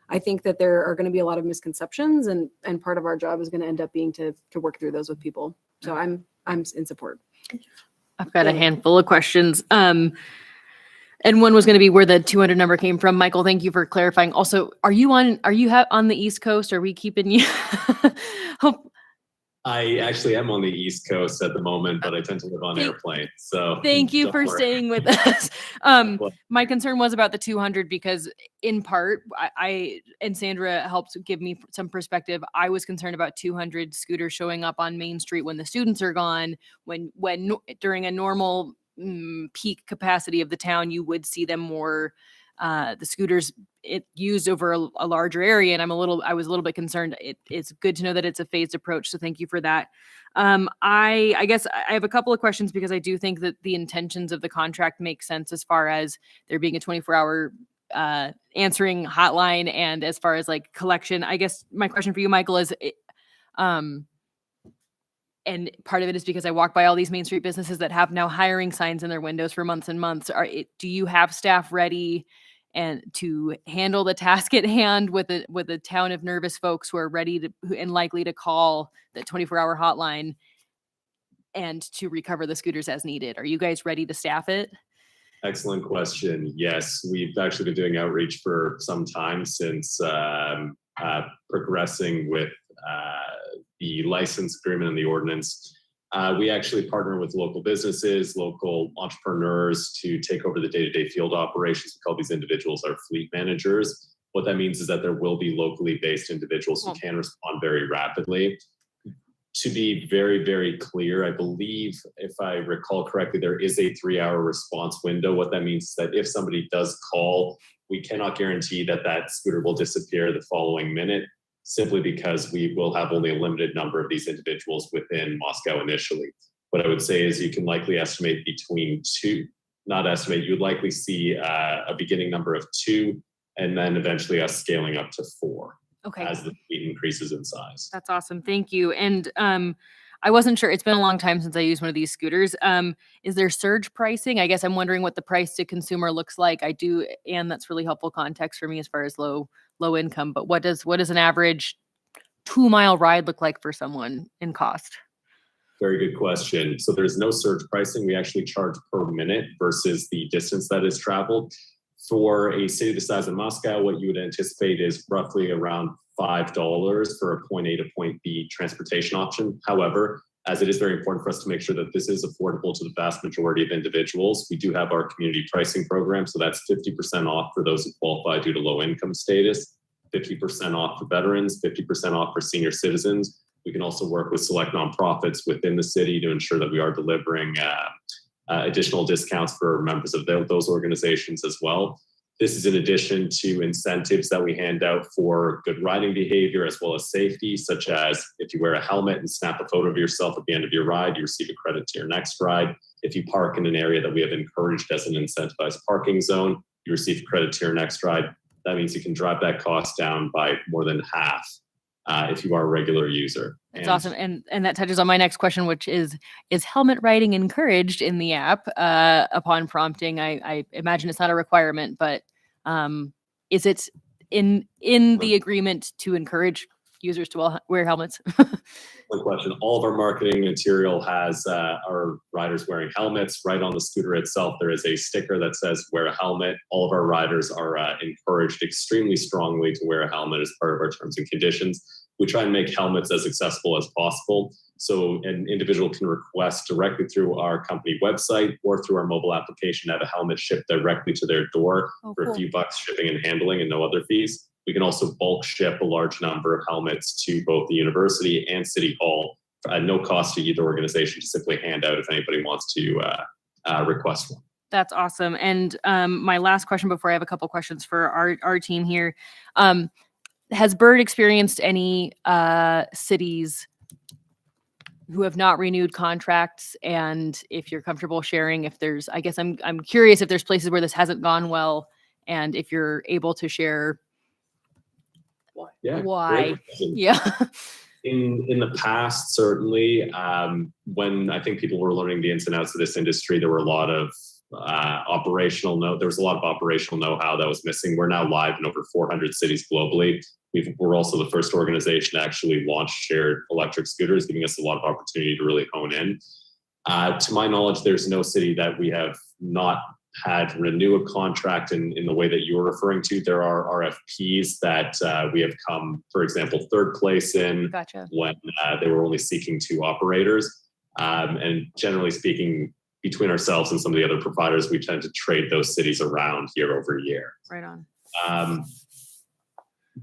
I think that there are going to be a lot of misconceptions, and part of our job is going to end up being to work through those with people. So I'm in support. I've got a handful of questions. And one was going to be where the 200 number came from. Michael, thank you for clarifying. Also, are you on the East Coast? Are we keeping you? I actually am on the East Coast at the moment, but I tend to live on airplanes. So Thank you don't for worry. staying with us. My concern was about the 200 because, in part, I and Sandra helped give me some perspective. I was concerned about 200 scooters showing up on Main Street when the students are gone. When during a normal peak capacity of the town, you would see them more. The scooters used over a larger area, and I was a little bit concerned. It's good to know that it's a phased approach, so thank you for that. I guess I have a couple of questions, because I do think that the intentions of the contract make sense as far as there being a 24-hour answering hotline, and as far as like collection. I guess my question for you, Michael, is and part of it is because I walk by all these Main Street businesses that have now hiring signs in their windows for months and months. Do you have staff ready and to handle the task at hand with a town of nervous folks who are ready and likely to call the 24-hour hotline and to recover the scooters as needed? Are you guys ready to staff it? Excellent question. Yes, we've actually been doing outreach for some time since progressing with the license agreement and the ordinance. We actually partner with local businesses, local entrepreneurs to take over the day-to-day field operations. We call these individuals our fleet managers. What that means is that there will be locally based individuals who can respond very rapidly. To be very, very clear, I believe, if I recall correctly, there is a 3-hour response window. What that means is that if somebody does call, we cannot guarantee that that scooter will disappear the following minute, simply because we will have only a limited number of these individuals within Moscow initially. What I would say is you can likely estimate between two, not estimate, you would likely see a beginning number of 2, and then eventually us scaling up to 4 as the fleet increases in size. That's awesome. Thank you. And I wasn't sure. It's been a long time since I used one of these scooters. Is there surge pricing? I guess I'm wondering what the price to consumer looks like. I do, and that's really helpful context for me as far as low income. But what does an average 2-mile ride look like for someone in cost? Very good question. So there's no surge pricing. We actually charge per minute versus the distance that is traveled. For a city the size of Moscow, what you would anticipate is roughly around $5 for a point A to point B transportation option. However, as it is very important for us to make sure that this is affordable to the vast majority of individuals, we do have our community pricing program. So that's 50% off for those who qualify due to low income status, 50% off for veterans, 50% off for senior citizens. We can also work with select nonprofits within the city to ensure that we are delivering additional discounts for members of those organizations as well. This is in addition to incentives that we hand out for good riding behavior as well as safety, such as if you wear a helmet and snap a photo of yourself at the end of your ride, you receive a credit to your next ride. If you park in an area that we have encouraged as an incentivized parking zone, you receive credit to your next ride. That means you can drive that cost down by more than half if you are a regular user. That's awesome. And that touches on my next question, which is helmet riding encouraged in the app upon prompting? I imagine it's not a requirement, but is it in the agreement to encourage users to wear helmets? Good question. All of our marketing material has our riders wearing helmets. Right on the scooter itself, there is a sticker that says wear a helmet. All of our riders are encouraged extremely strongly to wear a helmet as part of our terms and conditions. We try and make helmets as accessible as possible. So an individual can request directly through our company website or through our mobile application to have a helmet shipped directly to their door for a few bucks shipping and handling and no other fees. We can also bulk ship a large number of helmets to both the university and City Hall at no cost to either organization to simply hand out if anybody wants to request one. That's awesome. And my last question before I have a couple questions for our team here. Has Bird experienced any cities who have not renewed contracts? And if you're comfortable sharing, if there's, I guess I'm curious if there's places where this hasn't gone well, and if you're able to share why. Yeah. In the past, certainly, when I think people were learning the ins and outs of this industry, there were a lot of operational know-how that was missing. We're now live in over 400 cities globally. We're also the first organization to actually launch shared electric scooters, giving us a lot of opportunity to really hone in. To my knowledge, there's no city that we have not had renew a contract in the way that you're referring to. There are RFPs that we have come, for example, third place in when they were only seeking 2 operators. And generally speaking, between ourselves and some of the other providers, we tend to trade those cities around year over year. Right on.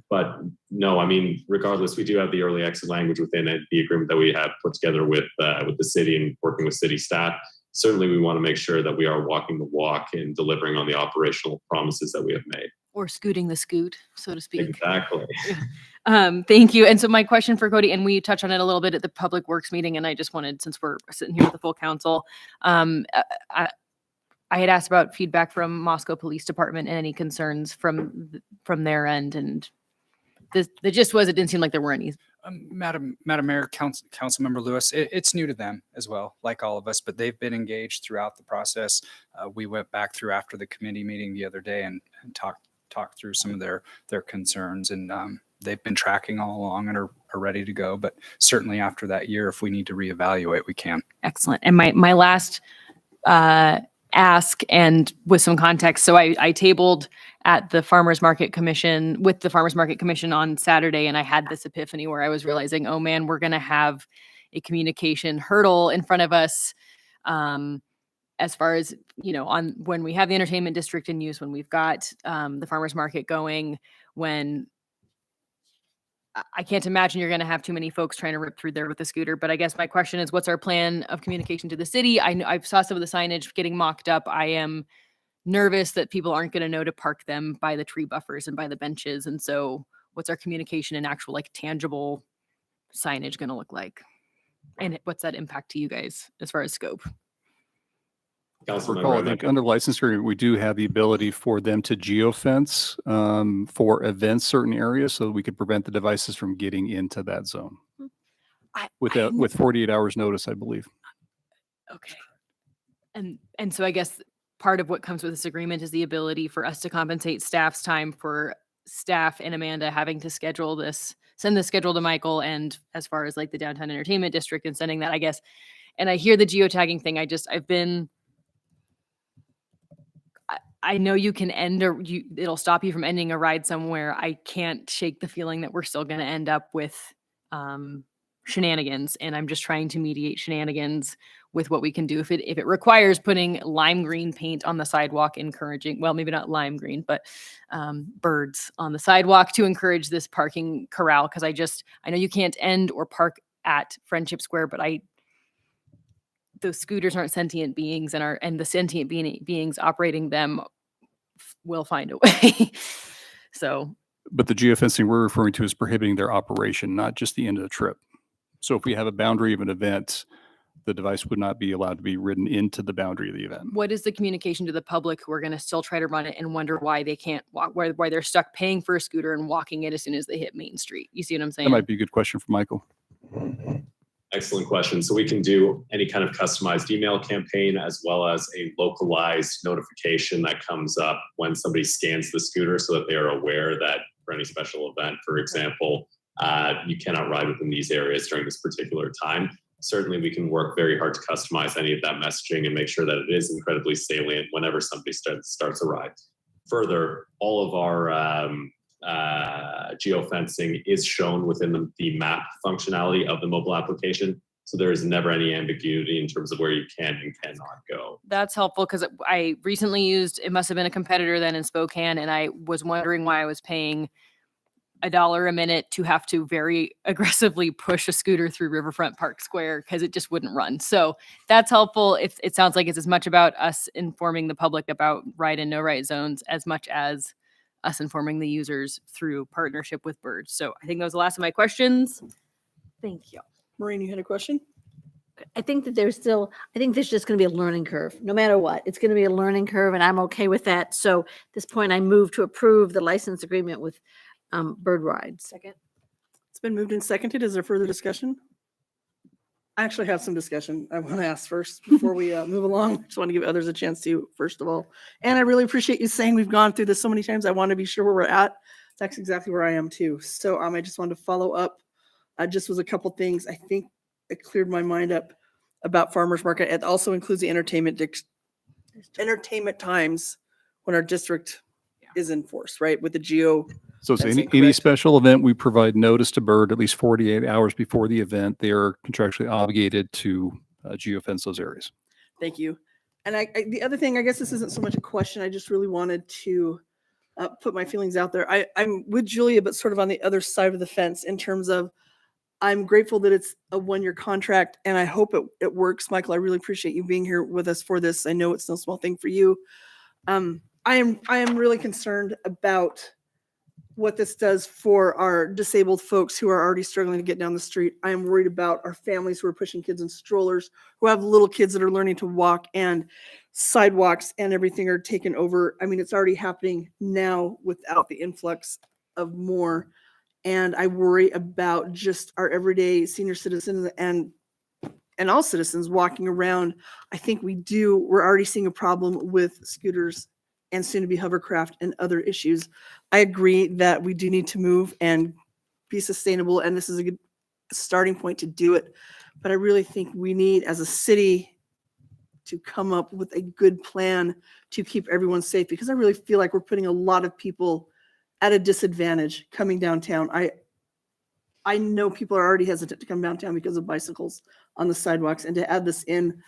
But no, I mean, regardless, we do have the early exit language within it, the agreement that we have put together with the city and working with city staff. Certainly, we want to make sure that we are walking the walk and delivering on the operational promises that we have made. Or scooting the scoot, so to speak. Exactly. Thank you. And so my question for Cody, and we touched on it a little bit at the Public Works meeting, and I just wanted, since we're sitting here with the full council, I had asked about feedback from Moscow Police Department and any concerns from their end, and the gist was it didn't seem like there were any. Madam Mayor, Councilmember Lewis, it's new to them as well, like all of us, but they've been engaged throughout the process. We went back through after the committee meeting the other day and talked through some of their concerns, and they've been tracking all along and are ready to go. But certainly after that year, if we need to reevaluate, we can. Excellent. And my last ask, and with some context, so I tabled at the Farmers Market Commission with the Farmers Market Commission on Saturday, and I had this epiphany where I was realizing, oh man, we're going to have a communication hurdle in front of us, as far as, on when we have the entertainment district in use, when we've got the farmers market going, when I can't imagine you're going to have too many folks trying to rip through there with a scooter. But I guess my question is, what's our plan of communication to the city? I saw some of the signage getting mocked up. I am nervous that people aren't going to know to park them by the tree buffers and by the benches. And so what's our communication and actual tangible signage going to look like? And what's that impact to you guys as far as scope? I think under the license agreement, we do have the ability for them to geofence for events, certain areas, so that we could prevent the devices from getting into that zone with 48 hours notice, I believe. Okay. And so I guess part of what comes with this agreement is the ability for us to compensate staff's time for staff and Amanda having to send the schedule to Michael, and as far as the downtown entertainment district and sending that, I guess. And I hear the geotagging thing. I know you can end it'll stop you from ending a ride somewhere. I can't shake the feeling that we're still going to end up with shenanigans, and I'm just trying to mediate shenanigans with what we can do. If it requires putting lime green paint on the sidewalk, encouraging, well, maybe not lime green, but birds on the sidewalk to encourage this parking corral, because I know you can't end or park at Friendship Square, but those scooters aren't sentient beings, and the sentient beings operating them will find a way. So, But the geofencing we're referring to is prohibiting their operation, not just the end of the trip. So if we have a boundary of an event, the device would not be allowed to be ridden into the boundary of the event. what is the communication to the public who are going to still try to run it and wonder why they can't walk, why they're stuck paying for a scooter and walking it as soon as they hit Main Street? You see what I'm saying? That might be a good question for Michael. Excellent question. So we can do any kind of customized email campaign as well as a localized notification that comes up when somebody scans the scooter so that they are aware that for any special event, for example, you cannot ride within these areas during this particular time. Certainly, we can work very hard to customize any of that messaging and make sure that it is incredibly salient whenever somebody starts a ride. Further, all of our geofencing is shown within the map functionality of the mobile application. So there is never any ambiguity in terms of where you can and cannot go. That's helpful, because I recently it must have been a competitor then in Spokane, and I was wondering why I was paying $1 a minute to have to very aggressively push a scooter through Riverfront Park Square because it just wouldn't run. So that's helpful. If it sounds like it's as much about us informing the public about ride and no ride zones as much as us informing the users through partnership with Birds. So I think that was the last of my questions. Thank you. Maureen, you had a question? I think that there's just going to be a learning curve, no matter what. It's going to be a learning curve, and I'm okay with that. So at this point, I move to approve the license agreement with Bird Rides. Second. It's been moved and seconded. Is there further discussion? I actually have some discussion I want to ask first before we move along. I just want to give others a chance to, first of all. And I really appreciate you saying we've gone through this so many times. I want to be sure where we're at. That's exactly where I am too. So I just wanted to follow up. Just was a couple things. I think it cleared my mind up about farmers market. It also includes the entertainment times when our district is in force, right? With the geo. So it's any special event, we provide notice to Bird at least 48 hours before the event. They are contractually obligated to geofence those areas. Thank you. And the other thing, I guess this isn't so much a question. I just really wanted to put my feelings out there. I'm with Julia, but sort of on the other side of the fence in terms of I'm grateful that it's a one-year contract, and I hope it works. Michael, I really appreciate you being here with us for this. I know it's no small thing for you. I am really concerned about what this does for our disabled folks who are already struggling to get down the street. I am worried about our families who are pushing kids in strollers, who have little kids that are learning to walk, and sidewalks and everything are taken over. I mean, it's already happening now without the influx of more. And I worry about just our everyday senior citizens and all citizens walking around. I think we're already seeing a problem with scooters and soon to be hovercraft and other issues. I agree that we do need to move and be sustainable, and this is a good starting point to do it. But I really think we need, as a city, to come up with a good plan to keep everyone safe, because I really feel like we're putting a lot of people at a disadvantage coming downtown. I know people are already hesitant to come downtown because of bicycles on the sidewalks, and to add this in,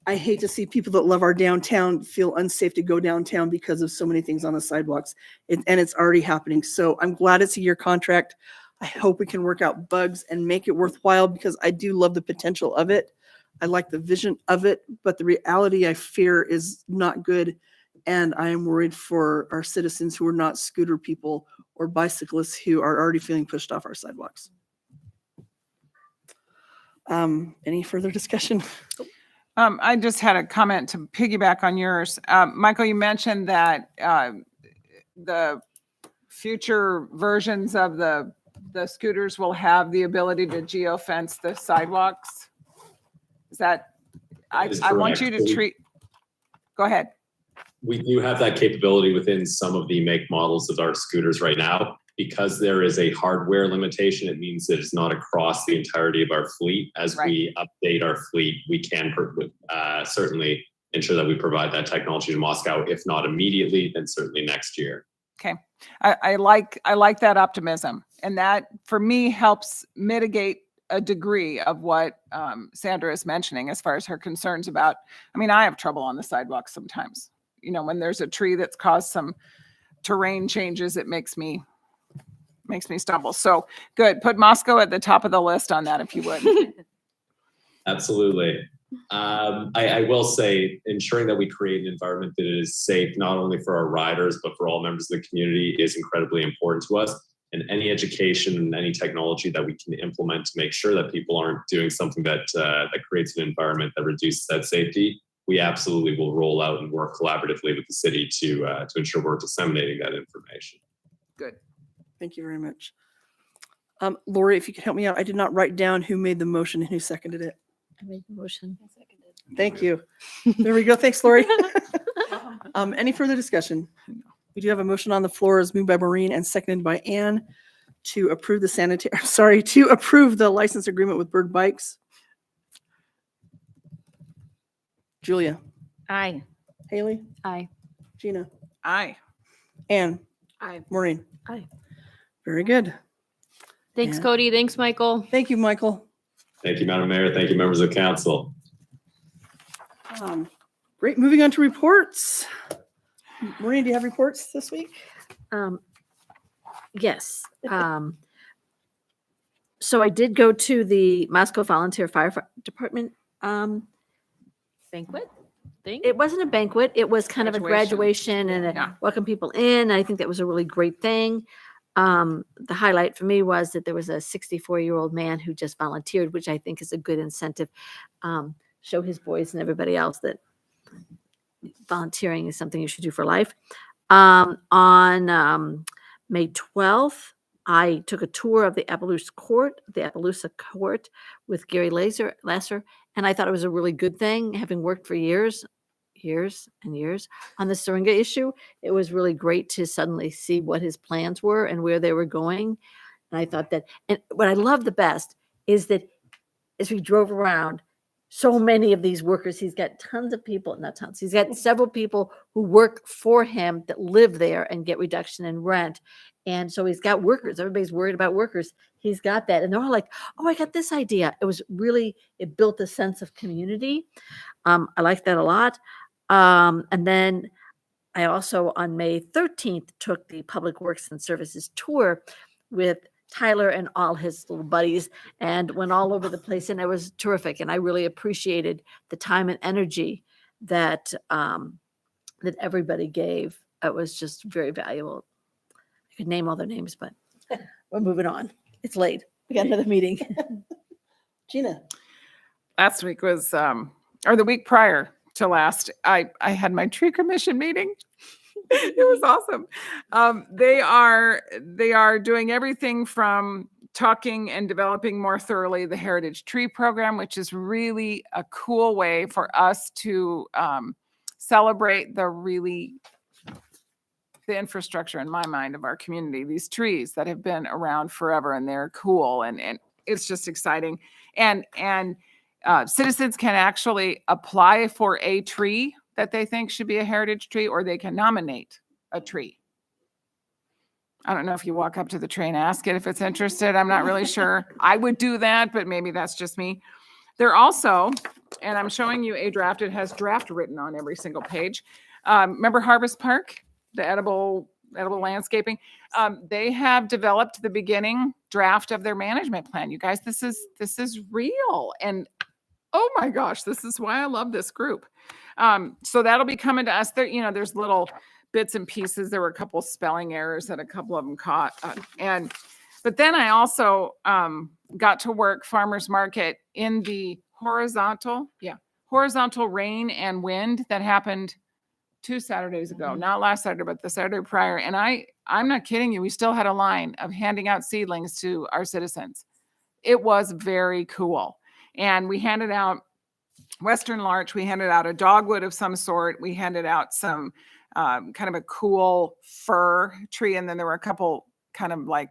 I hate to see people that love our downtown feel unsafe to go downtown because of so many things on the sidewalks. And it's already happening. So I'm glad it's a year contract. I hope we can work out bugs and make it worthwhile, because I do love the potential of it. I like the vision of it, but the reality I fear is not good. And I am worried for our citizens who are not scooter people or bicyclists who are already feeling pushed off our sidewalks. Any further discussion? I just had a comment to piggyback on yours. Michael, you mentioned that the future versions of the scooters will have the ability to geofence the sidewalks. Is that, I want you to treat, go ahead. We do have that capability within some of the make models of our scooters right now. Because there is a hardware limitation, it means that it's not across the entirety of our fleet. As we update our fleet, we can certainly ensure that we provide that technology to Moscow, if not immediately, then certainly next year. Okay. I like that optimism, and that for me helps mitigate a degree of what Sandra is mentioning as far as her concerns about. I mean, I have trouble on the sidewalk sometimes. You know, when there's a tree that's caused some terrain changes, it makes me stumble. So good. Put Moscow at the top of the list on that, if you would. Absolutely. I will say ensuring that we create an environment that is safe, not only for our riders, but for all members of the community is incredibly important to us. And any education and any technology that we can implement to make sure that people aren't doing something that creates an environment that reduces that safety, we absolutely will roll out and work collaboratively with the city to ensure we're disseminating that information. Good. Thank you very much. Lori, if you could help me out, I did not write down who made the motion and who seconded it. I made the motion. Thank you. There we go. Thanks, Lori. Any further discussion? We do have a motion on the floor, as moved by Maureen and seconded by Ann, to approve to approve the license agreement with Bird Bikes. Julia. Aye. Haley. Aye. Gina. Aye. Ann. Aye. Maureen. Aye. Very good. Thanks, Yeah. Cody. Thanks, Michael. Thank you, Michael. Thank you, Madam Mayor. Thank you, members of council. Great. Moving on to reports. Maureen, do you have reports this week? Yes. So I did go to the Moscow Volunteer Fire Department. Banquet thing? It wasn't a banquet. It was kind of a Graduation. graduation and Yeah. welcome people in. I think that was a really great thing. The highlight for me was that there was a 64-year-old man who just volunteered, which I think is a good incentive. Show his boys and everybody else that volunteering is something you should do for life. On May 12th, I took a tour of the Appaloosa Court with Gary Lasser, and I thought it was a really good thing, having worked for years and years on the Syringa issue. It was really great to suddenly see what his plans were and where they were going. And I thought that, and what I love the best is that as we drove around, so many of these workers, he's got tons of people, not tons, he's got several people who work for him that live there and get reduction in rent. And so he's got workers. Everybody's worried about workers. He's got that. And they're all like, oh, I got this idea. It built a sense of community. I like that a lot. And then I also, on May 13th, took the Public Works and Services tour with Tyler and all his little buddies and went all over the place. And it was terrific. And I really appreciated the time and energy that that everybody gave. It was just very valuable. I could name all their names, but we're moving on. It's late. We got another meeting. Gina. Last week was, or the week prior to last, I had my tree commission meeting. It was awesome. They are doing everything from talking and developing more thoroughly the Heritage Tree Program, which is really a cool way for us to celebrate the infrastructure, in my mind, of our community, these trees that have been around forever, and they're cool, and it's just exciting. And citizens can actually apply for a tree that they think should be a heritage tree, or they can nominate a tree. I don't know if you walk up to the tree and ask it if it's interested. I'm not really sure. I would do that, but maybe that's just me. They're also, and I'm showing you a draft. It has draft written on every single page. Remember Harvest Park, the edible landscaping? They have developed the beginning draft of their management plan. You guys, this is real. And oh my gosh, this is why I love this group. So that'll be coming to us. There's little bits and pieces. There were a couple spelling errors that a couple of them caught. But then I also got to work farmers market in the horizontal rain and wind that happened 2 Saturdays ago, not last Saturday, but the Saturday prior. And I'm not kidding you. We still had a line of handing out seedlings to our citizens. It was very cool. And we handed out Western larch. We handed out a dogwood of some sort. We handed out some kind of a cool fir tree. And then there were a couple kind of like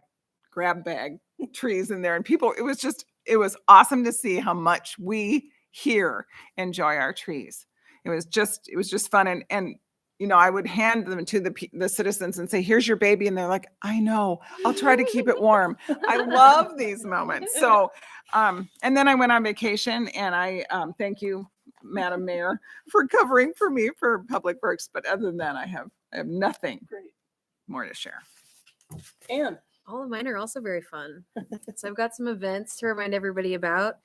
grab bag trees in there. And people, it was awesome to see how much we here enjoy our trees. it was just fun. And, you know, I would hand them to the citizens and say, here's your baby. And they're like, I know, I'll try to keep it warm. I love these moments. So, and then I went on vacation, and I thank you, Madam Mayor, for covering for me for Public Works. But other than that, I have nothing more to share. And all of mine are also very fun. So I've got some events to remind everybody about.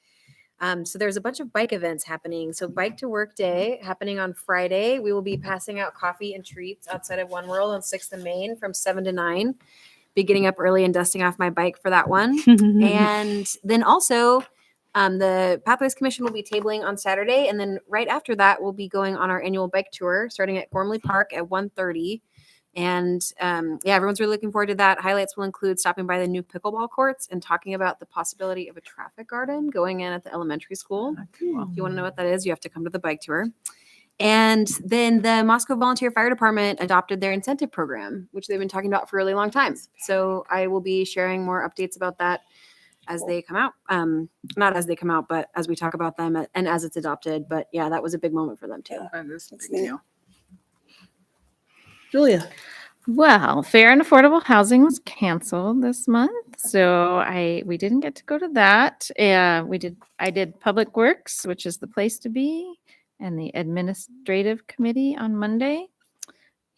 So there's a bunch of bike events happening. So Bike to Work Day happening on Friday. We will be passing out coffee and treats outside of One World on 6th and Main from 7 to 9. Be getting up early and dusting off my bike for that one. And then also the Pathways Commission will be tabling on Saturday. And then right after that, we'll be going on our annual bike tour starting at Gormley Park at 1:30. And yeah, everyone's really looking forward to that. Highlights will include stopping by the new pickleball courts and talking about the possibility of a traffic garden going in at the elementary school. If you want to know what that is, you have to come to the bike tour. And then the Moscow Volunteer Fire Department adopted their incentive program, which they've been talking about for a really long time. So I will be sharing more updates about that as they come out. Not as they come out, but as we talk about them and as it's adopted. But yeah, that was a big moment for them too. That's a big deal. Julia. Well, fair and affordable housing was canceled this month, so we didn't get to go to that. I did Public Works, which is the place to be, and the Administrative Committee on Monday,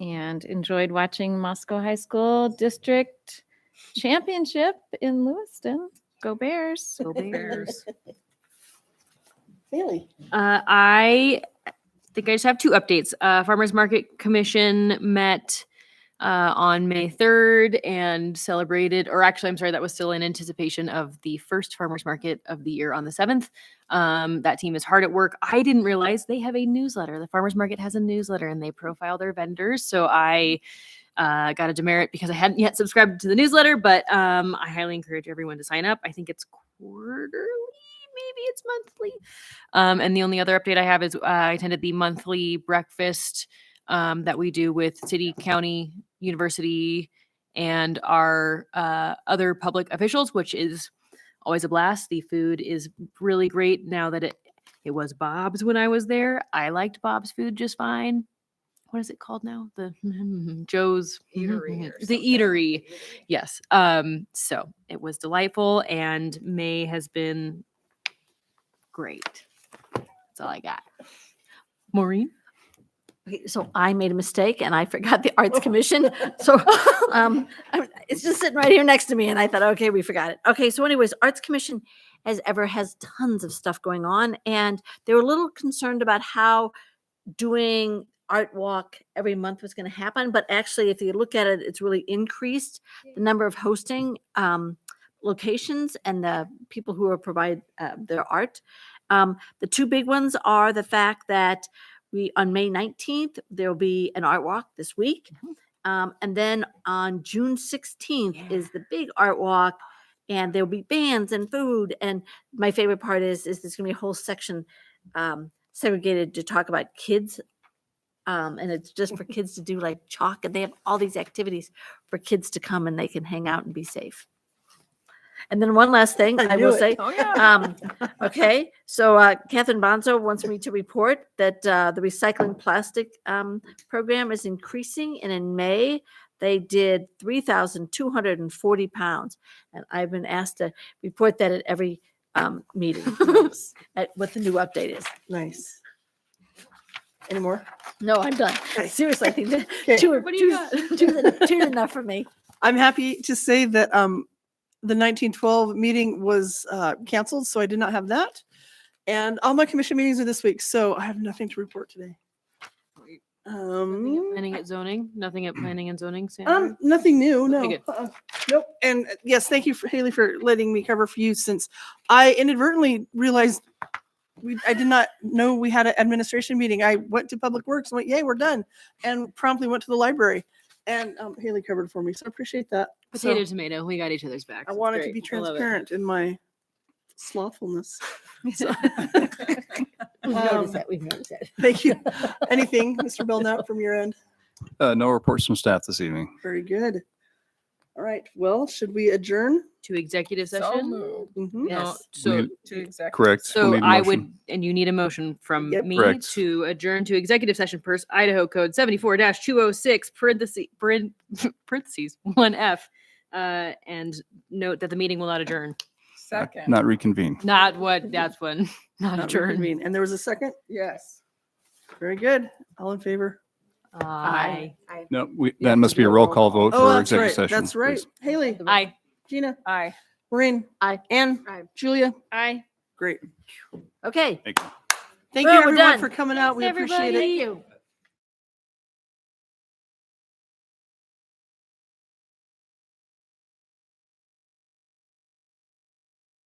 and enjoyed watching Moscow High School District Championship in Lewiston. Go Bears! Go Bears. Haley. I think I just have two updates. Farmers Market Commission met on May 3rd and celebrated, or actually, I'm sorry, that was still in anticipation of the first farmers market of the year on the 7th. That team is hard at work. I didn't realize they have a newsletter. The farmers market has a newsletter and they profile their vendors. So I got a demerit because I hadn't yet subscribed to the newsletter, but I highly encourage everyone to sign up. I think it's quarterly. Maybe it's monthly. And the only other update I have is I attended the monthly breakfast that we do with city, county, university, and our other public officials, which is always a blast. The food is really great now that it was Bob's when I was there. I liked Bob's food just fine. What is it called now? The Joe's Eatery. The eatery. Yes. So it was delightful, and May has been great. That's all I got. Maureen? Okay, so I made a mistake and I forgot the Arts Commission. So it's just sitting right here next to me. And I thought, okay, we forgot it. Okay, so anyways, Arts Commission as ever has tons of stuff going on. And they were a little concerned about how doing Art Walk every month was going to happen. But actually, if you look at it, it's really increased the number of hosting locations and the people who are provide their art. The two big ones are the fact that on May 19th, there'll be an art walk this week. And then on June 16th is the big art walk, and there'll be bands and food. And my favorite part is there's going to be a whole section segregated to talk about kids. And it's just for kids to do like chalk, and they have all these activities for kids to come and they can hang out and be safe. And then one last thing I will say. Oh, yeah. Okay, so Catherine Bonzo wants me to report that the recycling plastic program is increasing, and in May they did 3,240 pounds, and I've been asked to report that at every meeting at what the new update is. Nice. Any more? No, I'm done. Okay. Seriously, I think that Okay. two's enough for me. I'm happy to say that the 1912 meeting was canceled, so I did not have that. And all my commission meetings are this week, so I have nothing to report today. Planning at zoning? Nothing at planning and zoning? Sandra? Nothing new, no. Okay, good. Nope. And yes, thank you, Haley, for letting me cover for you, since I inadvertently realized I did not know we had an administration meeting. I went to Public Works and went, yay, we're done, and promptly went to the library. And Haley covered for me, so I appreciate that. Potato, So tomato. We got each other's backs. I It's wanted to great. be I love it. transparent in my slothfulness. So- We've noticed that. We've noticed that. Thank you. Anything, Mr. Belknap, from your end? No reports from staff this evening. Very good. All right. Well, should we adjourn? To executive So session? moved. Mhm. Yes. We So, need- Correct. so We'll need a I motion. would, and you need a motion from Yep. me Correct. to adjourn to executive session per Idaho Code 74-206 parentheses 1F, and note that the meeting will not adjourn. Second. Not reconvene. Not what, that's when, not Not adjourn. reconvene. And there was a second? Yes. Very good. All in favor? Aye. No, You have that to must be do a a roll roll call call. vote Oh, for that's executive right. session. That's right. please. Haley, Aye. Gina, Aye. Maureen, Aye. Ann, Aye. Julia. Aye. Great. Okay. Thank Boom, you we're everyone done. for coming out. We appreciate it. Thank you.